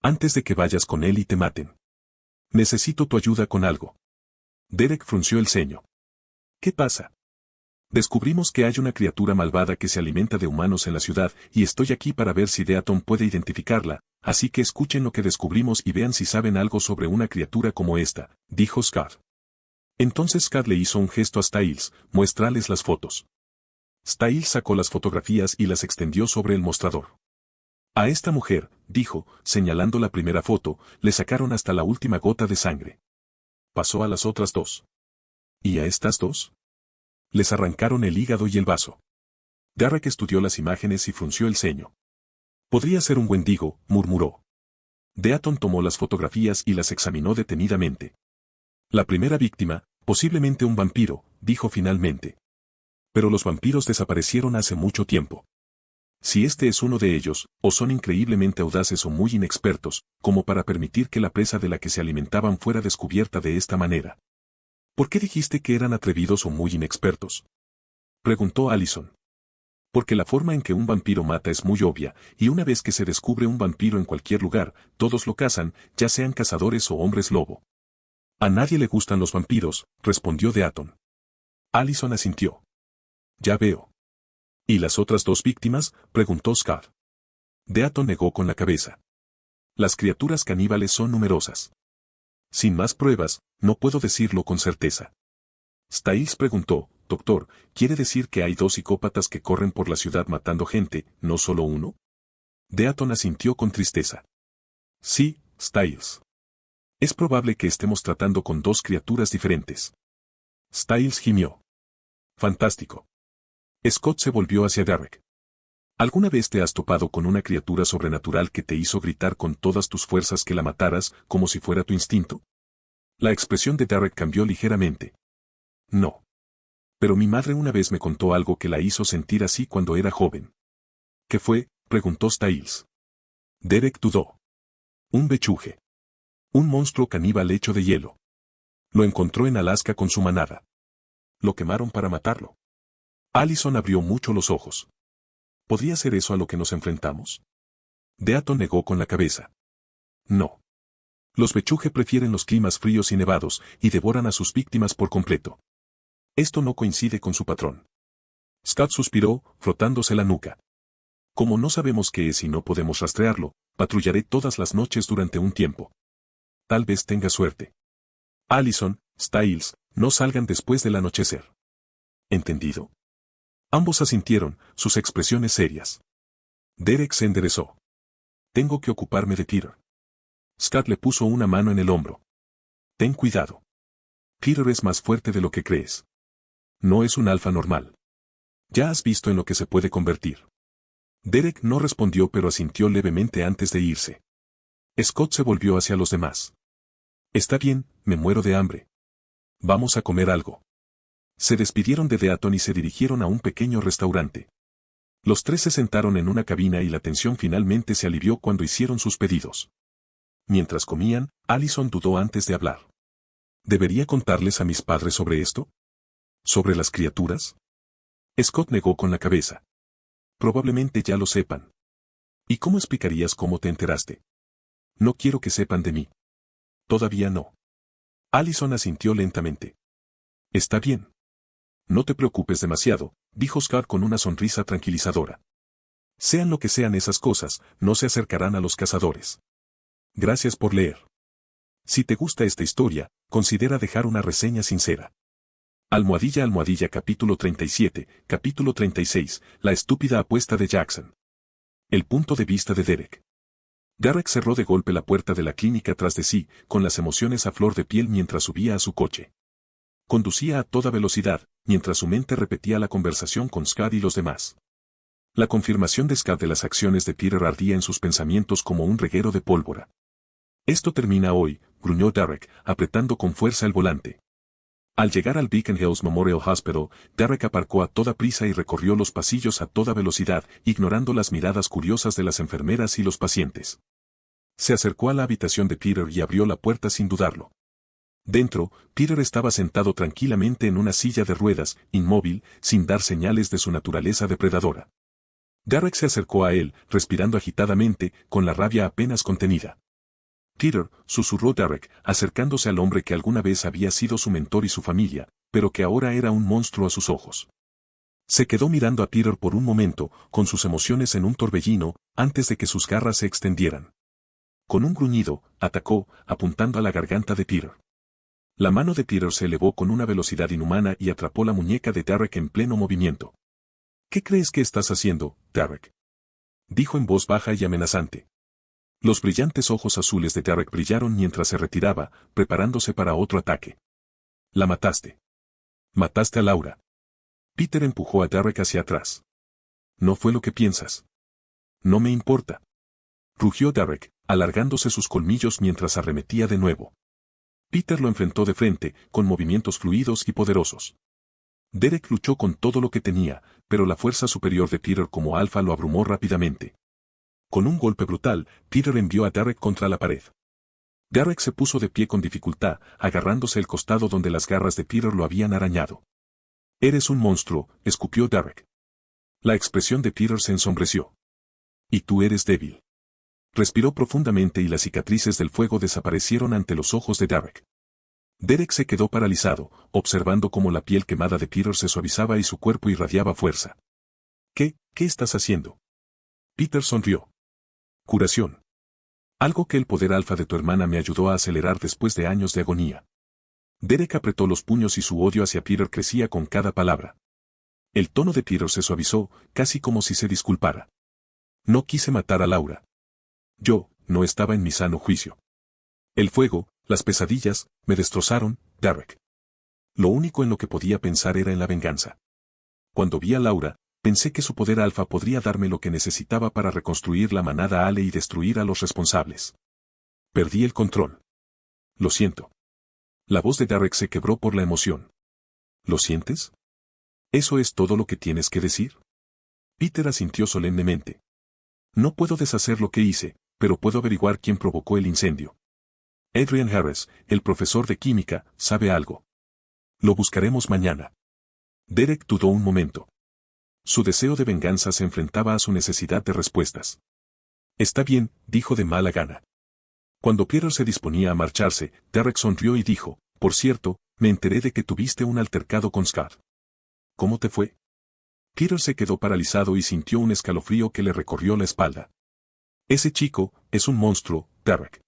Antes de que vayas con él y te maten. Necesito tu ayuda con algo. Derek frunció el ceño. ¿Qué pasa? Descubrimos que hay una criatura malvada que se alimenta de humanos en la ciudad y estoy aquí para ver si Deaton puede identificarla, así que escuchen lo que descubrimos y vean si saben algo sobre una criatura como esta, dijo Scott. Entonces Scott le hizo un gesto a Styles, muéstrales las fotos. Styles sacó las fotografías y las extendió sobre el mostrador. A esta mujer, dijo, señalando la primera foto, le sacaron hasta la última gota de sangre. Pasó a las otras dos. ¿Y a estas dos? Les arrancaron el hígado y el vaso. Derek estudió las imágenes y frunció el ceño. Podría ser un Wendigo, murmuró. Deaton tomó las fotografías y las examinó detenidamente. La primera víctima, posiblemente un vampiro, dijo finalmente. Pero los vampiros desaparecieron hace mucho tiempo. Si este es uno de ellos, o son increíblemente audaces o muy inexpertos, como para permitir que la presa de la que se alimentaban fuera descubierta de esta manera. ¿Por qué dijiste que eran atrevidos o muy inexpertos? Preguntó Allison. Porque la forma en que un vampiro mata es muy obvia, y una vez que se descubre un vampiro en cualquier lugar, todos lo cazan, ya sean cazadores o hombres lobo. A nadie le gustan los vampiros, respondió Deaton. Allison asintió. Ya veo. ¿Y las otras dos víctimas? Preguntó Scott. Deaton negó con la cabeza. Las criaturas caníbales son numerosas. Sin más pruebas, no puedo decirlo con certeza. Styles preguntó, doctor, ¿quiere decir que hay dos psicópatas que corren por la ciudad matando gente, no solo uno? Deaton asintió con tristeza. Sí, Styles. Es probable que estemos tratando con dos criaturas diferentes. Styles gimió. Fantástico. Scott se volvió hacia Derek. ¿Alguna vez te has topado con una criatura sobrenatural que te hizo gritar con todas tus fuerzas que la mataras, como si fuera tu instinto? La expresión de Derek cambió ligeramente. No. Pero mi madre una vez me contó algo que la hizo sentir así cuando era joven. ¿Qué fue? Preguntó Styles. Derek dudó. Un vechuje. Un monstruo caníbal hecho de hielo. Lo encontró en Alaska con su manada. Lo quemaron para matarlo. Allison abrió mucho los ojos. ¿Podría ser eso a lo que nos enfrentamos? Deaton negó con la cabeza. No. Los vechuje prefieren los climas fríos y nevados, y devoran a sus víctimas por completo. Esto no coincide con su patrón. Scott suspiró, frotándose la nuca. Como no sabemos qué es y no podemos rastrearlo, patrullaré todas las noches durante un tiempo. Tal vez tenga suerte. Allison, Styles, no salgan después del anochecer. ¿Entendido? Ambos asintieron, sus expresiones serias. Derek se enderezó. Tengo que ocuparme de Peter. Scott le puso una mano en el hombro. Ten cuidado. Peter es más fuerte de lo que crees. No es un alfa normal. Ya has visto en lo que se puede convertir. Derek no respondió pero asintió levemente antes de irse. Scott se volvió hacia los demás. Está bien, me muero de hambre. Vamos a comer algo. Se despidieron de Deaton y se dirigieron a un pequeño restaurante. Los tres se sentaron en una cabina y la tensión finalmente se alivió cuando hicieron sus pedidos. Mientras comían, Allison dudó antes de hablar. ¿Debería contarles a mis padres sobre esto? ¿Sobre las criaturas? Scott negó con la cabeza. Probablemente ya lo sepan. ¿Y cómo explicarías cómo te enteraste? No quiero que sepan de mí. Todavía no. Allison asintió lentamente. Está bien. No te preocupes demasiado, dijo Scott con una sonrisa tranquilizadora. Sean lo que sean esas cosas, no se acercarán a los cazadores. Gracias por leer. Si te gusta esta historia, considera dejar una reseña sincera. Almohadilla capítulo 37, capítulo 36, la estúpida apuesta de Jackson. El punto de vista de Derek. Derek cerró de golpe la puerta de la clínica tras de sí, con las emociones a flor de piel mientras subía a su coche. Conducía a toda velocidad, mientras su mente repetía la conversación con Scott y los demás. La confirmación de Scott de las acciones de Peter ardía en sus pensamientos como un reguero de pólvora. Esto termina hoy, gruñó Derek, apretando con fuerza el volante. Al llegar al Beacon Hills Memorial Hospital, Derek aparcó a toda prisa y recorrió los pasillos a toda velocidad, ignorando las miradas curiosas de las enfermeras y los pacientes. Se acercó a la habitación de Peter y abrió la puerta sin dudarlo. Dentro, Peter estaba sentado tranquilamente en una silla de ruedas, inmóvil, sin dar señales de su naturaleza depredadora. Derek se acercó a él, respirando agitadamente, con la rabia apenas contenida. Peter, susurró Derek, acercándose al hombre que alguna vez había sido su mentor y su familia, pero que ahora era un monstruo a sus ojos. Se quedó mirando a Peter por un momento, con sus emociones en un torbellino, antes de que sus garras se extendieran. Con un gruñido, atacó, apuntando a la garganta de Peter. La mano de Peter se elevó con una velocidad inhumana y atrapó la muñeca de Derek en pleno movimiento. ¿Qué crees que estás haciendo, Derek?, dijo en voz baja y amenazante. Los brillantes ojos azules de Derek brillaron mientras se retiraba, preparándose para otro ataque. La mataste. Mataste a Laura. Peter empujó a Derek hacia atrás. No fue lo que piensas. No me importa. Rugió Derek, alargándose sus colmillos mientras arremetía de nuevo. Peter lo enfrentó de frente, con movimientos fluidos y poderosos. Derek luchó con todo lo que tenía, pero la fuerza superior de Peter como alfa lo abrumó rápidamente. Con un golpe brutal, Peter envió a Derek contra la pared. Derek se puso de pie con dificultad, agarrándose el costado donde las garras de Peter lo habían arañado. «Eres un monstruo», escupió Derek. La expresión de Peter se ensombreció. «Y tú eres débil». Respiró profundamente y las cicatrices del fuego desaparecieron ante los ojos de Derek. Derek se quedó paralizado, observando cómo la piel quemada de Peter se suavizaba y su cuerpo irradiaba fuerza. ¿Qué estás haciendo? Peter sonrió. Curación. Algo que el poder alfa de tu hermana me ayudó a acelerar después de años de agonía. Derek apretó los puños y su odio hacia Peter crecía con cada palabra. El tono de Peter se suavizó, casi como si se disculpara. No quise matar a Laura. Yo no estaba en mi sano juicio. El fuego, las pesadillas, me destrozaron, Derek. Lo único en lo que podía pensar era en la venganza. Cuando vi a Laura, pensé que su poder alfa podría darme lo que necesitaba para reconstruir la manada Ale y destruir a los responsables. Perdí el control. Lo siento. La voz de Derek se quebró por la emoción. ¿Lo sientes? ¿Eso es todo lo que tienes que decir? Peter asintió solemnemente. No puedo deshacer lo que hice, pero puedo averiguar quién provocó el incendio. Adrian Harris, el profesor de química, sabe algo. Lo buscaremos mañana. Derek dudó un momento. Su deseo de venganza se enfrentaba a su necesidad de respuestas. Está bien, dijo de mala gana. Cuando Peter se disponía a marcharse, Derek sonrió y dijo, por cierto, me enteré de que tuviste un altercado con Scott. ¿Cómo te fue? Peter se quedó paralizado y sintió un escalofrío que le recorrió la espalda. Ese chico es un monstruo, Derek.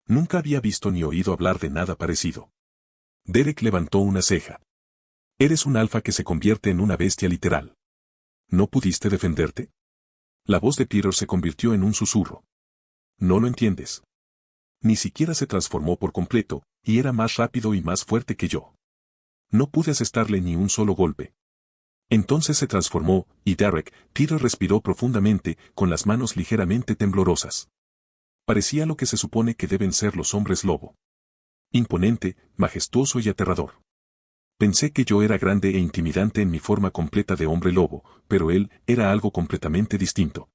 Nunca había visto ni oído hablar de nada parecido. Derek levantó una ceja. Eres un alfa que se convierte en una bestia literal. ¿No pudiste defenderte? La voz de Peter se convirtió en un susurro. No lo entiendes. Ni siquiera se transformó por completo, y era más rápido y más fuerte que yo. No pude asestarle ni un solo golpe. Entonces se transformó, y Peter respiró profundamente, con las manos ligeramente temblorosas. Parecía lo que se supone que deben ser los hombres lobo. Imponente, majestuoso y aterrador. Pensé que yo era grande e intimidante en mi forma completa de hombre lobo, pero él era algo completamente distinto.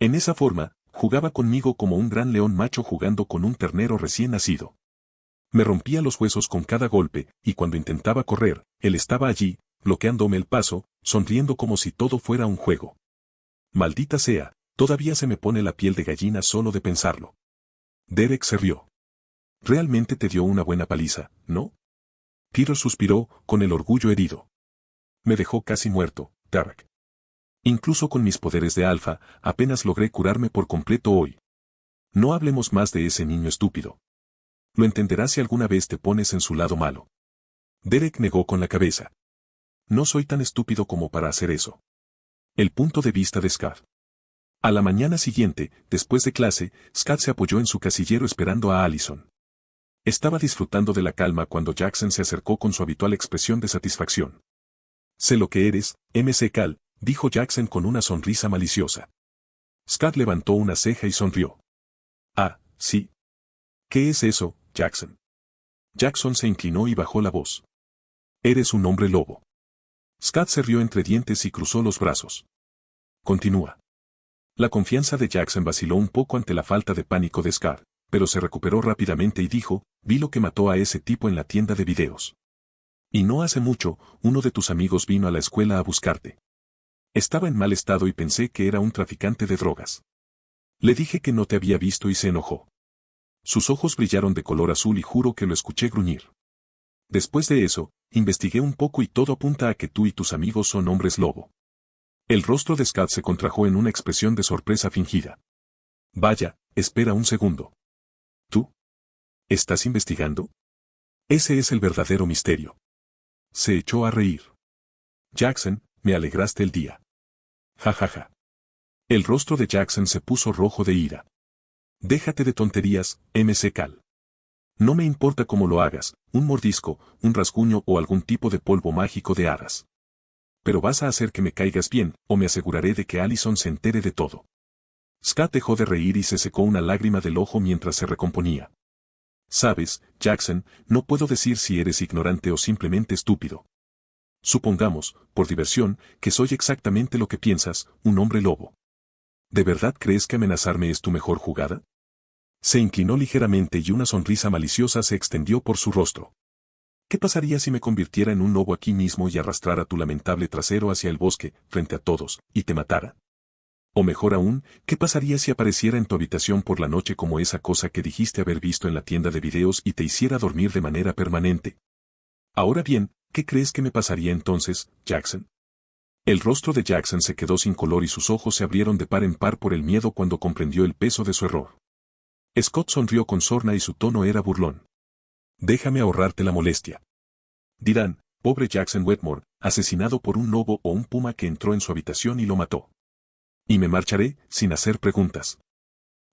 En esa forma, jugaba conmigo como un gran león macho jugando con un ternero recién nacido. Me rompía los huesos con cada golpe, y cuando intentaba correr, él estaba allí, bloqueándome el paso, sonriendo como si todo fuera un juego. Maldita sea, todavía se me pone la piel de gallina solo de pensarlo. Derek se rió. Realmente te dio una buena paliza, ¿no? Peter suspiró, con el orgullo herido. Me dejó casi muerto, Derek. Incluso con mis poderes de alfa, apenas logré curarme por completo hoy. No hablemos más de ese niño estúpido. Lo entenderás si alguna vez te pones en su lado malo. Derek negó con la cabeza. No soy tan estúpido como para hacer eso. El punto de vista de Scott. A la mañana siguiente, después de clase, Scott se apoyó en su casillero esperando a Allison. Estaba disfrutando de la calma cuando Jackson se acercó con su habitual expresión de satisfacción. Sé lo que eres, MC Cal, dijo Jackson con una sonrisa maliciosa. Scott levantó una ceja y sonrió. Ah, sí. ¿Qué es eso, Jackson? Jackson se inclinó y bajó la voz. Eres un hombre lobo. Scott se rió entre dientes y cruzó los brazos. Continúa. La confianza de Jackson vaciló un poco ante la falta de pánico de Scott, pero se recuperó rápidamente y dijo, vi lo que mató a ese tipo en la tienda de videos. Y no hace mucho, uno de tus amigos vino a la escuela a buscarte. Estaba en mal estado y pensé que era un traficante de drogas. Le dije que no te había visto y se enojó. Sus ojos brillaron de color azul y juro que lo escuché gruñir. Después de eso, investigué un poco y todo apunta a que tú y tus amigos son hombres lobo. El rostro de Scott se contrajo en una expresión de sorpresa fingida. Vaya, espera un segundo. ¿Tú? ¿Estás investigando? Ese es el verdadero misterio. Se echó a reír. Jackson, me alegraste el día. Ja ja ja. El rostro de Jackson se puso rojo de ira. Déjate de tonterías, MC Cal. No me importa cómo lo hagas, un mordisco, un rasguño o algún tipo de polvo mágico de hadas. Pero vas a hacer que me caigas bien, o me aseguraré de que Allison se entere de todo. Scott dejó de reír y se secó una lágrima del ojo mientras se recomponía. Sabes, Jackson, no puedo decir si eres ignorante o simplemente estúpido. Supongamos, por diversión, que soy exactamente lo que piensas, un hombre lobo. ¿De verdad crees que amenazarme es tu mejor jugada? Se inclinó ligeramente y una sonrisa maliciosa se extendió por su rostro. ¿Qué pasaría si me convirtiera en un lobo aquí mismo y arrastrara tu lamentable trasero hacia el bosque, frente a todos, y te matara? O mejor aún, ¿qué pasaría si apareciera en tu habitación por la noche como esa cosa que dijiste haber visto en la tienda de videos y te hiciera dormir de manera permanente? Ahora bien, ¿qué crees que me pasaría entonces, Jackson? El rostro de Jackson se quedó sin color y sus ojos se abrieron de par en par por el miedo cuando comprendió el peso de su error. Scott sonrió con sorna y su tono era burlón. Déjame ahorrarte la molestia. Dirán, pobre Jackson Wetmore, asesinado por un lobo o un puma que entró en su habitación y lo mató. Y me marcharé, sin hacer preguntas.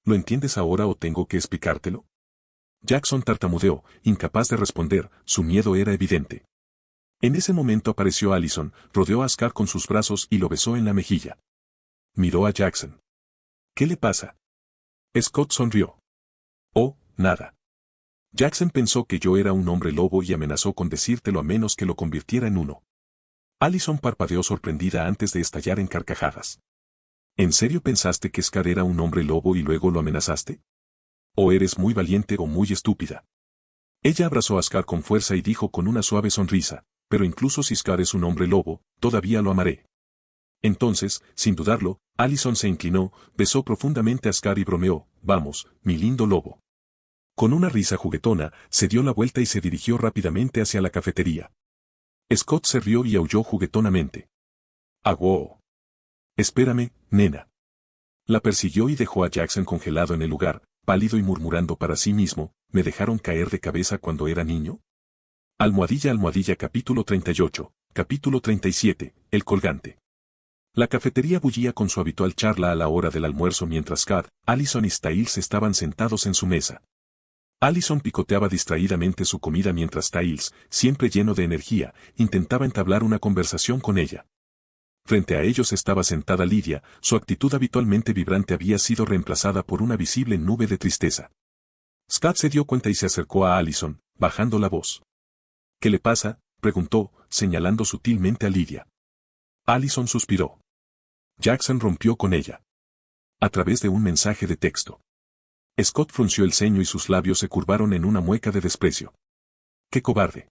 ¿Lo entiendes ahora o tengo que explicártelo? Jackson tartamudeó, incapaz de responder, su miedo era evidente. En ese momento apareció Allison, rodeó a Scott con sus brazos y lo besó en la mejilla. Miró a Jackson. ¿Qué le pasa? Scott sonrió. Oh, nada. Jackson pensó que yo era un hombre lobo y amenazó con decírtelo a menos que lo convirtiera en uno. Allison parpadeó sorprendida antes de estallar en carcajadas. ¿En serio pensaste que Scar era un hombre lobo y luego lo amenazaste? ¿O eres muy valiente o muy estúpida? Ella abrazó a Scar con fuerza y dijo con una suave sonrisa, pero incluso si Scar es un hombre lobo, todavía lo amaré. Entonces, sin dudarlo, Allison se inclinó, besó profundamente a Scar y bromeó, vamos, mi lindo lobo. Con una risa juguetona, se dio la vuelta y se dirigió rápidamente hacia la cafetería. Scott se rió y aulló juguetonamente. ¡Agua! Espérame, nena. La persiguió y dejó a Jackson congelado en el lugar, pálido y murmurando para sí mismo, ¿me dejaron caer de cabeza cuando era niño? Almohadilla capítulo 38, capítulo 37, el colgante. La cafetería bullía con su habitual charla a la hora del almuerzo mientras Scott, Allison y Styles estaban sentados en su mesa. Allison picoteaba distraídamente su comida mientras Styles, siempre lleno de energía, intentaba entablar una conversación con ella. Frente a ellos estaba sentada Lydia, su actitud habitualmente vibrante había sido reemplazada por una visible nube de tristeza. Scott se dio cuenta y se acercó a Allison, bajando la voz. ¿Qué le pasa?, preguntó, señalando sutilmente a Lydia. Allison suspiró. Jackson rompió con ella. A través de un mensaje de texto. Scott frunció el ceño y sus labios se curvaron en una mueca de desprecio. ¡Qué cobarde!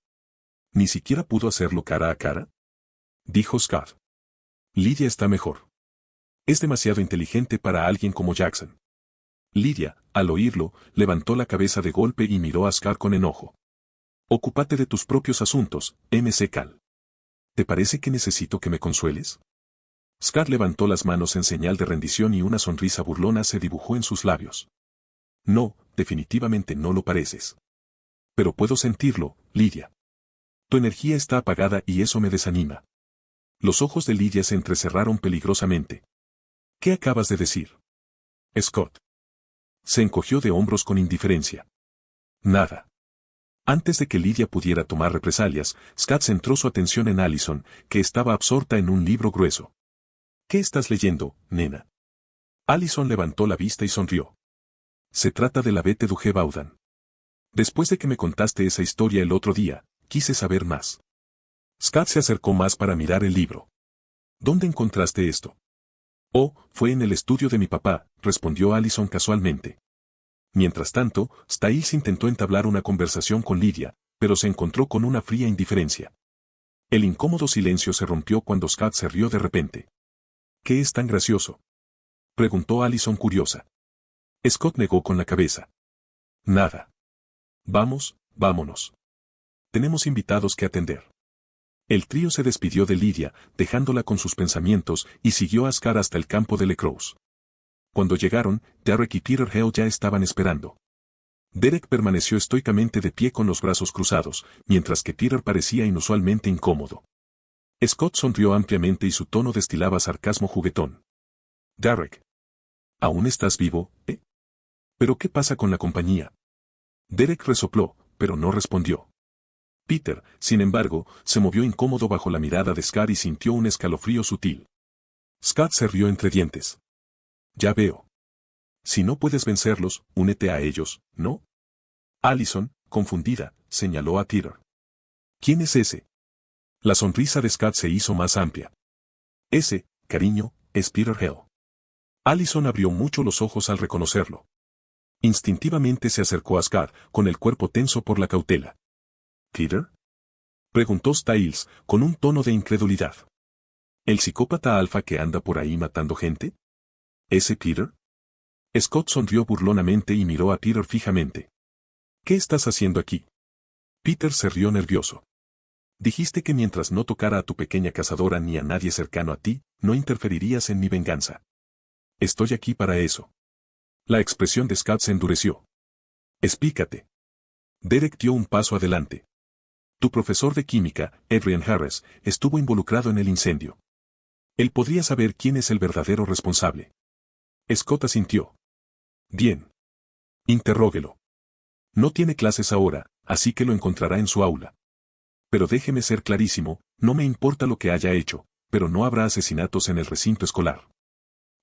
¿Ni siquiera pudo hacerlo cara a cara?, dijo Scott. Lydia está mejor. Es demasiado inteligente para alguien como Jackson. Lydia, al oírlo, levantó la cabeza de golpe y miró a Scott con enojo. Ocúpate de tus propios asuntos, MC Cal. ¿Te parece que necesito que me consueles? Scott levantó las manos en señal de rendición y una sonrisa burlona se dibujó en sus labios. No, definitivamente no lo pareces. Pero puedo sentirlo, Lydia. Tu energía está apagada y eso me desanima. Los ojos de Lydia se entrecerraron peligrosamente. ¿Qué acabas de decir? Scott. Se encogió de hombros con indiferencia. Nada. Antes de que Lydia pudiera tomar represalias, Scott centró su atención en Allison, que estaba absorta en un libro grueso. ¿Qué estás leyendo, nena? Allison levantó la vista y sonrió. Se trata de la Bete du Gebaudan. Después de que me contaste esa historia el otro día, quise saber más. Scott se acercó más para mirar el libro. ¿Dónde encontraste esto? Oh, fue en el estudio de mi papá, respondió Allison casualmente. Mientras tanto, Styles intentó entablar una conversación con Lydia, pero se encontró con una fría indiferencia. El incómodo silencio se rompió cuando Scott se rió de repente. ¿Qué es tan gracioso?, preguntó Allison curiosa. Scott negó con la cabeza. Nada. Vamos, vámonos. tenemos invitados que atender. El trío se despidió de Lydia, dejándola con sus pensamientos, y siguió a Scar hasta el campo de Lecroix. Cuando llegaron, Derek y Peter Hale ya estaban esperando. Derek permaneció estoicamente de pie con los brazos cruzados, mientras que Peter parecía inusualmente incómodo. Scott sonrió ampliamente y su tono destilaba sarcasmo juguetón. Derek. ¿Aún estás vivo, eh? ¿Pero qué pasa con la compañía? Derek resopló, pero no respondió. Peter, sin embargo, se movió incómodo bajo la mirada de Scar y sintió un escalofrío sutil. Scott se rió entre dientes. Ya veo. Si no puedes vencerlos, únete a ellos, ¿no? Allison, confundida, señaló a Peter. ¿Quién es ese? La sonrisa de Scott se hizo más amplia. Ese, cariño, es Peter Hale. Allison abrió mucho los ojos al reconocerlo. Instintivamente se acercó a Scott, con el cuerpo tenso por la cautela. ¿Peter? Preguntó Styles, con un tono de incredulidad. ¿El psicópata alfa que anda por ahí matando gente? ¿Ese Peter? Scott sonrió burlonamente y miró a Peter fijamente. ¿Qué estás haciendo aquí? Peter se rió nervioso. Dijiste que mientras no tocara a tu pequeña cazadora ni a nadie cercano a ti, no interferirías en mi venganza. Estoy aquí para eso. La expresión de Scott se endureció. Explícate. Derek dio un paso adelante. Tu profesor de química, Adrian Harris, estuvo involucrado en el incendio. Él podría saber quién es el verdadero responsable. Scott asintió. Bien. Interróguelo. No tiene clases ahora, así que lo encontrará en su aula. Pero déjeme ser clarísimo, no me importa lo que haya hecho, pero no habrá asesinatos en el recinto escolar.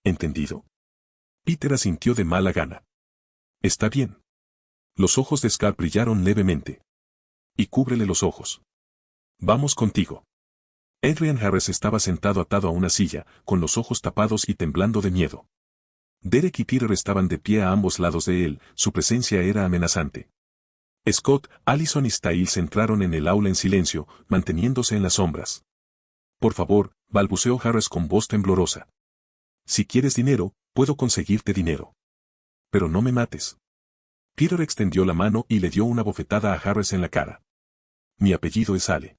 ¿Entendido? Peter asintió de mala gana. Está bien. Los ojos de Scott brillaron levemente. Y cúbrele los ojos. Vamos contigo. Adrian Harris estaba sentado atado a una silla, con los ojos tapados y temblando de miedo. Derek y Peter estaban de pie a ambos lados de él, su presencia era amenazante. Scott, Allison y Styles entraron en el aula en silencio, manteniéndose en las sombras. Por favor, balbuceó Harris con voz temblorosa. Si quieres dinero, puedo conseguirte dinero. Pero no me mates. Peter extendió la mano y le dio una bofetada a Harris en la cara. Mi apellido es Ale.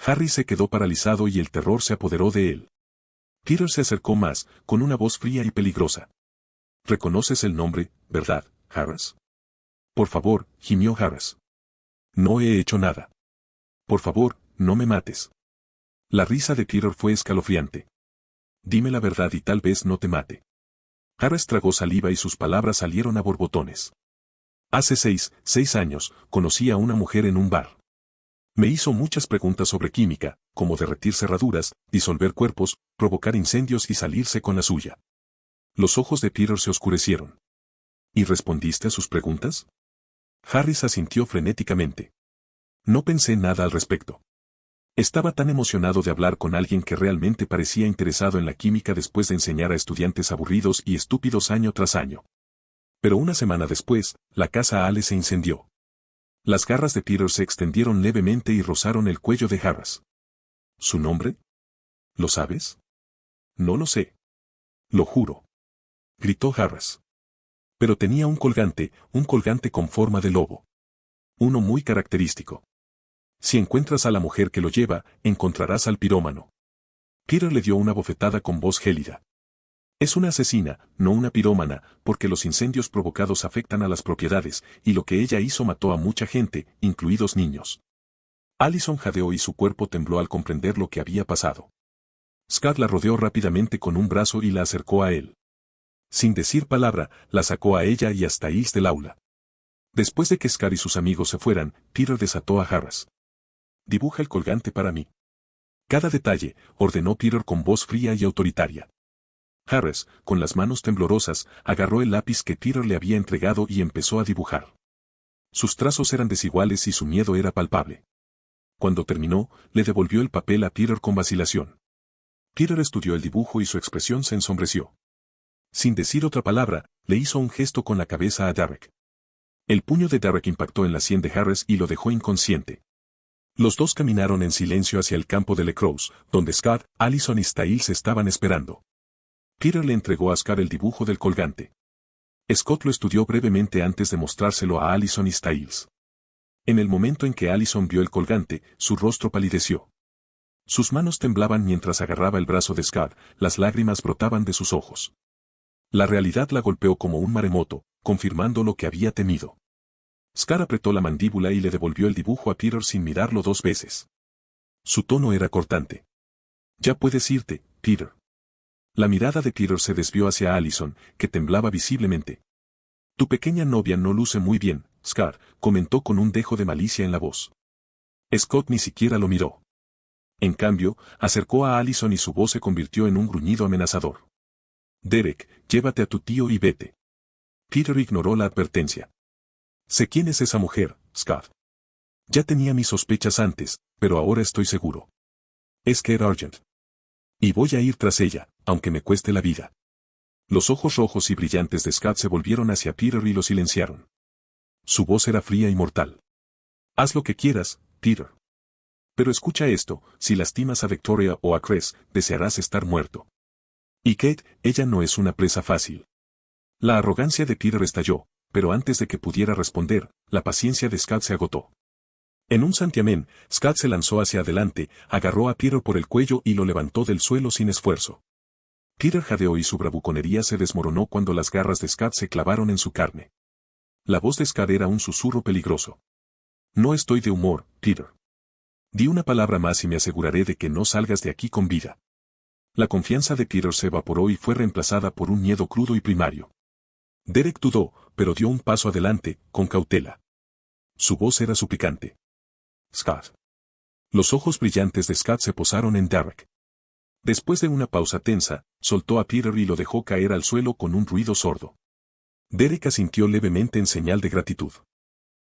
Harry se quedó paralizado y el terror se apoderó de él. Peter se acercó más, con una voz fría y peligrosa. ¿Reconoces el nombre, verdad, Harris? Por favor, gimió Harris. No he hecho nada. Por favor, no me mates. La risa de Peter fue escalofriante. Dime la verdad y tal vez no te mate. Harris tragó saliva y sus palabras salieron a borbotones. Hace 6 años, conocí a una mujer en un bar. Me hizo muchas preguntas sobre química, como derretir cerraduras, disolver cuerpos, provocar incendios y salirse con la suya. Los ojos de Peter se oscurecieron. ¿Y respondiste a sus preguntas? Harris asintió frenéticamente. No pensé nada al respecto. Estaba tan emocionado de hablar con alguien que realmente parecía interesado en la química después de enseñar a estudiantes aburridos y estúpidos año tras año. Pero una semana después, la casa Ale se incendió. Las garras de Peter se extendieron levemente y rozaron el cuello de Harris. ¿Su nombre? ¿Lo sabes? No lo sé. Lo juro. Gritó Harris. Pero tenía un colgante con forma de lobo. Uno muy característico. Si encuentras a la mujer que lo lleva, encontrarás al pirómano. Peter le dio una bofetada con voz gélida. Es una asesina, no una pirómana, porque los incendios provocados afectan a las propiedades, y lo que ella hizo mató a mucha gente, incluidos niños. Allison jadeó y su cuerpo tembló al comprender lo que había pasado. Scott la rodeó rápidamente con un brazo y la acercó a él. Sin decir palabra, la sacó a ella y hasta Is del aula. Después de que Scott y sus amigos se fueran, Peter desató a Harris. Dibuja el colgante para mí. Cada detalle, ordenó Peter con voz fría y autoritaria. Harris, con las manos temblorosas, agarró el lápiz que Peter le había entregado y empezó a dibujar. Sus trazos eran desiguales y su miedo era palpable. Cuando terminó, le devolvió el papel a Peter con vacilación. Peter estudió el dibujo y su expresión se ensombreció. Sin decir otra palabra, le hizo un gesto con la cabeza a Derek. El puño de Derek impactó en la sien de Harris y lo dejó inconsciente. Los dos caminaron en silencio hacia el campo de Lecroix, donde Scott, Allison y Styles estaban esperando. Peter le entregó a Scott el dibujo del colgante. Scott lo estudió brevemente antes de mostrárselo a Allison y Styles. En el momento en que Allison vio el colgante, su rostro palideció. Sus manos temblaban mientras agarraba el brazo de Scar, las lágrimas brotaban de sus ojos. La realidad la golpeó como un maremoto, confirmando lo que había temido. Scar apretó la mandíbula y le devolvió el dibujo a Peter sin mirarlo 2 veces. Su tono era cortante. Ya puedes irte, Peter. La mirada de Peter se desvió hacia Allison, que temblaba visiblemente. Tu pequeña novia no luce muy bien, Scar, comentó con un dejo de malicia en la voz. Scott ni siquiera lo miró. En cambio, acercó a Allison y su voz se convirtió en un gruñido amenazador. Derek, llévate a tu tío y vete. Peter ignoró la advertencia. Sé quién es esa mujer, Scott. Ya tenía mis sospechas antes, pero ahora estoy seguro. Es Kate Argent. Y voy a ir tras ella, aunque me cueste la vida. Los ojos rojos y brillantes de Scott se volvieron hacia Peter y lo silenciaron. Su voz era fría y mortal. Haz lo que quieras, Peter. Pero escucha esto, si lastimas a Victoria o a Cress, desearás estar muerto. Y Kate, ella no es una presa fácil. La arrogancia de Peter estalló, pero antes de que pudiera responder, la paciencia de Scott se agotó. En un santiamén, Scott se lanzó hacia adelante, agarró a Peter por el cuello y lo levantó del suelo sin esfuerzo. Peter jadeó y su bravuconería se desmoronó cuando las garras de Scott se clavaron en su carne. La voz de Scott era un susurro peligroso. No estoy de humor, Peter. Di una palabra más y me aseguraré de que no salgas de aquí con vida. La confianza de Peter se evaporó y fue reemplazada por un miedo crudo y primario. Derek dudó, pero dio un paso adelante, con cautela. Su voz era suplicante. Scott. Los ojos brillantes de Scott se posaron en Derek. Después de una pausa tensa, soltó a Peter y lo dejó caer al suelo con un ruido sordo. Derek asintió levemente en señal de gratitud.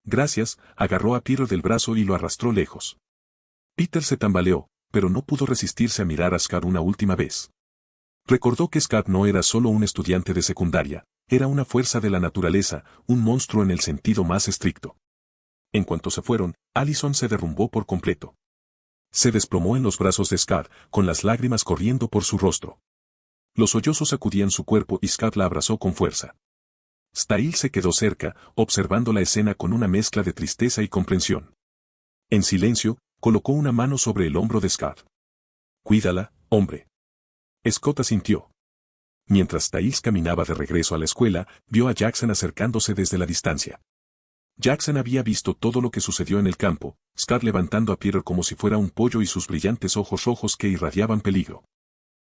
Gracias, agarró a Peter del brazo y lo arrastró lejos. Peter se tambaleó, pero no pudo resistirse a mirar a Scott una última vez. Recordó que Scott no era solo un estudiante de secundaria, era una fuerza de la naturaleza, un monstruo en el sentido más estricto. En cuanto se fueron, Allison se derrumbó por completo. Se desplomó en los brazos de Scott, con las lágrimas corriendo por su rostro. Los sollozos sacudían su cuerpo y Scott la abrazó con fuerza. Styles se quedó cerca, observando la escena con una mezcla de tristeza y comprensión. En silencio, colocó una mano sobre el hombro de Scott. Cuídala, hombre. Scott asintió. Mientras Styles caminaba de regreso a la escuela, vio a Jackson acercándose desde la distancia. Jackson había visto todo lo que sucedió en el campo, Scott levantando a Peter como si fuera un pollo y sus brillantes ojos rojos que irradiaban peligro.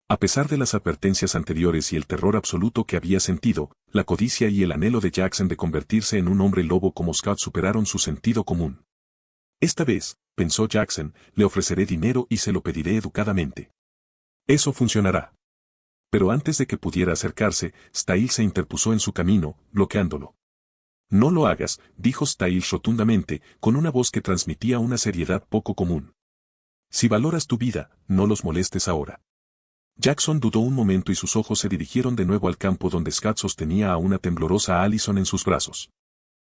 A pesar de las advertencias anteriores y el terror absoluto que había sentido, la codicia y el anhelo de Jackson de convertirse en un hombre lobo como Scott superaron su sentido común. Esta vez, pensó Jackson, le ofreceré dinero y se lo pediré educadamente. Eso funcionará. Pero antes de que pudiera acercarse, Styles se interpuso en su camino, bloqueándolo. No lo hagas, dijo Styles rotundamente, con una voz que transmitía una seriedad poco común. Si valoras tu vida, no los molestes ahora. Jackson dudó un momento y sus ojos se dirigieron de nuevo al campo donde Scott sostenía a una temblorosa Allison en sus brazos.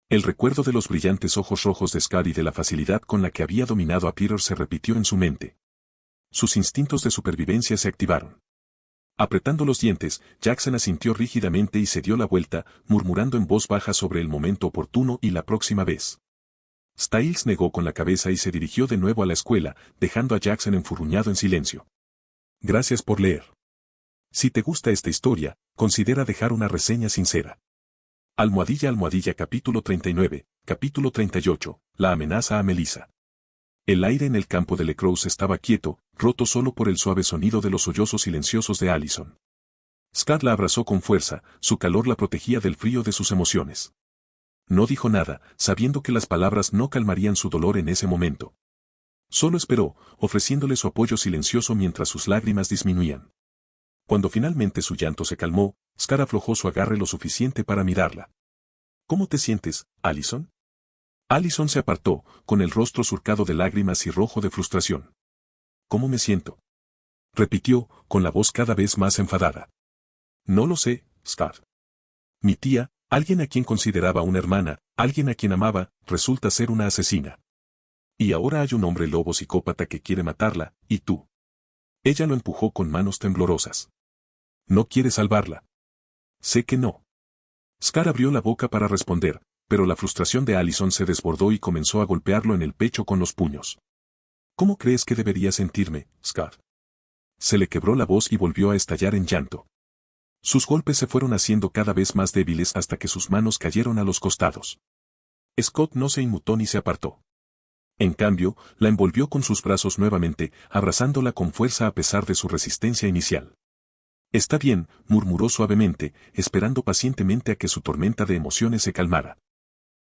El recuerdo de los brillantes ojos rojos de Scott y de la facilidad con la que había dominado a Peter se repitió en su mente. Sus instintos de supervivencia se activaron. Apretando los dientes, Jackson asintió rígidamente y se dio la vuelta, murmurando en voz baja sobre el momento oportuno y la próxima vez. Styles negó con la cabeza y se dirigió de nuevo a la escuela, dejando a Jackson enfurruñado en silencio. Gracias por leer. Si te gusta esta historia, considera dejar una reseña sincera. Almohadilla capítulo 39, capítulo 38, la amenaza a Melissa. El aire en el campo de Lecroix estaba quieto, roto solo por el suave sonido de los sollozos silenciosos de Allison. Scott la abrazó con fuerza, su calor la protegía del frío de sus emociones. No dijo nada, sabiendo que las palabras no calmarían su dolor en ese momento. Solo esperó, ofreciéndole su apoyo silencioso mientras sus lágrimas disminuían. Cuando finalmente su llanto se calmó, Scott aflojó su agarre lo suficiente para mirarla. ¿Cómo te sientes, Allison? Allison se apartó, con el rostro surcado de lágrimas y rojo de frustración. ¿Cómo me siento? Repitió, con la voz cada vez más enfadada. No lo sé, Scott. Mi tía, alguien a quien consideraba una hermana, alguien a quien amaba, resulta ser una asesina. Y ahora hay un hombre lobo psicópata que quiere matarla, y tú. Ella lo empujó con manos temblorosas. ¿No quieres salvarla? Sé que no. Scott abrió la boca para responder, pero la frustración de Allison se desbordó y comenzó a golpearlo en el pecho con los puños. ¿Cómo crees que debería sentirme, Scott? Se le quebró la voz y volvió a estallar en llanto. Sus golpes se fueron haciendo cada vez más débiles hasta que sus manos cayeron a los costados. Scott no se inmutó ni se apartó. En cambio, la envolvió con sus brazos nuevamente, abrazándola con fuerza a pesar de su resistencia inicial. Está bien, murmuró suavemente, esperando pacientemente a que su tormenta de emociones se calmara.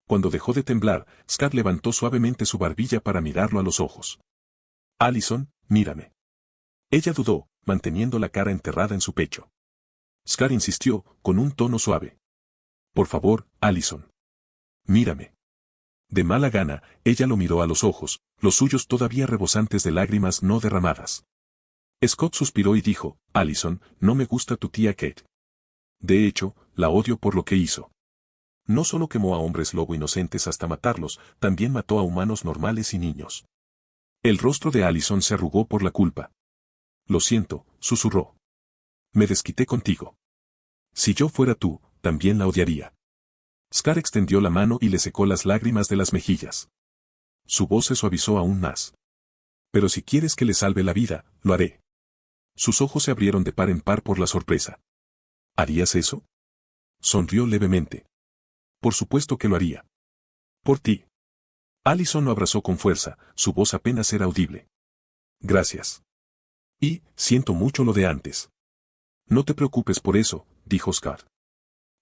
Cuando dejó de temblar, Scott levantó suavemente su barbilla para mirarlo a los ojos. Allison, mírame. Ella dudó, manteniendo la cara enterrada en su pecho. Scott insistió, con un tono suave. Por favor, Allison. Mírame. De mala gana, ella lo miró a los ojos, los suyos todavía rebosantes de lágrimas no derramadas. Scott suspiró y dijo, Allison, no me gusta tu tía Kate. De hecho, la odio por lo que hizo. No solo quemó a hombres lobo inocentes hasta matarlos, también mató a humanos normales y niños. El rostro de Allison se arrugó por la culpa. Lo siento, susurró. Me desquité contigo. Si yo fuera tú, también la odiaría. Scar extendió la mano y le secó las lágrimas de las mejillas. Su voz se suavizó aún más. Pero si quieres que le salve la vida, lo haré. Sus ojos se abrieron de par en par por la sorpresa. ¿Harías eso? Sonrió levemente. Por supuesto que lo haría. Por ti. Allison lo abrazó con fuerza, su voz apenas era audible. Gracias. Y, siento mucho lo de antes. No te preocupes por eso, dijo Scar.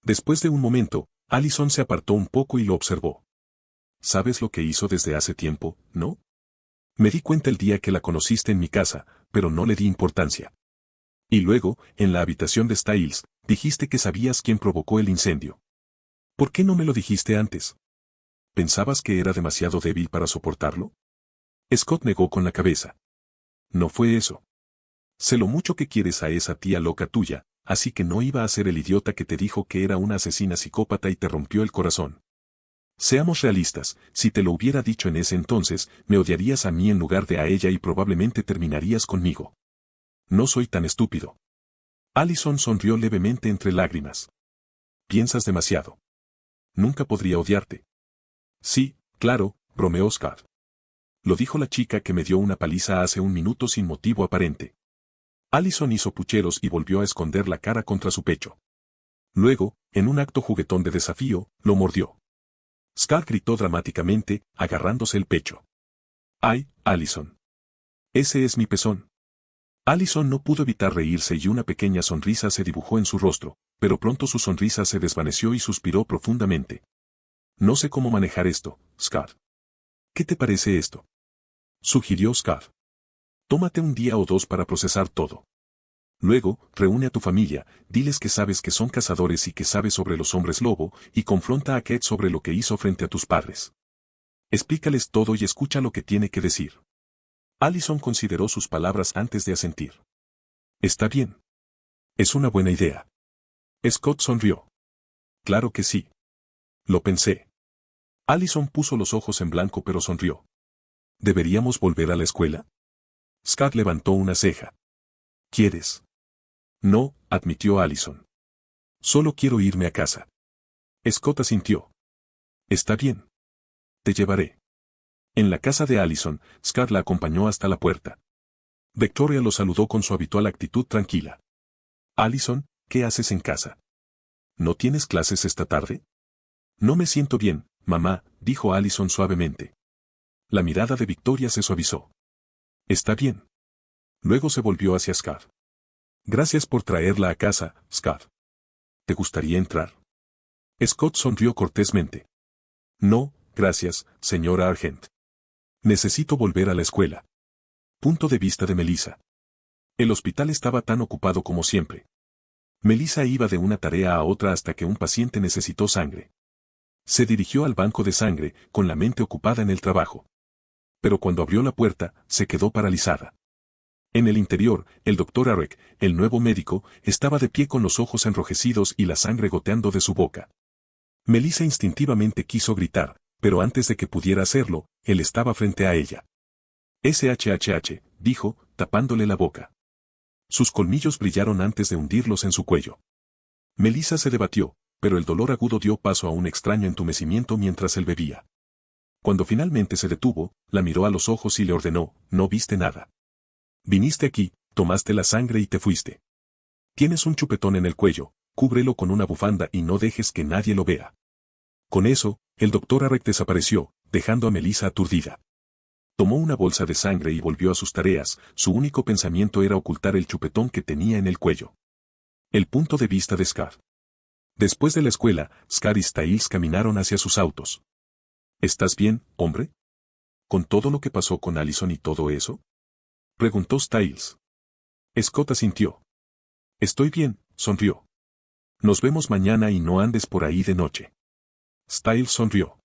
Después de un momento, Allison se apartó un poco y lo observó. ¿Sabes lo que hizo desde hace tiempo, no? Me di cuenta el día que la conociste en mi casa, pero no le di importancia. Y luego, en la habitación de Styles, dijiste que sabías quién provocó el incendio. ¿Por qué no me lo dijiste antes? ¿Pensabas que era demasiado débil para soportarlo? Scott negó con la cabeza. No fue eso. Sé lo mucho que quieres a esa tía loca tuya, así que no iba a ser el idiota que te dijo que era una asesina psicópata y te rompió el corazón. Seamos realistas, si te lo hubiera dicho en ese entonces, me odiarías a mí en lugar de a ella y probablemente terminarías conmigo. No soy tan estúpido. Allison sonrió levemente entre lágrimas. Piensas demasiado. Nunca podría odiarte. Sí, claro, bromeó Scott. Lo dijo la chica que me dio una paliza hace un minuto sin motivo aparente. Allison hizo pucheros y volvió a esconder la cara contra su pecho. Luego, en un acto juguetón de desafío, lo mordió. Scott gritó dramáticamente, agarrándose el pecho. ¡Ay, Allison! Ese es mi pezón. Allison no pudo evitar reírse y una pequeña sonrisa se dibujó en su rostro, pero pronto su sonrisa se desvaneció y suspiró profundamente. No sé cómo manejar esto, Scott. ¿Qué te parece esto? Sugirió Scott. Tómate un día o dos para procesar todo. Luego, reúne a tu familia, diles que sabes que son cazadores y que sabes sobre los hombres lobo, y confronta a Kate sobre lo que hizo frente a tus padres. Explícales todo y escucha lo que tiene que decir. Allison consideró sus palabras antes de asentir. Está bien. Es una buena idea. Scott sonrió. Claro que sí. Lo pensé. Allison puso los ojos en blanco pero sonrió. ¿Deberíamos volver a la escuela? Scott levantó una ceja. ¿Quieres? No, admitió Allison. Solo quiero irme a casa. Scott asintió. Está bien. Te llevaré. En la casa de Allison, Scott la acompañó hasta la puerta. Victoria lo saludó con su habitual actitud tranquila. Allison, ¿qué haces en casa? ¿No tienes clases esta tarde? No me siento bien, mamá, dijo Allison suavemente. La mirada de Victoria se suavizó. Está bien. Luego se volvió hacia Scott. Gracias por traerla a casa, Scott. ¿Te gustaría entrar? Scott sonrió cortésmente. No, gracias, señora Argent. Necesito volver a la escuela. Punto de vista de Melissa. El hospital estaba tan ocupado como siempre. Melissa iba de una tarea a otra hasta que un paciente necesitó sangre. Se dirigió al banco de sangre, con la mente ocupada en el trabajo. Pero cuando abrió la puerta, se quedó paralizada. En el interior, el doctor Arek, el nuevo médico, estaba de pie con los ojos enrojecidos y la sangre goteando de su boca. Melissa instintivamente quiso gritar, pero antes de que pudiera hacerlo, él estaba frente a ella. SHHH, dijo, tapándole la boca. Sus colmillos brillaron antes de hundirlos en su cuello. Melissa se debatió, pero el dolor agudo dio paso a un extraño entumecimiento mientras él bebía. Cuando finalmente se detuvo, la miró a los ojos y le ordenó, no viste nada. Viniste aquí, tomaste la sangre y te fuiste. Tienes un chupetón en el cuello, cúbrelo con una bufanda y no dejes que nadie lo vea. Con eso, el doctor Arek desapareció, dejando a Melissa aturdida. Tomó una bolsa de sangre y volvió a sus tareas, su único pensamiento era ocultar el chupetón que tenía en el cuello. El punto de vista de Scar. Después de la escuela, Scar y Styles caminaron hacia sus autos. ¿Estás bien, hombre? ¿Con todo lo que pasó con Allison y todo eso? Preguntó Styles. Scott asintió. Estoy bien, sonrió. Nos vemos mañana y no andes por ahí de noche. Styles sonrió.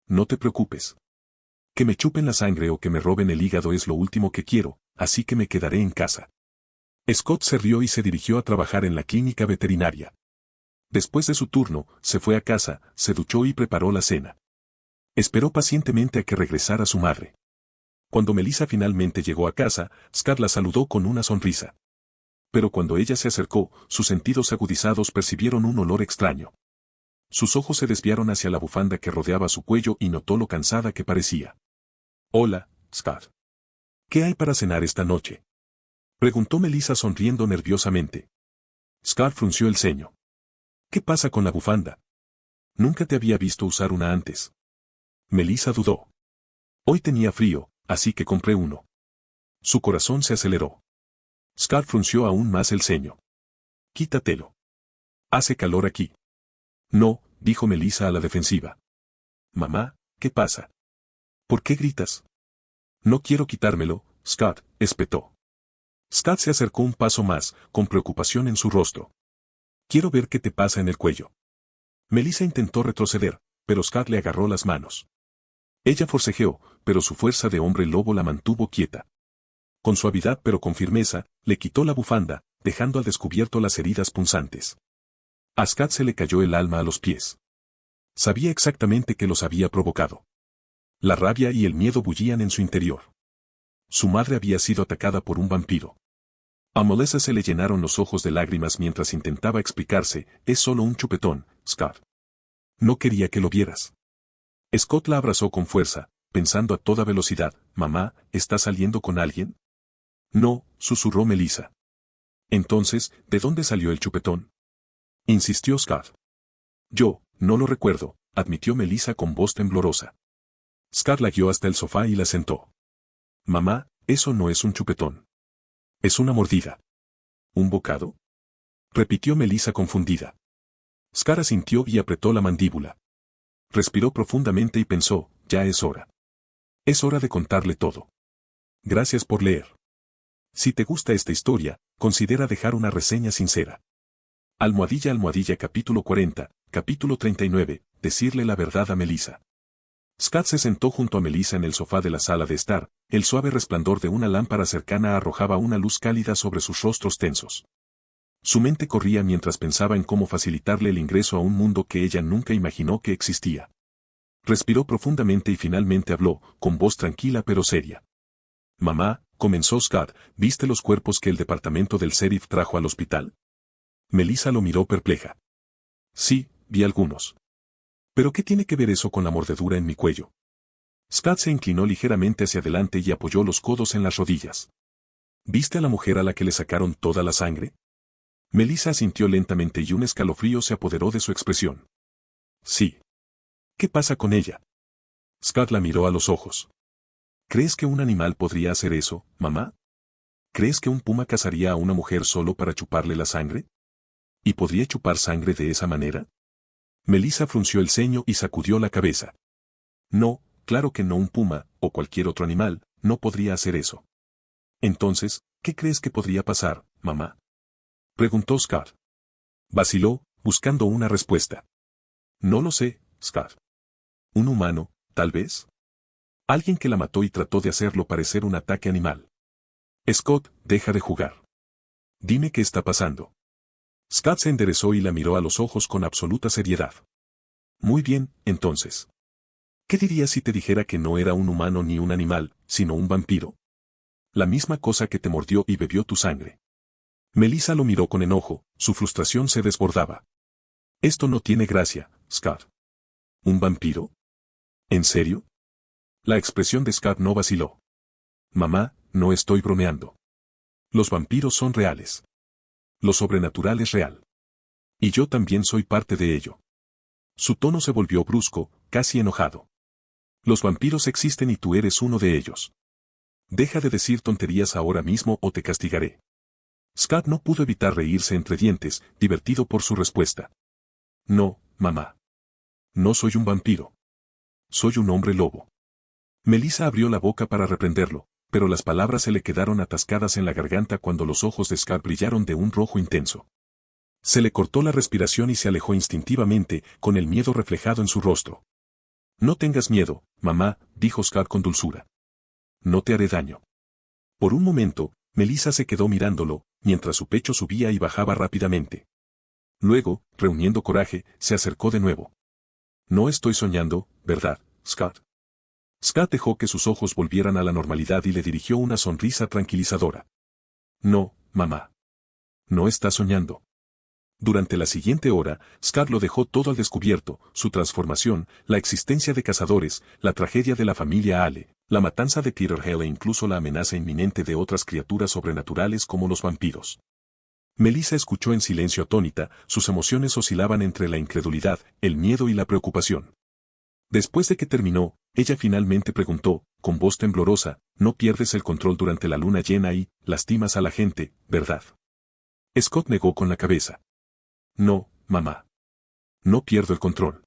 No te preocupes. Que me chupen la sangre o que me roben el hígado es lo último que quiero, así que me quedaré en casa. Scott se rió y se dirigió a trabajar en la clínica veterinaria. Después de su turno, se fue a casa, se duchó y preparó la cena. Esperó pacientemente a que regresara su madre. Cuando Melissa finalmente llegó a casa, Scar la saludó con una sonrisa. Pero cuando ella se acercó, sus sentidos agudizados percibieron un olor extraño. Sus ojos se desviaron hacia la bufanda que rodeaba su cuello y notó lo cansada que parecía. Hola, Scar. ¿Qué hay para cenar esta noche? Preguntó Melissa sonriendo nerviosamente. Scar frunció el ceño. ¿Qué pasa con la bufanda? Nunca te había visto usar una antes. Melissa dudó. Hoy tenía frío, así que compré uno. Su corazón se aceleró. Scar frunció aún más el ceño. Quítatelo. Hace calor aquí. No, dijo Melissa a la defensiva. Mamá, ¿qué pasa? ¿Por qué gritas? No quiero quitármelo, Scott, espetó. Scott se acercó un paso más, con preocupación en su rostro. Quiero ver qué te pasa en el cuello. Melissa intentó retroceder, pero Scott le agarró las manos. Ella forcejeó, pero su fuerza de hombre lobo la mantuvo quieta. Con suavidad pero con firmeza, le quitó la bufanda, dejando al descubierto las heridas punzantes. A Scott se le cayó el alma a los pies. Sabía exactamente qué los había provocado. La rabia y el miedo bullían en su interior. Su madre había sido atacada por un vampiro. A Melissa se le llenaron los ojos de lágrimas mientras intentaba explicarse, es solo un chupetón, Scott. No quería que lo vieras. Scott la abrazó con fuerza, pensando a toda velocidad, mamá, ¿estás saliendo con alguien? No, susurró Melissa. Entonces, ¿de dónde salió el chupetón? Insistió Scott. Yo, no lo recuerdo, admitió Melissa con voz temblorosa. Scott la guió hasta el sofá y la sentó. Mamá, eso no es un chupetón. Es una mordida. ¿Un bocado? Repitió Melissa confundida. Scott asintió y apretó la mandíbula. Respiró profundamente y pensó, ya es hora. Es hora de contarle todo. Gracias por leer. Si te gusta esta historia, considera dejar una reseña sincera. Almohadilla capítulo 40, capítulo 39, decirle la verdad a Melissa. Scott se sentó junto a Melissa en el sofá de la sala de estar, el suave resplandor de una lámpara cercana arrojaba una luz cálida sobre sus rostros tensos. Su mente corría mientras pensaba en cómo facilitarle el ingreso a un mundo que ella nunca imaginó que existía. Respiró profundamente y finalmente habló, con voz tranquila pero seria. Mamá, comenzó Scott, ¿viste los cuerpos que el departamento del sheriff trajo al hospital? Melissa lo miró perpleja. Sí, vi algunos. ¿Pero qué tiene que ver eso con la mordedura en mi cuello? Scott se inclinó ligeramente hacia adelante y apoyó los codos en las rodillas. ¿Viste a la mujer a la que le sacaron toda la sangre? Melissa asintió lentamente y un escalofrío se apoderó de su expresión. Sí. ¿Qué pasa con ella? Scott la miró a los ojos. ¿Crees que un animal podría hacer eso, mamá? ¿Crees que un puma cazaría a una mujer solo para chuparle la sangre? ¿Y podría chupar sangre de esa manera? Melissa frunció el ceño y sacudió la cabeza. No, claro que no, un puma, o cualquier otro animal, no podría hacer eso. Entonces, ¿qué crees que podría pasar, mamá? Preguntó Scott. Vaciló, buscando una respuesta. No lo sé, Scott. ¿Un humano, tal vez? Alguien que la mató y trató de hacerlo parecer un ataque animal. Scott, deja de jugar. Dime qué está pasando. Scott se enderezó y la miró a los ojos con absoluta seriedad. Muy bien, entonces. ¿Qué dirías si te dijera que no era un humano ni un animal, sino un vampiro? La misma cosa que te mordió y bebió tu sangre. Melissa lo miró con enojo, su frustración se desbordaba. Esto no tiene gracia, Scott. ¿Un vampiro? ¿En serio? La expresión de Scott no vaciló. Mamá, no estoy bromeando. Los vampiros son reales. Lo sobrenatural es real. Y yo también soy parte de ello. Su tono se volvió brusco, casi enojado. Los vampiros existen y tú eres uno de ellos. Deja de decir tonterías ahora mismo o te castigaré. Scott no pudo evitar reírse entre dientes, divertido por su respuesta. No, mamá. No soy un vampiro. Soy un hombre lobo. Melissa abrió la boca para reprenderlo, pero las palabras se le quedaron atascadas en la garganta cuando los ojos de Scott brillaron de un rojo intenso. Se le cortó la respiración y se alejó instintivamente, con el miedo reflejado en su rostro. No tengas miedo, mamá, dijo Scott con dulzura. No te haré daño. Por un momento, Melissa se quedó mirándolo, mientras su pecho subía y bajaba rápidamente. Luego, reuniendo coraje, se acercó de nuevo. No estoy soñando, ¿verdad, Scott? Scott dejó que sus ojos volvieran a la normalidad y le dirigió una sonrisa tranquilizadora. No, mamá. No está soñando. Durante la siguiente hora, Scott lo dejó todo al descubierto, su transformación, la existencia de cazadores, la tragedia de la familia Ale, la matanza de Peter Hale e incluso la amenaza inminente de otras criaturas sobrenaturales como los vampiros. Melissa escuchó en silencio atónita, sus emociones oscilaban entre la incredulidad, el miedo y la preocupación. Después de que terminó, ella finalmente preguntó, con voz temblorosa, no pierdes el control durante la luna llena y, lastimas a la gente, ¿verdad? Scott negó con la cabeza. No, mamá. No pierdo el control.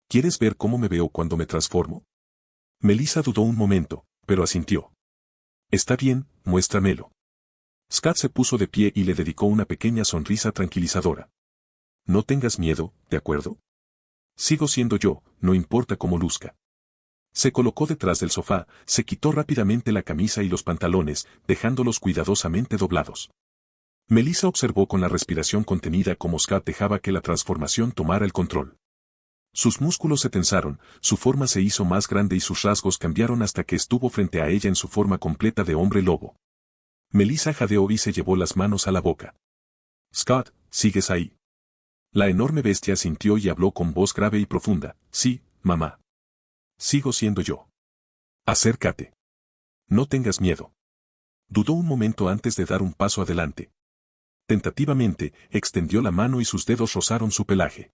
¿Quieres ver cómo me veo cuando me transformo? Melissa dudó un momento, pero asintió. Está bien, muéstramelo. Scott se puso de pie y le dedicó una pequeña sonrisa tranquilizadora. No tengas miedo, ¿de acuerdo? Sigo siendo yo, no importa cómo luzca. Se colocó detrás del sofá, se quitó rápidamente la camisa y los pantalones, dejándolos cuidadosamente doblados. Melissa observó con la respiración contenida cómo Scott dejaba que la transformación tomara el control. Sus músculos se tensaron, su forma se hizo más grande y sus rasgos cambiaron hasta que estuvo frente a ella en su forma completa de hombre lobo. Melissa jadeó y se llevó las manos a la boca. Scott, ¿sigues ahí? La enorme bestia sintió y habló con voz grave y profunda. Sí, mamá. Sigo siendo yo. Acércate. No tengas miedo. Dudó un momento antes de dar un paso adelante. Tentativamente, extendió la mano y sus dedos rozaron su pelaje.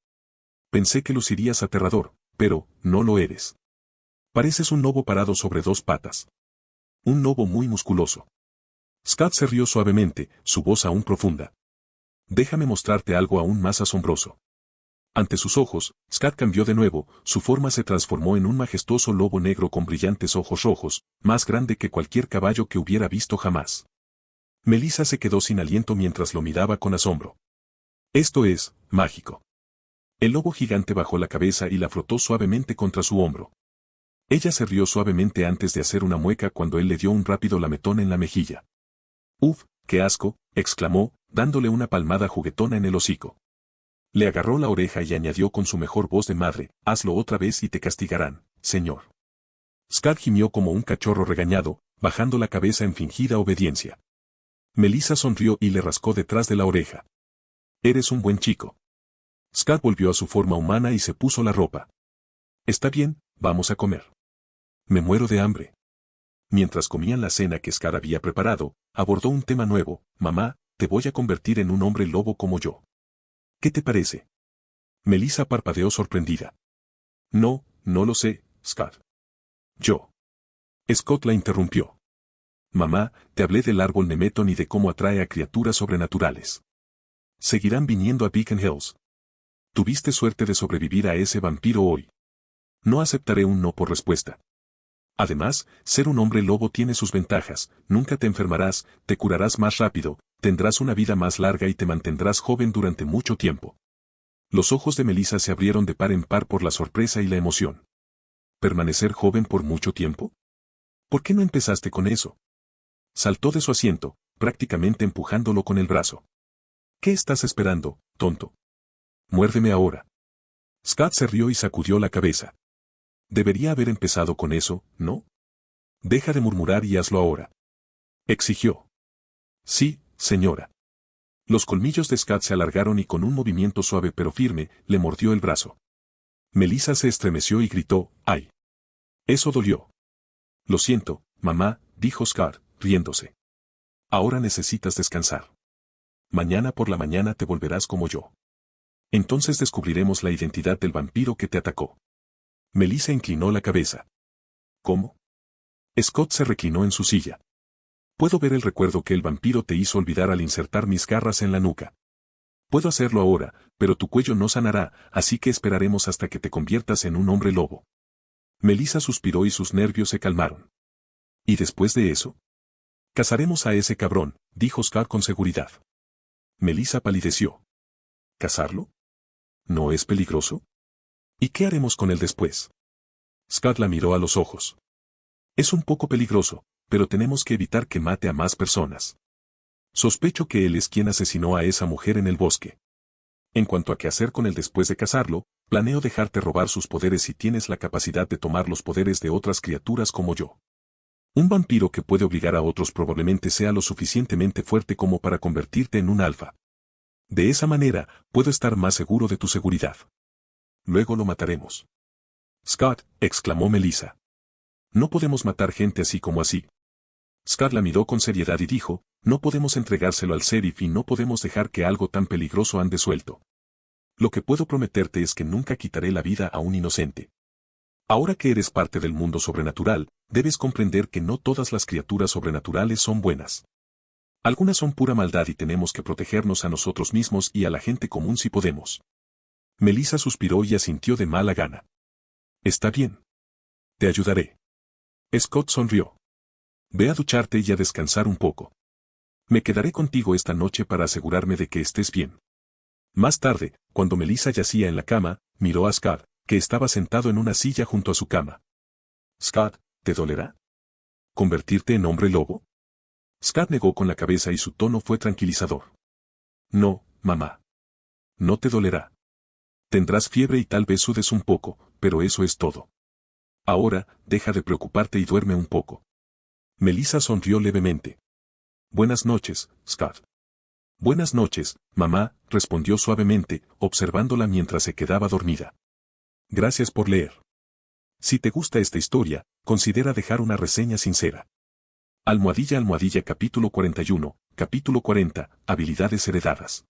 Pensé que lucirías aterrador, pero, no lo eres. Pareces un lobo parado sobre dos patas. Un lobo muy musculoso. Scott se rió suavemente, su voz aún profunda. Déjame mostrarte algo aún más asombroso. Ante sus ojos, Scott cambió de nuevo, su forma se transformó en un majestuoso lobo negro con brillantes ojos rojos, más grande que cualquier caballo que hubiera visto jamás. Melissa se quedó sin aliento mientras lo miraba con asombro. Esto es, mágico. El lobo gigante bajó la cabeza y la frotó suavemente contra su hombro. Ella se rió suavemente antes de hacer una mueca cuando él le dio un rápido lametón en la mejilla. ¡Uf, qué asco!, exclamó, dándole una palmada juguetona en el hocico. Le agarró la oreja y añadió con su mejor voz de madre, hazlo otra vez y te castigarán, señor. Scott gimió como un cachorro regañado, bajando la cabeza en fingida obediencia. Melissa sonrió y le rascó detrás de la oreja. Eres un buen chico. Scott volvió a su forma humana y se puso la ropa. Está bien, vamos a comer. Me muero de hambre. Mientras comían la cena que Scott había preparado, abordó un tema nuevo. Mamá, te voy a convertir en un hombre lobo como yo. ¿Qué te parece? Melissa parpadeó sorprendida. No, no lo sé, Scott. Yo. Scott la interrumpió. Mamá, te hablé del árbol Nemeton y de cómo atrae a criaturas sobrenaturales. Seguirán viniendo a Beacon Hills. Tuviste suerte de sobrevivir a ese vampiro hoy. No aceptaré un no por respuesta. Además, ser un hombre lobo tiene sus ventajas, nunca te enfermarás, te curarás más rápido, tendrás una vida más larga y te mantendrás joven durante mucho tiempo. Los ojos de Melissa se abrieron de par en par por la sorpresa y la emoción. ¿Permanecer joven por mucho tiempo? ¿Por qué no empezaste con eso? Saltó de su asiento, prácticamente empujándolo con el brazo. ¿Qué estás esperando, tonto? Muérdeme ahora. Scott se rió y sacudió la cabeza. Debería haber empezado con eso, ¿no? Deja de murmurar y hazlo ahora. Exigió. Sí, señora. Los colmillos de Scott se alargaron y con un movimiento suave pero firme, le mordió el brazo. Melissa se estremeció y gritó, ¡ay! Eso dolió. Lo siento, mamá, dijo Scott, riéndose. Ahora necesitas descansar. Mañana por la mañana te volverás como yo. Entonces descubriremos la identidad del vampiro que te atacó. Melissa inclinó la cabeza. ¿Cómo? Scott se reclinó en su silla. Puedo ver el recuerdo que el vampiro te hizo olvidar al insertar mis garras en la nuca. Puedo hacerlo ahora, pero tu cuello no sanará, así que esperaremos hasta que te conviertas en un hombre lobo. Melissa suspiró y sus nervios se calmaron. ¿Y después de eso? Cazaremos a ese cabrón, dijo Scott con seguridad. Melissa palideció. ¿Cazarlo? ¿No es peligroso? ¿Y qué haremos con él después? Scott la miró a los ojos. Es un poco peligroso, pero tenemos que evitar que mate a más personas. Sospecho que él es quien asesinó a esa mujer en el bosque. En cuanto a qué hacer con él después de cazarlo, planeo dejarte robar sus poderes si tienes la capacidad de tomar los poderes de otras criaturas como yo. Un vampiro que puede obligar a otros probablemente sea lo suficientemente fuerte como para convertirte en un alfa. De esa manera, puedo estar más seguro de tu seguridad. Luego lo mataremos. Scott, exclamó Melissa. No podemos matar gente así como así. Scott la miró con seriedad y dijo, no podemos entregárselo al sheriff y no podemos dejar que algo tan peligroso ande suelto. Lo que puedo prometerte es que nunca quitaré la vida a un inocente. Ahora que eres parte del mundo sobrenatural, debes comprender que no todas las criaturas sobrenaturales son buenas. Algunas son pura maldad y tenemos que protegernos a nosotros mismos y a la gente común si podemos. Melissa suspiró y asintió de mala gana. Está bien. Te ayudaré. Scott sonrió. Ve a ducharte y a descansar un poco. Me quedaré contigo esta noche para asegurarme de que estés bien. Más tarde, cuando Melissa yacía en la cama, miró a Scott, que estaba sentado en una silla junto a su cama. Scott, ¿te dolerá convertirte en hombre lobo? Scott negó con la cabeza y su tono fue tranquilizador. No, mamá. No te dolerá. Tendrás fiebre y tal vez sudes un poco, pero eso es todo. Ahora, deja de preocuparte y duerme un poco. Melissa sonrió levemente. Buenas noches, Scott. Buenas noches, mamá, respondió suavemente, observándola mientras se quedaba dormida. Gracias por leer. Si te gusta esta historia, considera dejar una reseña sincera. Almohadilla capítulo 41, capítulo 40, habilidades heredadas.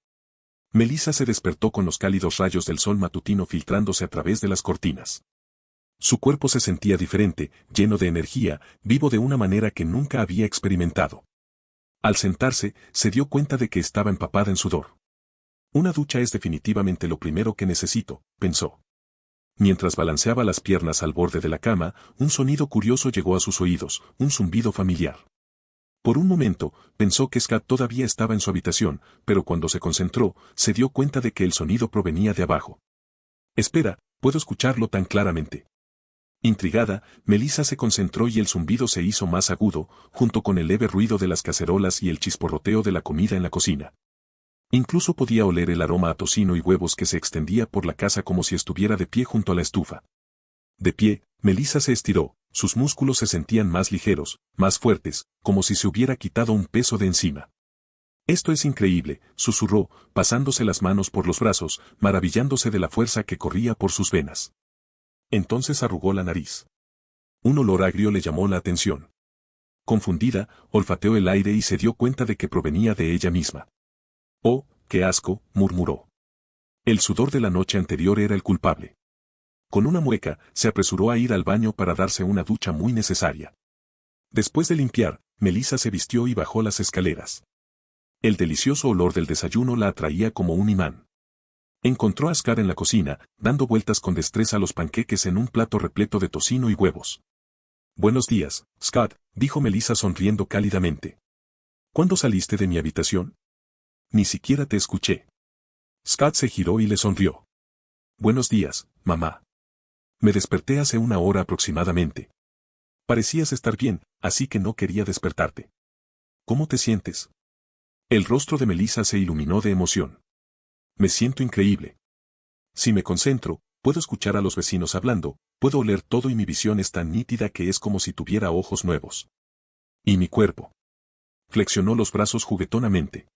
Melissa se despertó con los cálidos rayos del sol matutino filtrándose a través de las cortinas. Su cuerpo se sentía diferente, lleno de energía, vivo de una manera que nunca había experimentado. Al sentarse, se dio cuenta de que estaba empapada en sudor. Una ducha es definitivamente lo primero que necesito, pensó. Mientras balanceaba las piernas al borde de la cama, un sonido curioso llegó a sus oídos, un zumbido familiar. Por un momento, pensó que Scott todavía estaba en su habitación, pero cuando se concentró, se dio cuenta de que el sonido provenía de abajo. Espera, puedo escucharlo tan claramente. Intrigada, Melissa se concentró y el zumbido se hizo más agudo, junto con el leve ruido de las cacerolas y el chisporroteo de la comida en la cocina. Incluso podía oler el aroma a tocino y huevos que se extendía por la casa como si estuviera de pie junto a la estufa. De pie, Melissa se estiró, sus músculos se sentían más ligeros, más fuertes, como si se hubiera quitado un peso de encima. Esto es increíble, susurró, pasándose las manos por los brazos, maravillándose de la fuerza que corría por sus venas. Entonces arrugó la nariz. Un olor agrio le llamó la atención. Confundida, olfateó el aire y se dio cuenta de que provenía de ella misma. «Oh, qué asco», murmuró. El sudor de la noche anterior era el culpable. Con una mueca, se apresuró a ir al baño para darse una ducha muy necesaria. Después de limpiar, Melissa se vistió y bajó las escaleras. El delicioso olor del desayuno la atraía como un imán. Encontró a Scott en la cocina, dando vueltas con destreza los panqueques en un plato repleto de tocino y huevos. «Buenos días, Scott», dijo Melissa sonriendo cálidamente. «¿Cuándo saliste de mi habitación? Ni siquiera te escuché». Scott se giró y le sonrió. «Buenos días, mamá. Me desperté hace una hora aproximadamente. Parecías estar bien, así que no quería despertarte. ¿Cómo te sientes?» El rostro de Melissa se iluminó de emoción. «Me siento increíble. Si me concentro, puedo escuchar a los vecinos hablando, puedo oler todo y mi visión es tan nítida que es como si tuviera ojos nuevos. ¿Y mi cuerpo?». Flexionó los brazos juguetonamente.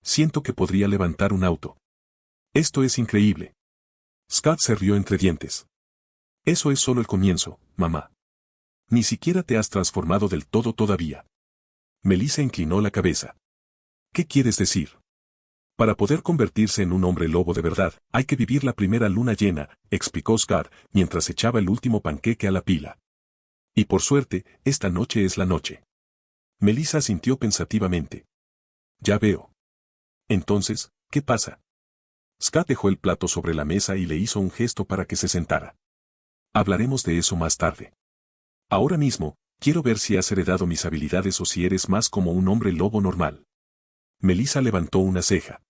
Siento que podría levantar un auto. Esto es increíble. Scott se rió entre dientes. Eso es solo el comienzo, mamá. Ni siquiera te has transformado del todo todavía. Melissa inclinó la cabeza. ¿Qué quieres decir? Para poder convertirse en un hombre lobo de verdad, hay que vivir la primera luna llena, explicó Scott, mientras echaba el último panqueque a la pila. Y por suerte, esta noche es la noche. Melissa asintió pensativamente. Ya veo. Entonces, ¿qué pasa? Scott dejó el plato sobre la mesa y le hizo un gesto para que se sentara. Hablaremos de eso más tarde. Ahora mismo, quiero ver si has heredado mis habilidades o si eres más como un hombre lobo normal. Melissa levantó una ceja.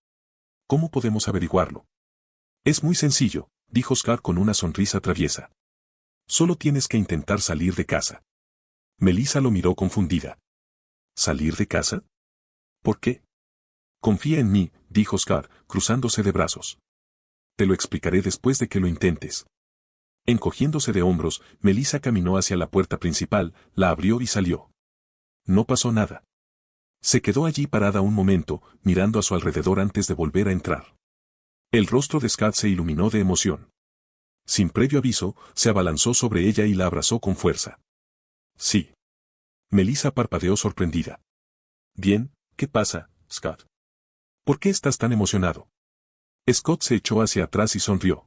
¿Cómo podemos averiguarlo? Es muy sencillo, dijo Scott con una sonrisa traviesa. Solo tienes que intentar salir de casa. Melissa lo miró confundida. ¿Salir de casa? ¿Por qué? Confía en mí, dijo Scott, cruzándose de brazos. Te lo explicaré después de que lo intentes. Encogiéndose de hombros, Melissa caminó hacia la puerta principal, la abrió y salió. No pasó nada. Se quedó allí parada un momento, mirando a su alrededor antes de volver a entrar. El rostro de Scott se iluminó de emoción. Sin previo aviso, se abalanzó sobre ella y la abrazó con fuerza. Sí. Melissa parpadeó sorprendida. Bien, ¿qué pasa, Scott? ¿Por qué estás tan emocionado? Scott se echó hacia atrás y sonrió.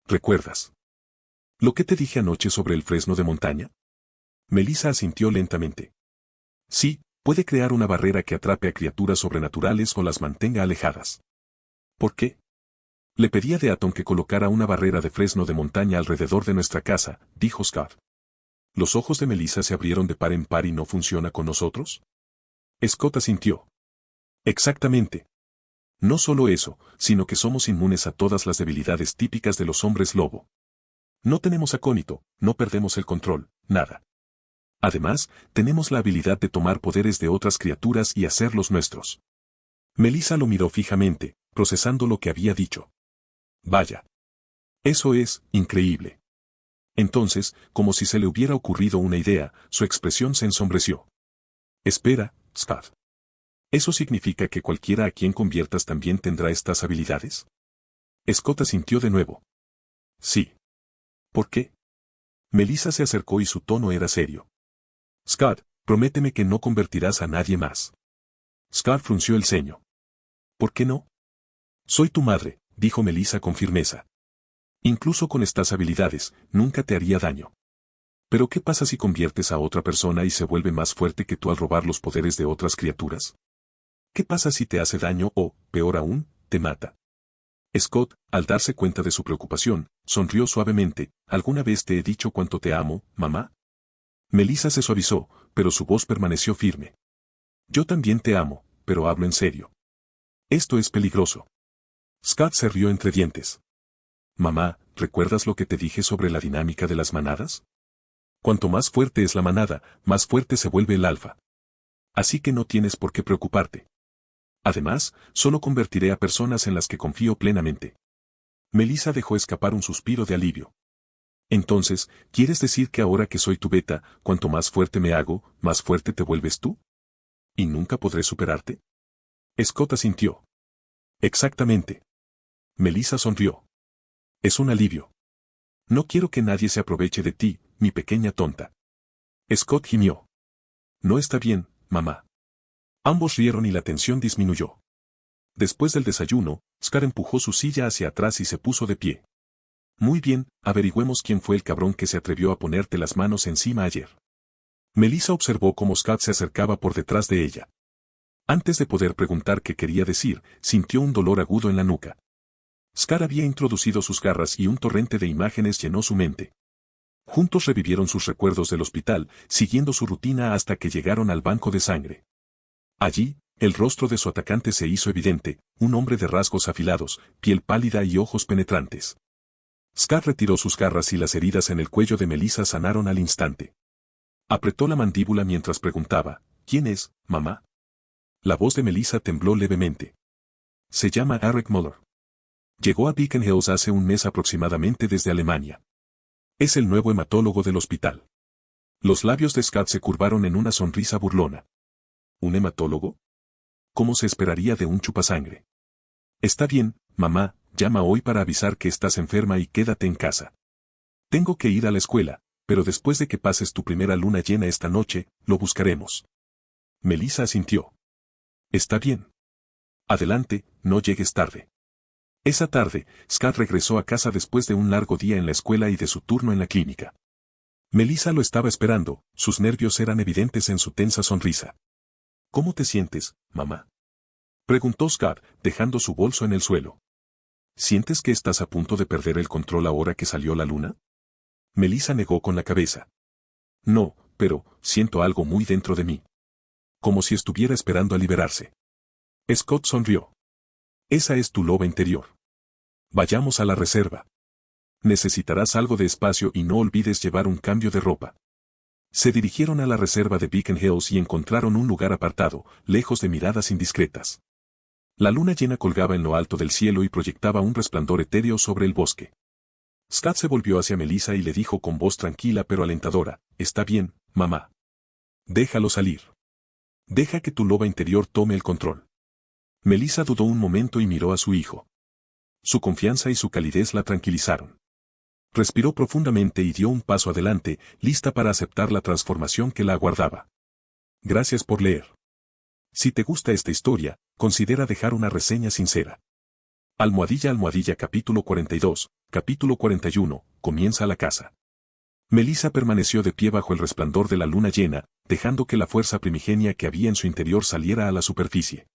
¿Recuerdas lo que te dije anoche sobre el fresno de montaña? Melissa asintió lentamente. Sí, puede crear una barrera que atrape a criaturas sobrenaturales o las mantenga alejadas. ¿Por qué? Le pedí a Deaton que colocara una barrera de fresno de montaña alrededor de nuestra casa, dijo Scott. Los ojos de Melissa se abrieron de par en par y no funciona con nosotros. Scott asintió. Exactamente. No solo eso, sino que somos inmunes a todas las debilidades típicas de los hombres lobo. No tenemos acónito, no perdemos el control, nada. Además, tenemos la habilidad de tomar poderes de otras criaturas y hacerlos nuestros. Melissa lo miró fijamente, procesando lo que había dicho. Vaya. Eso es increíble. Entonces, como si se le hubiera ocurrido una idea, su expresión se ensombreció. Espera, Scott. ¿Eso significa que cualquiera a quien conviertas también tendrá estas habilidades? Scott asintió de nuevo. Sí. ¿Por qué? Melissa se acercó y su tono era serio. Scott, prométeme que no convertirás a nadie más. Scott frunció el ceño. ¿Por qué no? Soy tu madre, dijo Melissa con firmeza. Incluso con estas habilidades, nunca te haría daño. Pero ¿qué pasa si conviertes a otra persona y se vuelve más fuerte que tú al robar los poderes de otras criaturas? ¿Qué pasa si te hace daño o, peor aún, te mata? Scott, al darse cuenta de su preocupación, sonrió suavemente. ¿Alguna vez te he dicho cuánto te amo, mamá? Melissa se suavizó, pero su voz permaneció firme. Yo también te amo, pero hablo en serio. Esto es peligroso. Scott se rió entre dientes. Mamá, ¿recuerdas lo que te dije sobre la dinámica de las manadas? Cuanto más fuerte es la manada, más fuerte se vuelve el alfa. Así que no tienes por qué preocuparte. Además, solo convertiré a personas en las que confío plenamente. Melissa dejó escapar un suspiro de alivio. Entonces, ¿quieres decir que ahora que soy tu beta, cuanto más fuerte me hago, más fuerte te vuelves tú? ¿Y nunca podré superarte? Scott asintió. Exactamente. Melissa sonrió. Es un alivio. No quiero que nadie se aproveche de ti, mi pequeña tonta. Scott gimió. No está bien, mamá. Ambos rieron y la tensión disminuyó. Después del desayuno, Scott empujó su silla hacia atrás y se puso de pie. Muy bien, averigüemos quién fue el cabrón que se atrevió a ponerte las manos encima ayer. Melissa observó cómo Scott se acercaba por detrás de ella. Antes de poder preguntar qué quería decir, sintió un dolor agudo en la nuca. Scott había introducido sus garras y un torrente de imágenes llenó su mente. Juntos revivieron sus recuerdos del hospital, siguiendo su rutina hasta que llegaron al banco de sangre. Allí, el rostro de su atacante se hizo evidente, un hombre de rasgos afilados, piel pálida y ojos penetrantes. Scott retiró sus garras y las heridas en el cuello de Melissa sanaron al instante. Apretó la mandíbula mientras preguntaba, ¿quién es, mamá? La voz de Melissa tembló levemente. Se llama Eric Muller. Llegó a Beacon Hills hace un mes aproximadamente desde Alemania. Es el nuevo hematólogo del hospital. Los labios de Scott se curvaron en una sonrisa burlona. ¿Un hematólogo? como se esperaría de un chupasangre. Está bien, mamá, llama hoy para avisar que estás enferma y quédate en casa. Tengo que ir a la escuela, pero después de que pases tu primera luna llena esta noche, lo buscaremos. Melissa asintió. Está bien. Adelante, no llegues tarde. Esa tarde, Scott regresó a casa después de un largo día en la escuela y de su turno en la clínica. Melissa lo estaba esperando, sus nervios eran evidentes en su tensa sonrisa. ¿Cómo te sientes, mamá? Preguntó Scott, dejando su bolso en el suelo. ¿Sientes que estás a punto de perder el control ahora que salió la luna? Melissa negó con la cabeza. No, pero siento algo muy dentro de mí. Como si estuviera esperando a liberarse. Scott sonrió. Esa es tu loba interior. Vayamos a la reserva. Necesitarás algo de espacio y no olvides llevar un cambio de ropa. Se dirigieron a la reserva de Beacon Hills y encontraron un lugar apartado, lejos de miradas indiscretas. La luna llena colgaba en lo alto del cielo y proyectaba un resplandor etéreo sobre el bosque. Scott se volvió hacia Melissa y le dijo con voz tranquila pero alentadora, «Está bien, mamá. Déjalo salir. Deja que tu loba interior tome el control». Melissa dudó un momento y miró a su hijo. Su confianza y su calidez la tranquilizaron. Respiró profundamente y dio un paso adelante, lista para aceptar la transformación que la aguardaba. Gracias por leer. Si te gusta esta historia, considera dejar una reseña sincera. Almohadilla capítulo 42, capítulo 41, comienza la caza. Melissa permaneció de pie bajo el resplandor de la luna llena, dejando que la fuerza primigenia que había en su interior saliera a la superficie.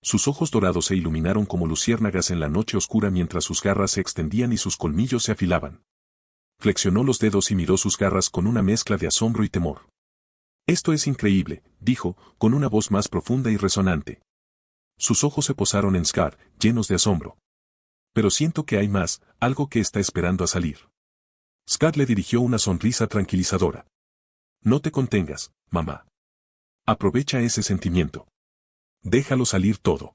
Sus ojos dorados se iluminaron como luciérnagas en la noche oscura mientras sus garras se extendían y sus colmillos se afilaban. Flexionó los dedos y miró sus garras con una mezcla de asombro y temor. «Esto es increíble», dijo, con una voz más profunda y resonante. Sus ojos se posaron en Scott, llenos de asombro. «Pero siento que hay más, algo que está esperando a salir». Scott le dirigió una sonrisa tranquilizadora. «No te contengas, mamá. Aprovecha ese sentimiento. Déjalo salir todo».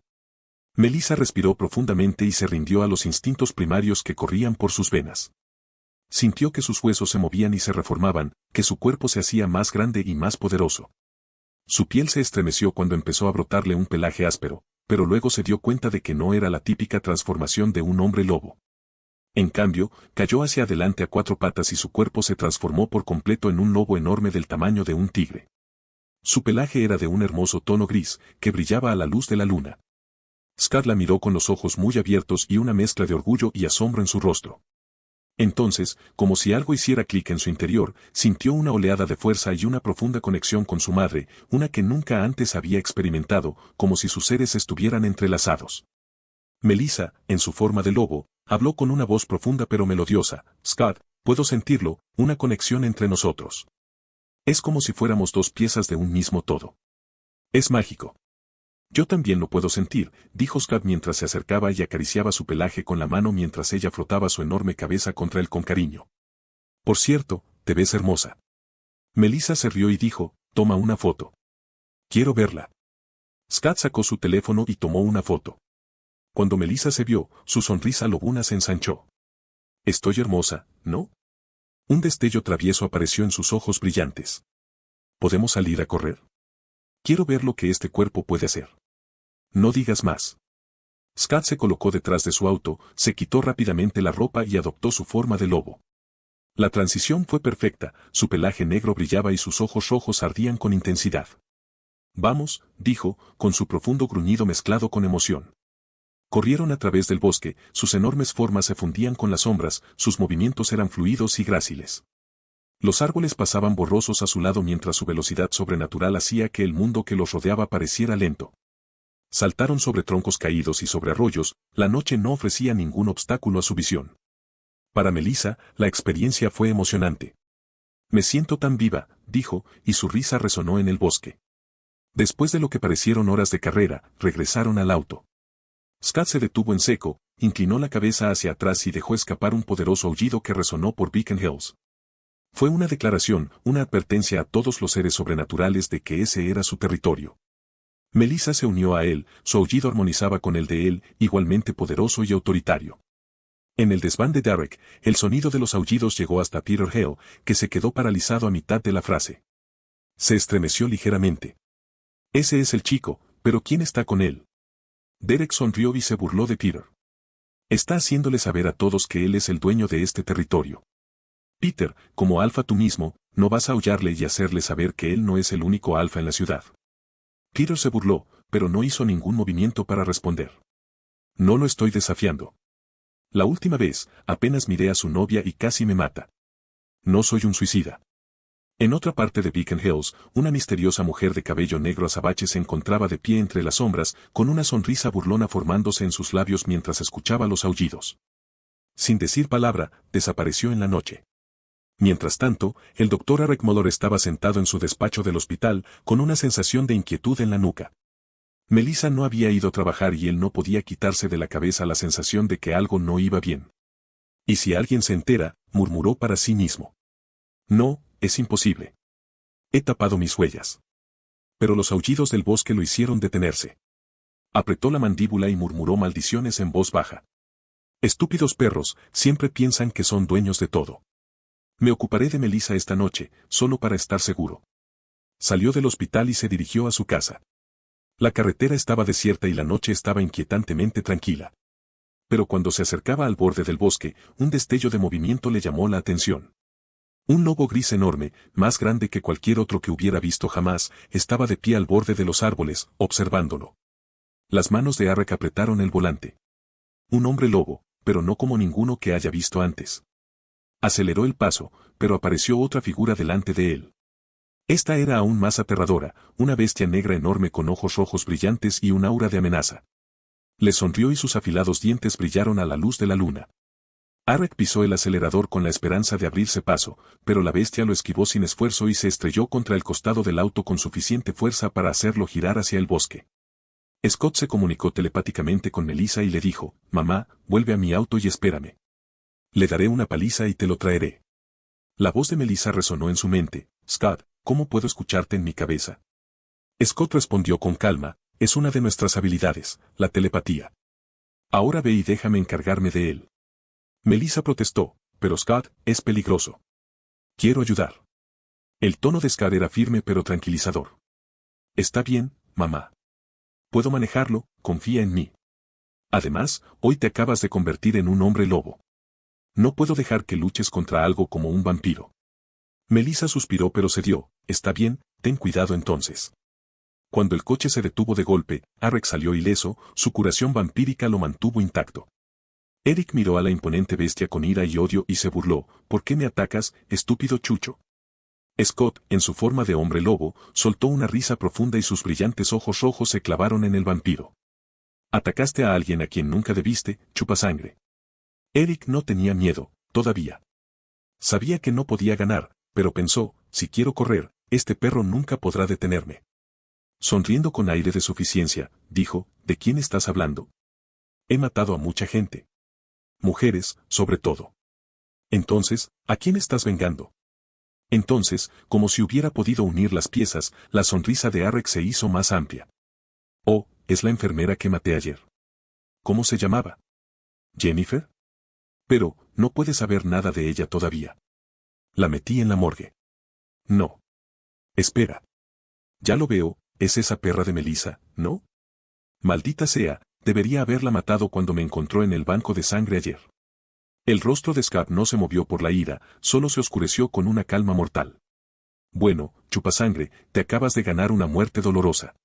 Melissa respiró profundamente y se rindió a los instintos primarios que corrían por sus venas. Sintió que sus huesos se movían y se reformaban, que su cuerpo se hacía más grande y más poderoso. Su piel se estremeció cuando empezó a brotarle un pelaje áspero, pero luego se dio cuenta de que no era la típica transformación de un hombre lobo. En cambio, cayó hacia adelante a 4 patas y su cuerpo se transformó por completo en un lobo enorme del tamaño de un tigre. Su pelaje era de un hermoso tono gris, que brillaba a la luz de la luna. Scott la miró con los ojos muy abiertos y una mezcla de orgullo y asombro en su rostro. Entonces, como si algo hiciera clic en su interior, sintió una oleada de fuerza y una profunda conexión con su madre, una que nunca antes había experimentado, como si sus seres estuvieran entrelazados. Melissa, en su forma de lobo, habló con una voz profunda pero melodiosa. «Scott, puedo sentirlo, una conexión entre nosotros. Es como si fuéramos 2 piezas de un mismo todo. Es mágico». «Yo también lo puedo sentir», dijo Scott mientras se acercaba y acariciaba su pelaje con la mano mientras ella frotaba su enorme cabeza contra él con cariño. «Por cierto, te ves hermosa». Melissa se rió y dijo, «Toma una foto. Quiero verla». Scott sacó su teléfono y tomó una foto. Cuando Melissa se vio, su sonrisa lobuna se ensanchó. «Estoy hermosa, ¿no?». Un destello travieso apareció en sus ojos brillantes. «¿Podemos salir a correr? Quiero ver lo que este cuerpo puede hacer». «No digas más». Scott se colocó detrás de su auto, se quitó rápidamente la ropa y adoptó su forma de lobo. La transición fue perfecta, su pelaje negro brillaba y sus ojos rojos ardían con intensidad. «Vamos», dijo, con su profundo gruñido mezclado con emoción. Corrieron a través del bosque, sus enormes formas se fundían con las sombras, sus movimientos eran fluidos y gráciles. Los árboles pasaban borrosos a su lado mientras su velocidad sobrenatural hacía que el mundo que los rodeaba pareciera lento. Saltaron sobre troncos caídos y sobre arroyos, la noche no ofrecía ningún obstáculo a su visión. Para Melissa, la experiencia fue emocionante. «Me siento tan viva», dijo, y su risa resonó en el bosque. Después de lo que parecieron horas de carrera, regresaron al auto. Scott se detuvo en seco, inclinó la cabeza hacia atrás y dejó escapar un poderoso aullido que resonó por Beacon Hills. Fue una declaración, una advertencia a todos los seres sobrenaturales de que ese era su territorio. Melissa se unió a él, su aullido armonizaba con el de él, igualmente poderoso y autoritario. En el desván de Derek, el sonido de los aullidos llegó hasta Peter Hale, que se quedó paralizado a mitad de la frase. Se estremeció ligeramente. «Ese es el chico», ¿Pero quién está con él? Derek sonrió y se burló de Peter. Está haciéndole saber a todos que él es el dueño de este territorio. Peter, como alfa tú mismo, no vas a aullarle y hacerle saber que él no es el único alfa en la ciudad. Peter se burló, pero no hizo ningún movimiento para responder. No lo estoy desafiando. La última vez, apenas miré a su novia y casi me mata. No soy un suicida. En otra parte de Beacon Hills, una misteriosa mujer de cabello negro azabache se encontraba de pie entre las sombras, con una sonrisa burlona formándose en sus labios mientras escuchaba los aullidos. Sin decir palabra, desapareció en la noche. Mientras tanto, el doctor Alec Moller estaba sentado en su despacho del hospital, con una sensación de inquietud en la nuca. Melissa no había ido a trabajar y él no podía quitarse de la cabeza la sensación de que algo no iba bien. ¿Y si alguien se entera?, murmuró para sí mismo. No, es imposible. He tapado mis huellas. Pero los aullidos del bosque lo hicieron detenerse. Apretó la mandíbula y murmuró maldiciones en voz baja. Estúpidos perros, siempre piensan que son dueños de todo. Me ocuparé de Melissa esta noche, solo para estar seguro. Salió del hospital y se dirigió a su casa. La carretera estaba desierta y la noche estaba inquietantemente tranquila. Pero cuando se acercaba al borde del bosque, un destello de movimiento le llamó la atención. Un lobo gris enorme, más grande que cualquier otro que hubiera visto jamás, estaba de pie al borde de los árboles, observándolo. Las manos de Alec apretaron el volante. Un hombre lobo, pero no como ninguno que haya visto antes. Aceleró el paso, pero apareció otra figura delante de él. Esta era aún más aterradora, una bestia negra enorme con ojos rojos brillantes y un aura de amenaza. Le sonrió y sus afilados dientes brillaron a la luz de la luna. Alec pisó el acelerador con la esperanza de abrirse paso, pero la bestia lo esquivó sin esfuerzo y se estrelló contra el costado del auto con suficiente fuerza para hacerlo girar hacia el bosque. Scott se comunicó telepáticamente con Melissa y le dijo, «Mamá, vuelve a mi auto y espérame. Le daré una paliza y te lo traeré». La voz de Melissa resonó en su mente, «Scott, ¿cómo puedo escucharte en mi cabeza?». Scott respondió con calma, «Es una de nuestras habilidades, la telepatía. Ahora ve y déjame encargarme de él». Melissa protestó, «Pero Scott, es peligroso. Quiero ayudar». El tono de Scott era firme pero tranquilizador. «Está bien, mamá. Puedo manejarlo, confía en mí. Además, hoy te acabas de convertir en un hombre lobo. No puedo dejar que luches contra algo como un vampiro». Melissa suspiró pero cedió, «Está bien, ten cuidado entonces». Cuando el coche se detuvo de golpe, Alec salió ileso, su curación vampírica lo mantuvo intacto. Eric miró a la imponente bestia con ira y odio y se burló, «¿Por qué me atacas, estúpido chucho?». Scott, en su forma de hombre lobo, soltó una risa profunda y sus brillantes ojos rojos se clavaron en el vampiro. «Atacaste a alguien a quien nunca debiste, chupasangre». Eric no tenía miedo, todavía. Sabía que no podía ganar, pero pensó, «Si quiero correr, este perro nunca podrá detenerme». Sonriendo con aire de suficiencia, dijo, «¿De quién estás hablando?». «He matado a mucha gente. Mujeres, sobre todo». «Entonces, ¿a quién estás vengando?». Entonces, como si hubiera podido unir las piezas, la sonrisa de Alec se hizo más amplia. «Oh, es la enfermera que maté ayer». «¿Cómo se llamaba?». «Jennifer». «Pero, no puedes saber nada de ella todavía». «La metí en la morgue». «No». «Espera. Ya lo veo, es esa perra de Melissa, ¿no?». «Maldita sea, debería haberla matado cuando me encontró en el banco de sangre ayer». El rostro de Scott no se movió por la ira, solo se oscureció con una calma mortal. «Bueno, chupasangre, te acabas de ganar una muerte dolorosa».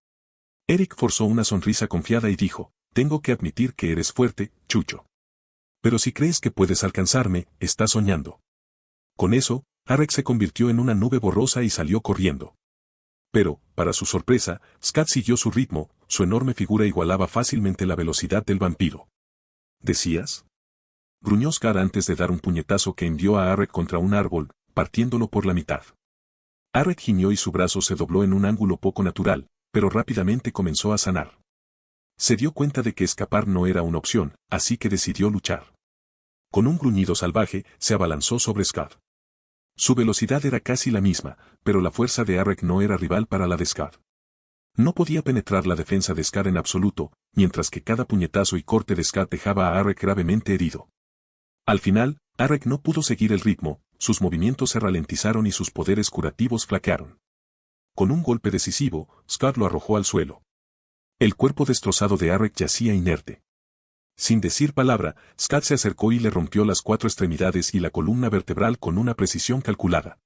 Eric forzó una sonrisa confiada y dijo, «Tengo que admitir que eres fuerte, chucho. Pero si crees que puedes alcanzarme, estás soñando». Con eso, Alec se convirtió en una nube borrosa y salió corriendo. Pero, para su sorpresa, Scott siguió su ritmo, su enorme figura igualaba fácilmente la velocidad del vampiro. «¿Decías?». Gruñó Scott antes de dar un puñetazo que envió a Alec contra un árbol, partiéndolo por la mitad. Alec gimió y su brazo se dobló en un ángulo poco natural, pero rápidamente comenzó a sanar. Se dio cuenta de que escapar no era una opción, así que decidió luchar. Con un gruñido salvaje, se abalanzó sobre Scott. Su velocidad era casi la misma, pero la fuerza de Alec no era rival para la de Scott. No podía penetrar la defensa de Scott en absoluto, mientras que cada puñetazo y corte de Scott dejaba a Alec gravemente herido. Al final, Alec no pudo seguir el ritmo, sus movimientos se ralentizaron y sus poderes curativos flaquearon. Con un golpe decisivo, Scott lo arrojó al suelo. El cuerpo destrozado de Arek yacía inerte. Sin decir palabra, Scott se acercó y le rompió las 4 extremidades y la columna vertebral con una precisión calculada.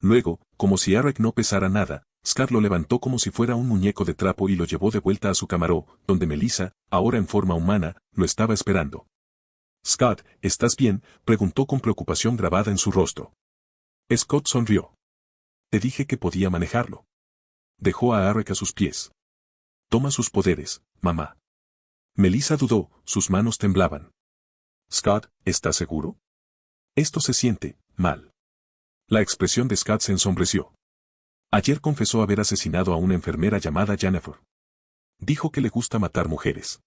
Luego, como si Arek no pesara nada, Scott lo levantó como si fuera un muñeco de trapo y lo llevó de vuelta a su camaró, donde Melissa, ahora en forma humana, lo estaba esperando. «Scott, ¿estás bien?», preguntó con preocupación grabada en su rostro. Scott sonrió. «Te dije que podía manejarlo». Dejó a Arek a sus pies. «Toma sus poderes, mamá». Melissa dudó, sus manos temblaban. «Scott, ¿estás seguro? Esto se siente mal». La expresión de Scott se ensombreció. Ayer confesó haber asesinado a una enfermera llamada Jennifer. Dijo que le gusta matar mujeres.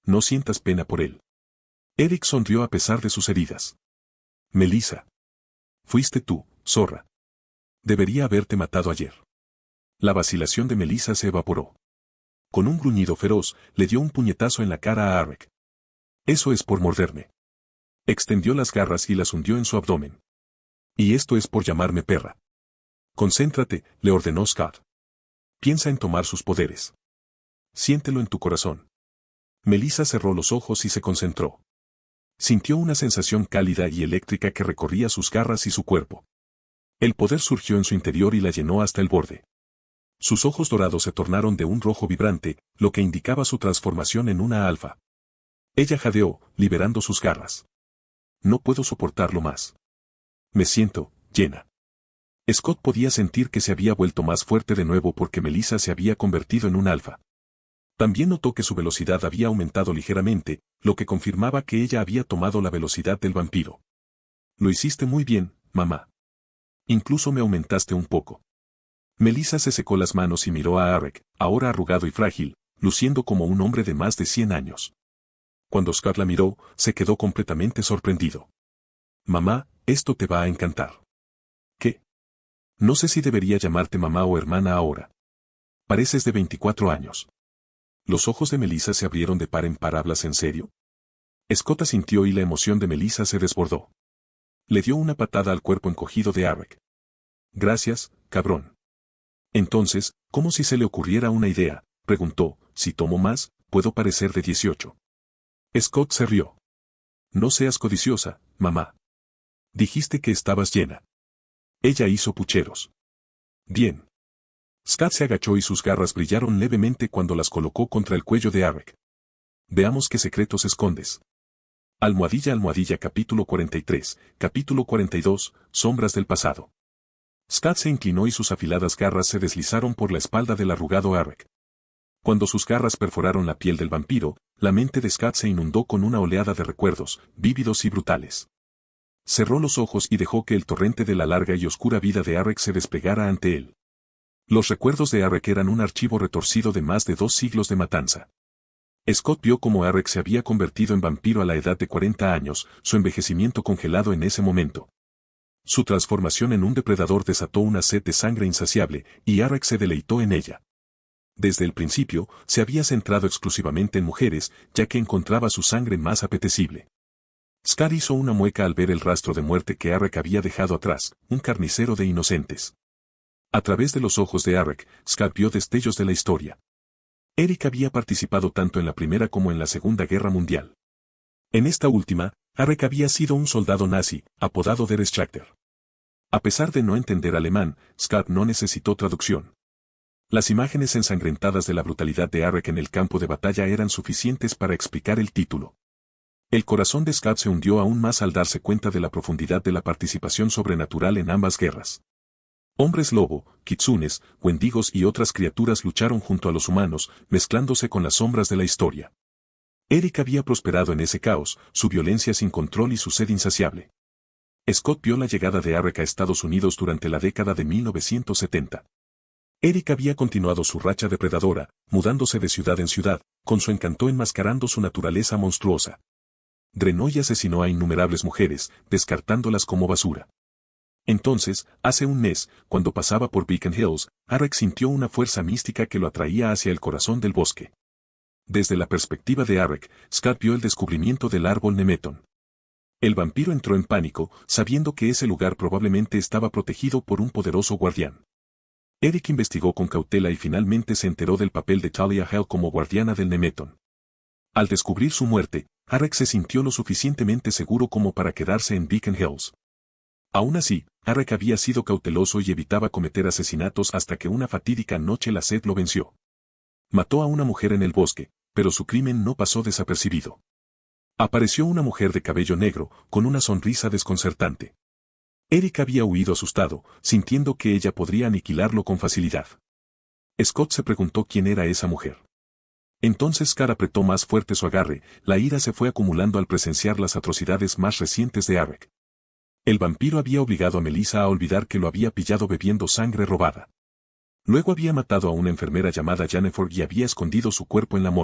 No sientas pena por él. Eric sonrió a pesar de sus heridas. Melissa. Fuiste tú, zorra. Debería haberte matado ayer. La vacilación de Melissa se evaporó. Con un gruñido feroz, le dio un puñetazo en la cara a Arek. Eso es por morderme. Extendió las garras y las hundió en su abdomen. Y esto es por llamarme perra. Concéntrate, le ordenó Scott. Piensa en tomar sus poderes. Siéntelo en tu corazón. Melissa cerró los ojos y se concentró. Sintió una sensación cálida y eléctrica que recorría sus garras y su cuerpo. El poder surgió en su interior y la llenó hasta el borde. Sus ojos dorados se tornaron de un rojo vibrante, lo que indicaba su transformación en una alfa. Ella jadeó, liberando sus garras. No puedo soportarlo más. Me siento llena. Scott podía sentir que se había vuelto más fuerte de nuevo porque Melissa se había convertido en un alfa. También notó que su velocidad había aumentado ligeramente, lo que confirmaba que ella había tomado la velocidad del vampiro. Lo hiciste muy bien, mamá. Incluso me aumentaste un poco. Melissa se secó las manos y miró a Arek, ahora arrugado y frágil, luciendo como un hombre de más de 100 años. Cuando Scott la miró, se quedó completamente sorprendido. Mamá, esto te va a encantar. ¿Qué? No sé si debería llamarte mamá o hermana ahora. Pareces de 24 años. Los ojos de Melissa se abrieron de par en par. ¿Hablas en serio? Scott asintió y la emoción de Melissa se desbordó. Le dio una patada al cuerpo encogido de Arek. Gracias, cabrón. Entonces, como si se le ocurriera una idea, preguntó, si tomo más, puedo parecer de 18. Scott se rió. No seas codiciosa, mamá. Dijiste que estabas llena. Ella hizo pucheros. Bien. Scott se agachó y sus garras brillaron levemente cuando las colocó contra el cuello de Arek. Veamos qué secretos escondes. Almohadilla capítulo 43, capítulo 42, sombras del pasado. Scott se inclinó y sus afiladas garras se deslizaron por la espalda del arrugado Arek. Cuando sus garras perforaron la piel del vampiro, la mente de Scott se inundó con una oleada de recuerdos, vívidos y brutales. Cerró los ojos y dejó que el torrente de la larga y oscura vida de Arek se desplegara ante él. Los recuerdos de Arek eran un archivo retorcido de más de 2 siglos de matanza. Scott vio cómo Arek se había convertido en vampiro a la edad de 40 años, su envejecimiento congelado en ese momento. Su transformación en un depredador desató una sed de sangre insaciable, y Arek se deleitó en ella. Desde el principio, se había centrado exclusivamente en mujeres, ya que encontraba su sangre más apetecible. Scott hizo una mueca al ver el rastro de muerte que Arek había dejado atrás, un carnicero de inocentes. A través de los ojos de Arek, Scott vio destellos de la historia. Eric había participado tanto en la Primera como en la Segunda Guerra Mundial. En esta última, Arek había sido un soldado nazi, apodado Der Schachter. A pesar de no entender alemán, Scott no necesitó traducción. Las imágenes ensangrentadas de la brutalidad de Arek en el campo de batalla eran suficientes para explicar el título. El corazón de Scott se hundió aún más al darse cuenta de la profundidad de la participación sobrenatural en ambas guerras. Hombres lobo, kitsunes, wendigos y otras criaturas lucharon junto a los humanos, mezclándose con las sombras de la historia. Eric había prosperado en ese caos, su violencia sin control y su sed insaciable. Scott vio la llegada de Arek a Estados Unidos durante la década de 1970. Eric había continuado su racha depredadora, mudándose de ciudad en ciudad, con su encanto enmascarando su naturaleza monstruosa. Drenó y asesinó a innumerables mujeres, descartándolas como basura. Entonces, hace un mes, cuando pasaba por Beacon Hills, Arek sintió una fuerza mística que lo atraía hacia el corazón del bosque. Desde la perspectiva de Arek, Scott vio el descubrimiento del árbol Nemeton. El vampiro entró en pánico, sabiendo que ese lugar probablemente estaba protegido por un poderoso guardián. Eric investigó con cautela y finalmente se enteró del papel de Talia Hale como guardiana del Nemeton. Al descubrir su muerte, Arek se sintió lo suficientemente seguro como para quedarse en Beacon Hills. Aún así, Arek había sido cauteloso y evitaba cometer asesinatos hasta que una fatídica noche la sed lo venció. Mató a una mujer en el bosque, pero su crimen no pasó desapercibido. Apareció una mujer de cabello negro, con una sonrisa desconcertante. Eric había huido asustado, sintiendo que ella podría aniquilarlo con facilidad. Scott se preguntó quién era esa mujer. Entonces Carr apretó más fuerte su agarre, la ira se fue acumulando al presenciar las atrocidades más recientes de Arek. El vampiro había obligado a Melissa a olvidar que lo había pillado bebiendo sangre robada. Luego había matado a una enfermera llamada Jennifer y había escondido su cuerpo en la morgue.